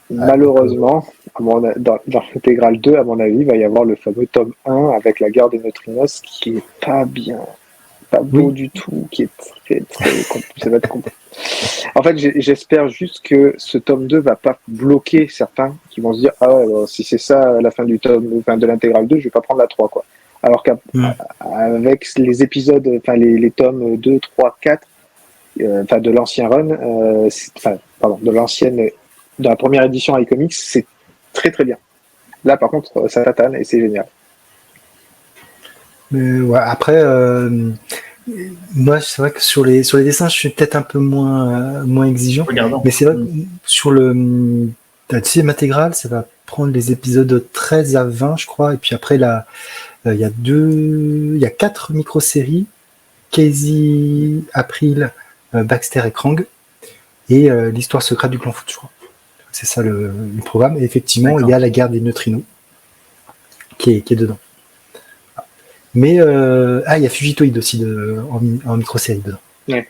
Malheureusement, dans l'intégrale 2, à mon avis, il va y avoir le fameux tome 1 avec la guerre des neutrinos, qui est pas bien. Pas beau du tout, qui est très ça va être compliqué. En fait, j'espère juste que ce tome 2 va pas bloquer certains qui vont se dire si c'est ça la fin du tome, enfin de l'intégrale 2, je vais pas prendre la 3 quoi. Alors qu'avec les épisodes, enfin les tomes 2, 3, 4 de l'ancien run, de la première édition iComics, c'est très très bien. Là par contre, ça tatane et c'est génial. Après, moi, c'est vrai que sur les dessins, je suis peut-être un peu moins exigeant. Regardons. Mais c'est vrai que sur le deuxième intégrale, ça va prendre les épisodes 13 à 20, je crois. Et puis après, là, il y a 4 micro-séries. Casey, April, Baxter et Krang. Et l'histoire secrète du clan foot, je crois. C'est ça le programme. Et effectivement, il y a la guerre des neutrinos qui est dedans. Mais il y a Fugitoid aussi en micro-série dedans. Ouais.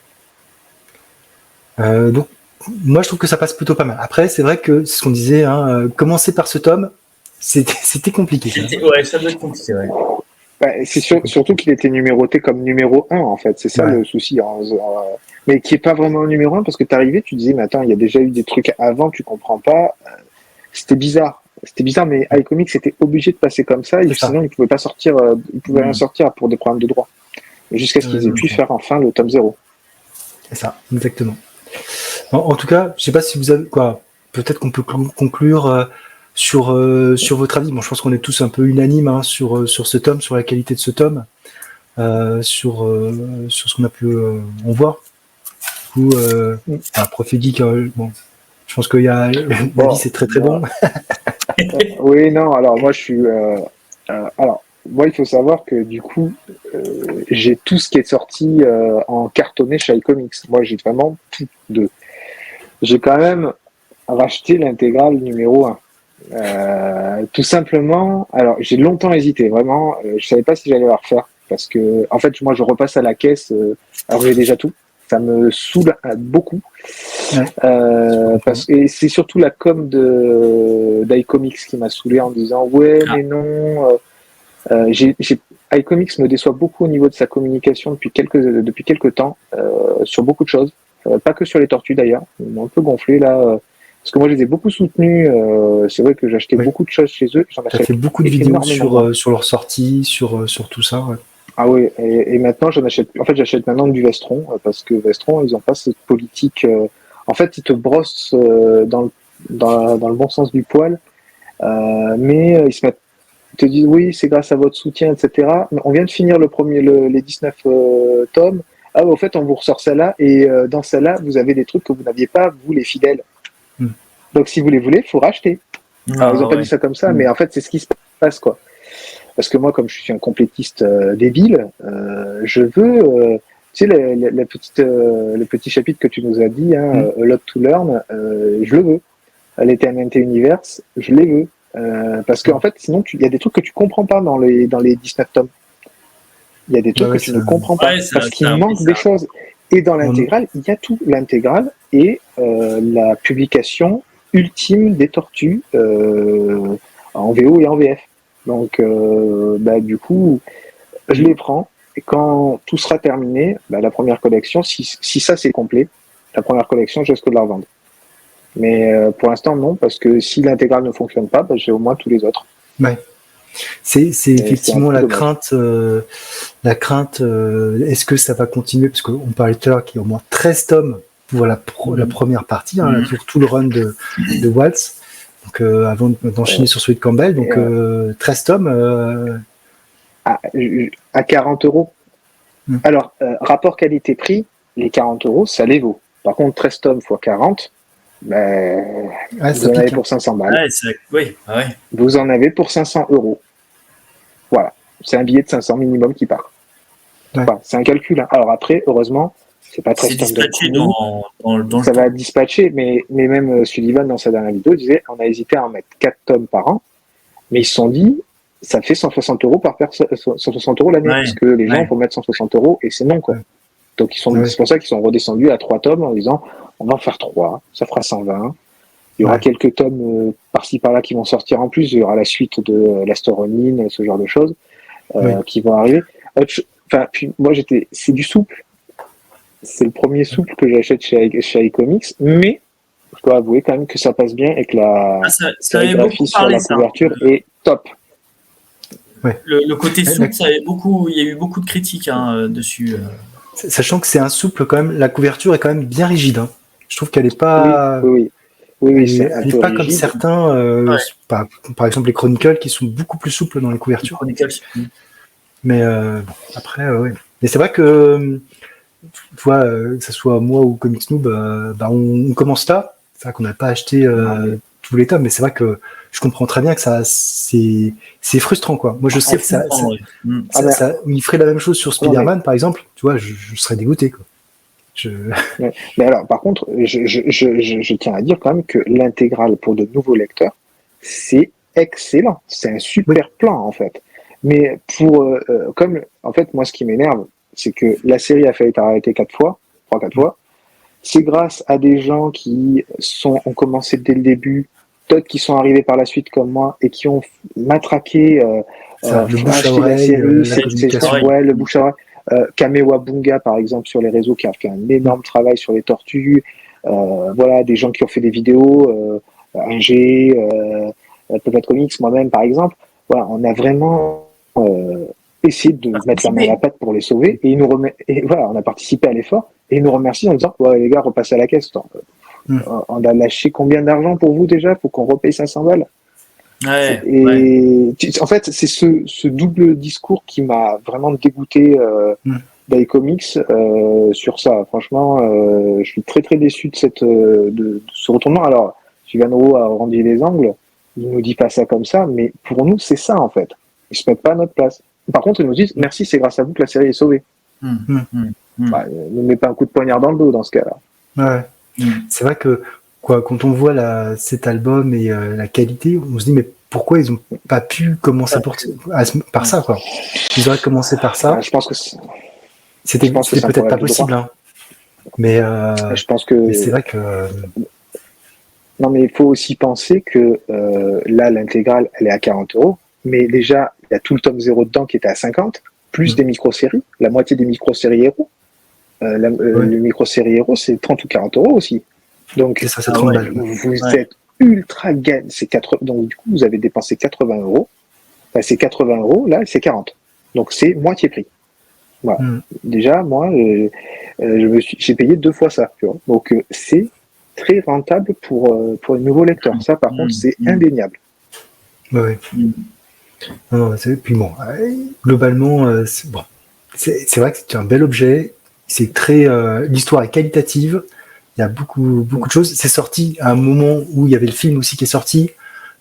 Donc moi, je trouve que ça passe plutôt pas mal. Après, c'est vrai que c'est ce qu'on disait, hein, commencer par ce tome, c'était compliqué. Ouais, ça doit être compliqué, ouais. Bah, surtout qu'il était numéroté comme numéro 1, en fait. C'est ça le souci. Mais qui est pas vraiment un numéro 1, parce que t'arrivais, tu disais, mais attends, il y a déjà eu des trucs avant, tu comprends pas. C'était bizarre. Mais iComics était obligé de passer comme ça, et sinon, il pouvait pas sortir, il pouvait rien sortir pour des problèmes de droit. Jusqu'à ce qu'ils aient pu faire enfin le tome 0. C'est ça, exactement. En tout cas, je sais pas si vous avez quoi. Peut-être qu'on peut conclure sur votre avis. Bon, je pense qu'on est tous un peu unanimes hein, sur ce tome, sur la qualité de ce tome, sur ce qu'on a pu en voir. Du coup, Profil Geek, bon, je pense qu'il y a l'avis, c'est très très bon. Oui, non. Alors moi, je suis. Moi, il faut savoir que du coup, j'ai tout ce qui est sorti en cartonné chez iComics. Moi, j'ai vraiment tout de. J'ai quand même racheté l'intégrale numéro 1. Tout simplement, alors j'ai longtemps hésité, vraiment, je savais pas si j'allais la refaire, parce que en fait, moi je repasse à la caisse, alors j'ai déjà tout, ça me saoule beaucoup, parce que c'est surtout la com d'iComics qui m'a saoulé en disant ouais mais non, iComics me déçoit beaucoup au niveau de sa communication depuis quelques temps, sur beaucoup de choses, pas que sur les tortues d'ailleurs, ils m'ont un peu gonflé là. Parce que moi, je les ai beaucoup soutenus. C'est vrai que j'achetais beaucoup de choses chez eux. J'en ai fait beaucoup de vidéos sur leur sortie, sur tout ça. Ouais. Ah oui, et maintenant, j'achète maintenant du Vestron, parce que Vestron, ils n'ont pas cette politique. En fait, ils te brossent dans le bon sens du poil, mais ils te disent oui, c'est grâce à votre soutien, etc. Mais on vient de finir les 19 tomes. Ah, au fait, on vous ressort celle-là, et dans celle-là, vous avez des trucs que vous n'aviez pas, vous, les fidèles. Donc, si vous les voulez, il faut racheter. Alors, ils n'ont pas dit ça comme ça, mais en fait, c'est ce qui se passe, quoi. Parce que moi, comme je suis un complétiste débile, je veux, tu sais, le petit chapitre que tu nous as dit, A Lot to Learn, je le veux. L'Eternity Universe, je les veux. Parce qu'en fait, sinon, il y a des trucs que tu comprends pas dans les 19 tomes. Il y a des trucs que tu ne comprends pas, parce qu'il manque des choses. Et dans l'intégrale, il y a tout. L'intégrale et la publication ultime des tortues en VO et en VF. Donc, du coup, je les prends. Et quand tout sera terminé, la première collection, si ça c'est complet, la première collection, je risque de la revendre. Mais pour l'instant, non, parce que si l'intégrale ne fonctionne pas, j'ai au moins tous les autres. Ouais. C'est effectivement la crainte. Est-ce que ça va continuer? Parce qu'on parlait tout à l'heure qu'il y a au moins 13 tomes pour la première partie, pour tout le run de Waltz. Donc, avant d'enchaîner sur celui de Campbell, donc 13 tomes. À 40 €. Alors, rapport qualité-prix, les 40 €, ça les vaut. Par contre, 13 tomes x 40, vous en avez pour 500 balles. Vous en avez pour 500 €. Voilà. C'est un billet de 500 minimum qui part. Enfin, c'est un calcul. Hein. Alors après, heureusement, c'est pas très dispatché ça va dispatcher, mais même Sullivan, dans sa dernière vidéo, disait on a hésité à en mettre 4 tomes par an, mais ils se sont dit ça fait 160 € par personne, 160 € l'année, parce que les gens vont mettre 160 € et c'est non, quoi. Donc c'est pour ça qu'ils sont redescendus à 3 tomes en disant on va en faire 3, ça fera 120. Il y aura quelques tomes par-ci par-là qui vont sortir en plus, il y aura la suite de l'Astoronine, ce genre de choses qui vont arriver. Puis moi c'est du souple. C'est le premier souple que j'achète chez iComics, mais je dois avouer quand même que ça passe bien et que la graphie sur la couverture est top. Ouais. Le côté souple, il y a eu beaucoup de critiques dessus. Sachant que c'est un souple quand même, la couverture est quand même bien rigide. Hein. Je trouve qu'elle n'est pas. Oui, elle n'est pas comme certains, par exemple les Chronicles qui sont beaucoup plus souples dans les couvertures. Mais après, oui. Mais c'est vrai que, tu vois, que ce soit moi ou Comics Noob, on commence là. C'est vrai qu'on n'a pas acheté tous les tomes, mais c'est vrai que je comprends très bien que c'est frustrant, quoi. Moi, je sais que il ferait la même chose sur Spider-Man, par exemple. Tu vois, je serais dégoûté, quoi. Mais alors, par contre, je tiens à dire quand même que l'intégrale pour de nouveaux lecteurs, c'est excellent. C'est un super plan, en fait. Mais en fait, moi, ce qui m'énerve, c'est que la série a failli être arrêtée 3-4 fois. c'est grâce à des gens qui ont commencé dès le début, d'autres qui sont arrivés par la suite comme moi et qui ont matraqué, Le bouche à acheté la oreille, série, la communication. le bouche à oreille. Kamewa Bunga, par exemple, sur les réseaux, qui a fait un énorme travail sur les tortues. Voilà, des gens qui ont fait des vidéos, Ingé, Puppet Comics, moi-même, par exemple. Voilà, on a vraiment essayé de mettre la main à la pâte pour les sauver, et voilà, on a participé à l'effort, et ils nous remercient en disant, ouais, les gars, repassez à la caisse. On a lâché combien d'argent pour vous déjà? Faut qu'on repaye 500 balles. En fait, c'est ce double discours qui m'a vraiment dégoûté d'iComics sur ça. Franchement, je suis très très déçu de ce retournement. Alors, Sylvain Roux a rendu les angles, il nous dit pas ça comme ça, mais pour nous, c'est ça en fait. Ils se mettent pas à notre place. Par contre, ils nous disent merci, c'est grâce à vous que la série est sauvée. Bah, ne met pas un coup de poignard dans le dos dans ce cas-là. Ouais. C'est vrai que quand on voit cet album et la qualité, on se dit mais pourquoi ils ont pas pu commencer par ça quoi. Ils auraient commencé par ça. Je pense que c'était peut-être pas possible. Hein. Mais je pense que mais c'est vrai que non, mais il faut aussi penser que là, l'intégrale, elle est à 40€, mais déjà, il y a tout le tome 0 dedans qui était à 50, plus des micro-séries, la moitié des micro-séries héros. Les micro-séries héros, c'est 30 ou 40€ aussi. Donc, ça, c'est 30 balles. Vous êtes ultra gain. Donc, du coup, vous avez dépensé 80€. Enfin, c'est 80€, là, c'est 40. Donc, c'est moitié prix. Voilà. Déjà, moi, j'ai payé 2 fois ça. Tu vois. Donc, c'est très rentable pour les nouveaux lecteurs. Ça, par contre, c'est indéniable. Ouais. Non, puis bon, globalement, c'est vrai que c'est un bel objet. C'est très, l'histoire est qualitative. Il y a beaucoup de choses. C'est sorti à un moment où il y avait le film aussi qui est sorti.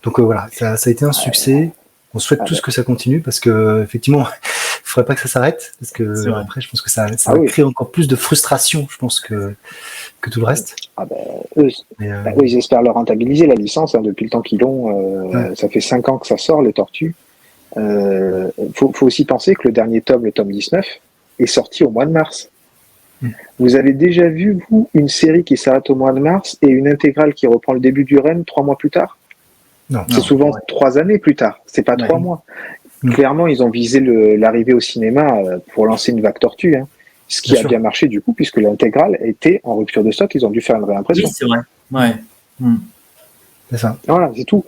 Donc voilà, ça a été un succès. On souhaite tous que ça continue parce que effectivement, il faudrait pas que ça s'arrête parce que après, je pense que ça va créer encore plus de frustration, je pense que tout le reste. Eux, ils espèrent leur rentabiliser la licence depuis le temps qu'ils l'ont. Ça fait 5 ans que ça sort les Tortues. Faut aussi penser que le dernier tome, le tome 19, est sorti au mois de mars. Vous avez déjà vu, vous, une série qui s'arrête au mois de mars et une intégrale qui reprend le début du run 3 mois plus tard? Non. C'est souvent 3 années plus tard, c'est pas 3 mois. Clairement, ils ont visé l'arrivée au cinéma pour lancer une vague Tortue, hein. Ce qui a bien marché du coup, puisque l'intégrale était en rupture de stock, ils ont dû faire une réimpression. Oui, c'est vrai. C'est ça. Voilà, c'est tout.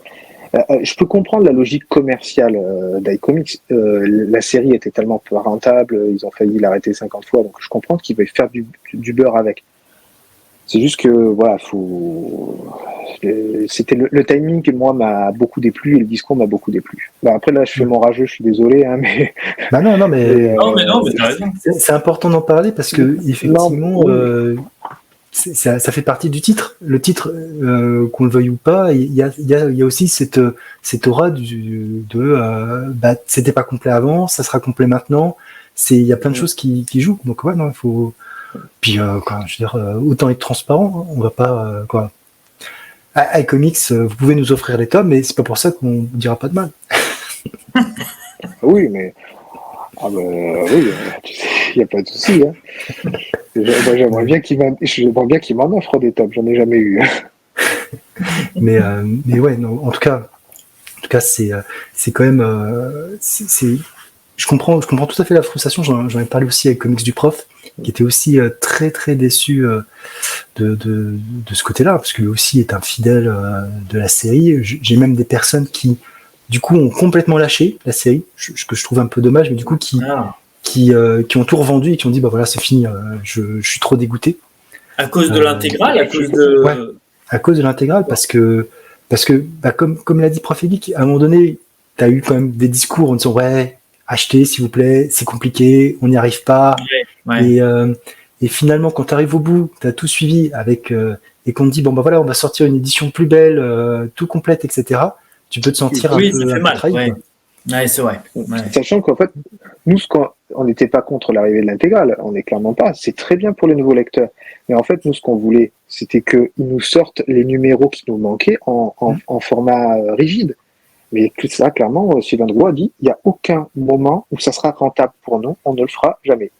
Je peux comprendre la logique commerciale d'iComics. La série était tellement peu rentable, ils ont failli l'arrêter 50 fois, donc je comprends qu'ils veulent faire du beurre avec. C'est juste que, voilà, c'était le timing qui, moi, m'a beaucoup déplu et le discours m'a beaucoup déplu. Après, là, je fais mon rageux, je suis désolé, hein, mais. Non, mais t'as raison. C'est important d'en parler parce que, effectivement, ça fait partie du titre. Le titre, qu'on le veuille ou pas, il y a aussi cette aura c'était pas complet avant, ça sera complet maintenant. Il y a plein de choses qui jouent. Donc ouais, non, il faut. Puis je veux dire, autant être transparent. Hein, on va pas iComics, vous pouvez nous offrir les tomes, mais c'est pas pour ça qu'on vous dira pas de mal. Oui, mais. Oui, il n'y a pas de souci. Hein. J'aimerais bien qu'il m'en offre des tomes, j'en ai jamais eu. mais ouais, non, en tout cas, c'est quand même. Je comprends tout à fait la frustration. J'en ai parlé aussi avec Comics du Prof, qui était aussi très très déçu de ce côté-là, parce que lui aussi est un fidèle de la série. J'ai même des personnes qui, du coup, ont complètement lâché la série, ce que je trouve un peu dommage, mais du coup qui ont tout revendu et qui ont dit bah voilà, c'est fini, je suis trop dégoûté. À cause de l'intégrale, à cause de l'intégrale, parce que bah, comme l'a dit Prof Geek, à un moment donné, tu as eu quand même des discours en disant ouais, achetez s'il vous plaît, c'est compliqué, on n'y arrive pas. Et finalement, quand tu arrives au bout, tu as tout suivi avec et qu'on te dit bon bah voilà, on va sortir une édition plus belle, tout complète, etc. Tu peux te sentir un peu trahi. Ouais, c'est vrai. Sachant qu'en fait, nous, on n'était pas contre l'arrivée de l'intégrale, on n'est clairement pas. C'est très bien pour les nouveaux lecteurs. Mais en fait, nous, ce qu'on voulait, c'était qu'ils nous sortent les numéros qui nous manquaient en format rigide. Mais tout ça, clairement, Sylvain Drouot a dit, il n'y a aucun moment où ça sera rentable pour nous, on ne le fera jamais.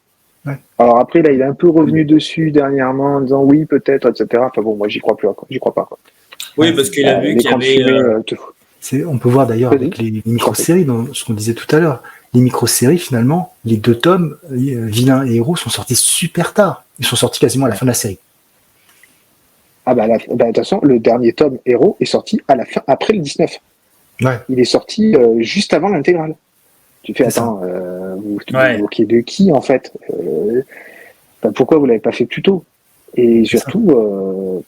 Ouais. Alors après, là, il est un peu revenu dessus dernièrement en disant oui, peut-être, etc. Enfin bon, moi, j'y crois plus, quoi. J'y crois pas, quoi. Oui, parce qu'il a vu qu'il y L'écran de avait. fumée, tout. On peut voir d'ailleurs Vas-y, avec les je t'en prie. micro-séries, dans ce qu'on disait tout à l'heure. Les micro-séries, finalement, les 2 tomes, Vilain et Héros, sont sortis super tard. Ils sont sortis quasiment à la fin de la série. Ah bah, de toute façon, le dernier tome Héros est sorti à la fin, après le 19. Ouais. Il est sorti juste avant l'intégrale. Tu fais, C'est attends, vous Ouais. vous moquez de qui, en fait pourquoi vous l'avez pas fait plus tôt? Et C'est ça. surtout,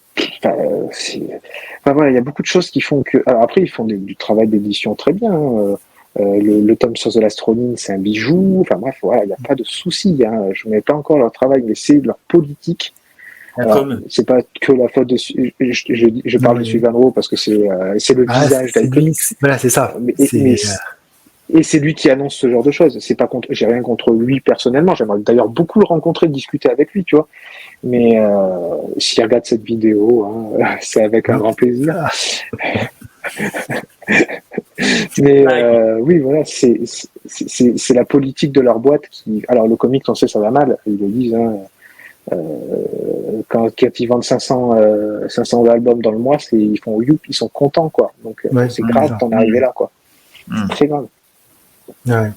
voilà, il y a beaucoup de choses qui font que. Alors après, ils font du travail d'édition très bien. Le tome sur The Lastronine, c'est un bijou. Enfin bref, voilà, il n'y a pas de souci. Hein. Je ne mets pas encore leur travail, mais c'est leur politique. Alors, c'est pas que la faute de. Je parle de Sylvain Rowe parce que c'est le visage c'est lui, d'iComics. voilà, c'est ça. Et c'est lui qui annonce ce genre de choses. C'est pas contre, j'ai rien contre lui personnellement. J'aimerais d'ailleurs beaucoup le rencontrer, discuter avec lui, tu vois. Mais s'il regarde cette vidéo, hein, c'est avec un grand plaisir. Mais oui, voilà, c'est la politique de leur boîte qui. Alors le comics, on sait, ça va mal. Ils le disent. Hein, quand ils vendent 500 albums dans le mois, ils font youp, ils sont contents, quoi. Donc c'est grave d'en arriver là, quoi. C'est très grave. Ouais.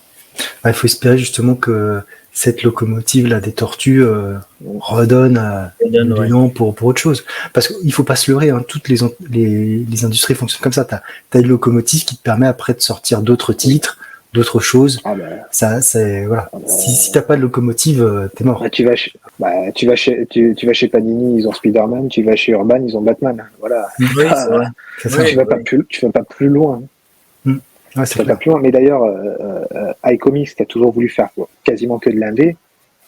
Il faut espérer justement que cette locomotive là des tortues redonne l'élan pour autre chose. Parce qu'il faut pas se leurrer, hein, toutes les industries fonctionnent comme ça. T'as une locomotive qui te permet après de sortir d'autres titres, d'autres choses. Ça, c'est voilà. Si t'as pas de locomotive, t'es mort. Tu vas chez Panini, ils ont Spider-Man. Tu vas chez Urban, ils ont Batman. Voilà. Oui, c'est vrai. Tu vas pas plus loin. Ouais, ça va plus loin. Mais d'ailleurs, iComics, qui a toujours voulu faire quasiment que de l'indé,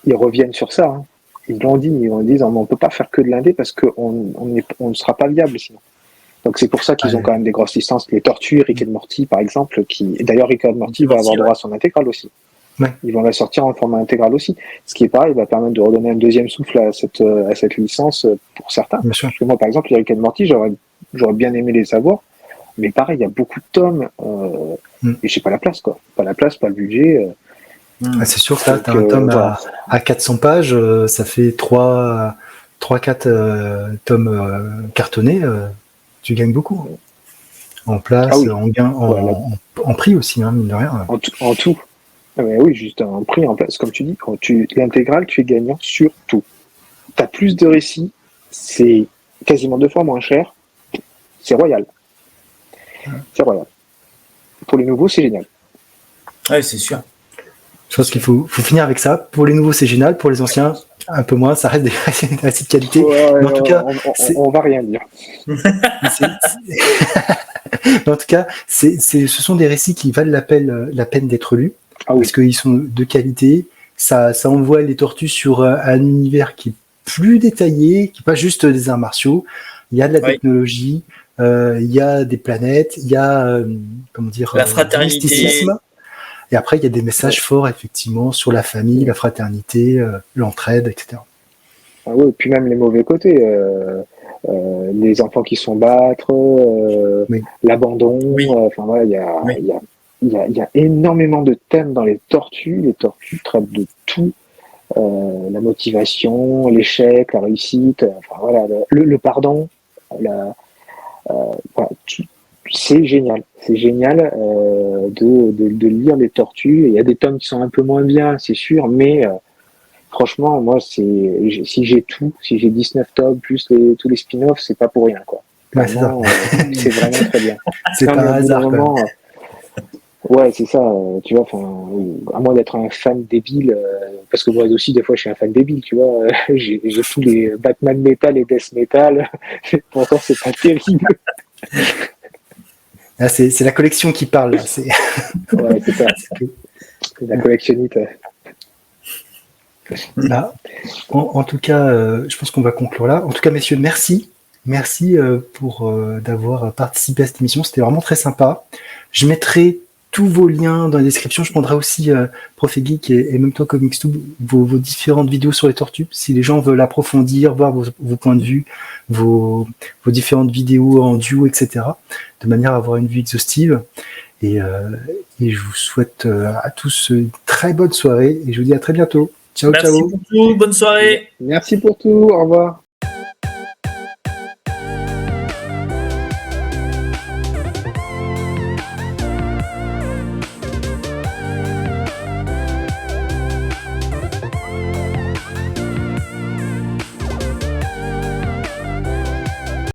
ils reviennent sur ça. Hein. Ils l'ont dit, ils disent on ne peut pas faire que de l'indé parce qu'on ne sera pas viable sinon. Donc c'est pour ça qu'ils ont quand même des grosses licences. Les Tortues, Rick and Morty par exemple, et d'ailleurs Rick and Morty va avoir droit à son intégral aussi. Ouais. Ils vont la sortir en format intégral aussi. Ce qui est pareil, va permettre de redonner un deuxième souffle à cette licence pour certains. Bien sûr. Parce que moi par exemple, les Rick and Morty, j'aurais bien aimé les savoir. Mais pareil, il y a beaucoup de tomes et j'ai pas la place, quoi. Pas la place, pas le budget. C'est sûr que t'as un tome à 400 pages, ça fait 3-4 tomes cartonnés, tu gagnes beaucoup. En place, en gain, en prix aussi, hein, mine de rien. En tout. Mais oui, juste en prix, en place, comme tu dis, l'intégrale, tu es gagnant sur tout. T'as plus de récits, c'est quasiment 2 fois moins cher, c'est royal. C'est royal. Pour les nouveaux, c'est génial. Oui, c'est sûr. Je pense qu'il faut finir avec ça. Pour les nouveaux, c'est génial. Pour les anciens, un peu moins. Ça reste des récits de qualité. Mais en tout cas, on va rien dire. Mais en tout cas, ce sont des récits qui valent la peine d'être lus. Parce qu'ils sont de qualité. Ça envoie les tortues sur un univers qui est plus détaillé, qui n'est pas juste des arts martiaux. Il y a de la technologie. Il y a des planètes, il y a la fraternité. Et après il y a des messages forts effectivement sur la famille, la fraternité, l'entraide, etc. Ah oui, et puis même les mauvais côtés, les enfants qui sont battre, l'abandon. Enfin voilà, il y a énormément de thèmes dans les tortues. Les tortues traitent de tout. La motivation, l'échec, la réussite, enfin voilà, le pardon, c'est génial de lire les tortues. Il y a des tomes qui sont un peu moins bien, c'est sûr, mais franchement, moi, si j'ai 19 tomes plus tous les spin-offs, c'est pas pour rien, quoi. Vraiment, c'est vraiment très bien. C'est pas un hasard, quoi. Ouais, c'est ça, tu vois, à moins d'être un fan débile, parce que moi aussi, des fois, je suis un fan débile, tu vois, j'ai tous les Batman Metal et Death Metal, pourtant, c'est pas terrible. Là, c'est la collection qui parle, là. Ouais, c'est ça. C'est la collectionnite. Là, en tout cas, je pense qu'on va conclure là. En tout cas, messieurs, merci. Merci pour d'avoir participé à cette émission. C'était vraiment très sympa. Je mettrai tous vos liens dans la description. Je prendrai aussi Prof et Geek et même toi Comics2, vos différentes vidéos sur les tortues. Si les gens veulent approfondir, voir vos points de vue, vos différentes vidéos en duo, etc. De manière à avoir une vue exhaustive. Et je vous souhaite à tous une très bonne soirée et je vous dis à très bientôt. Ciao, Merci ciao. pour tout. Bonne soirée. Merci pour tout. Au revoir.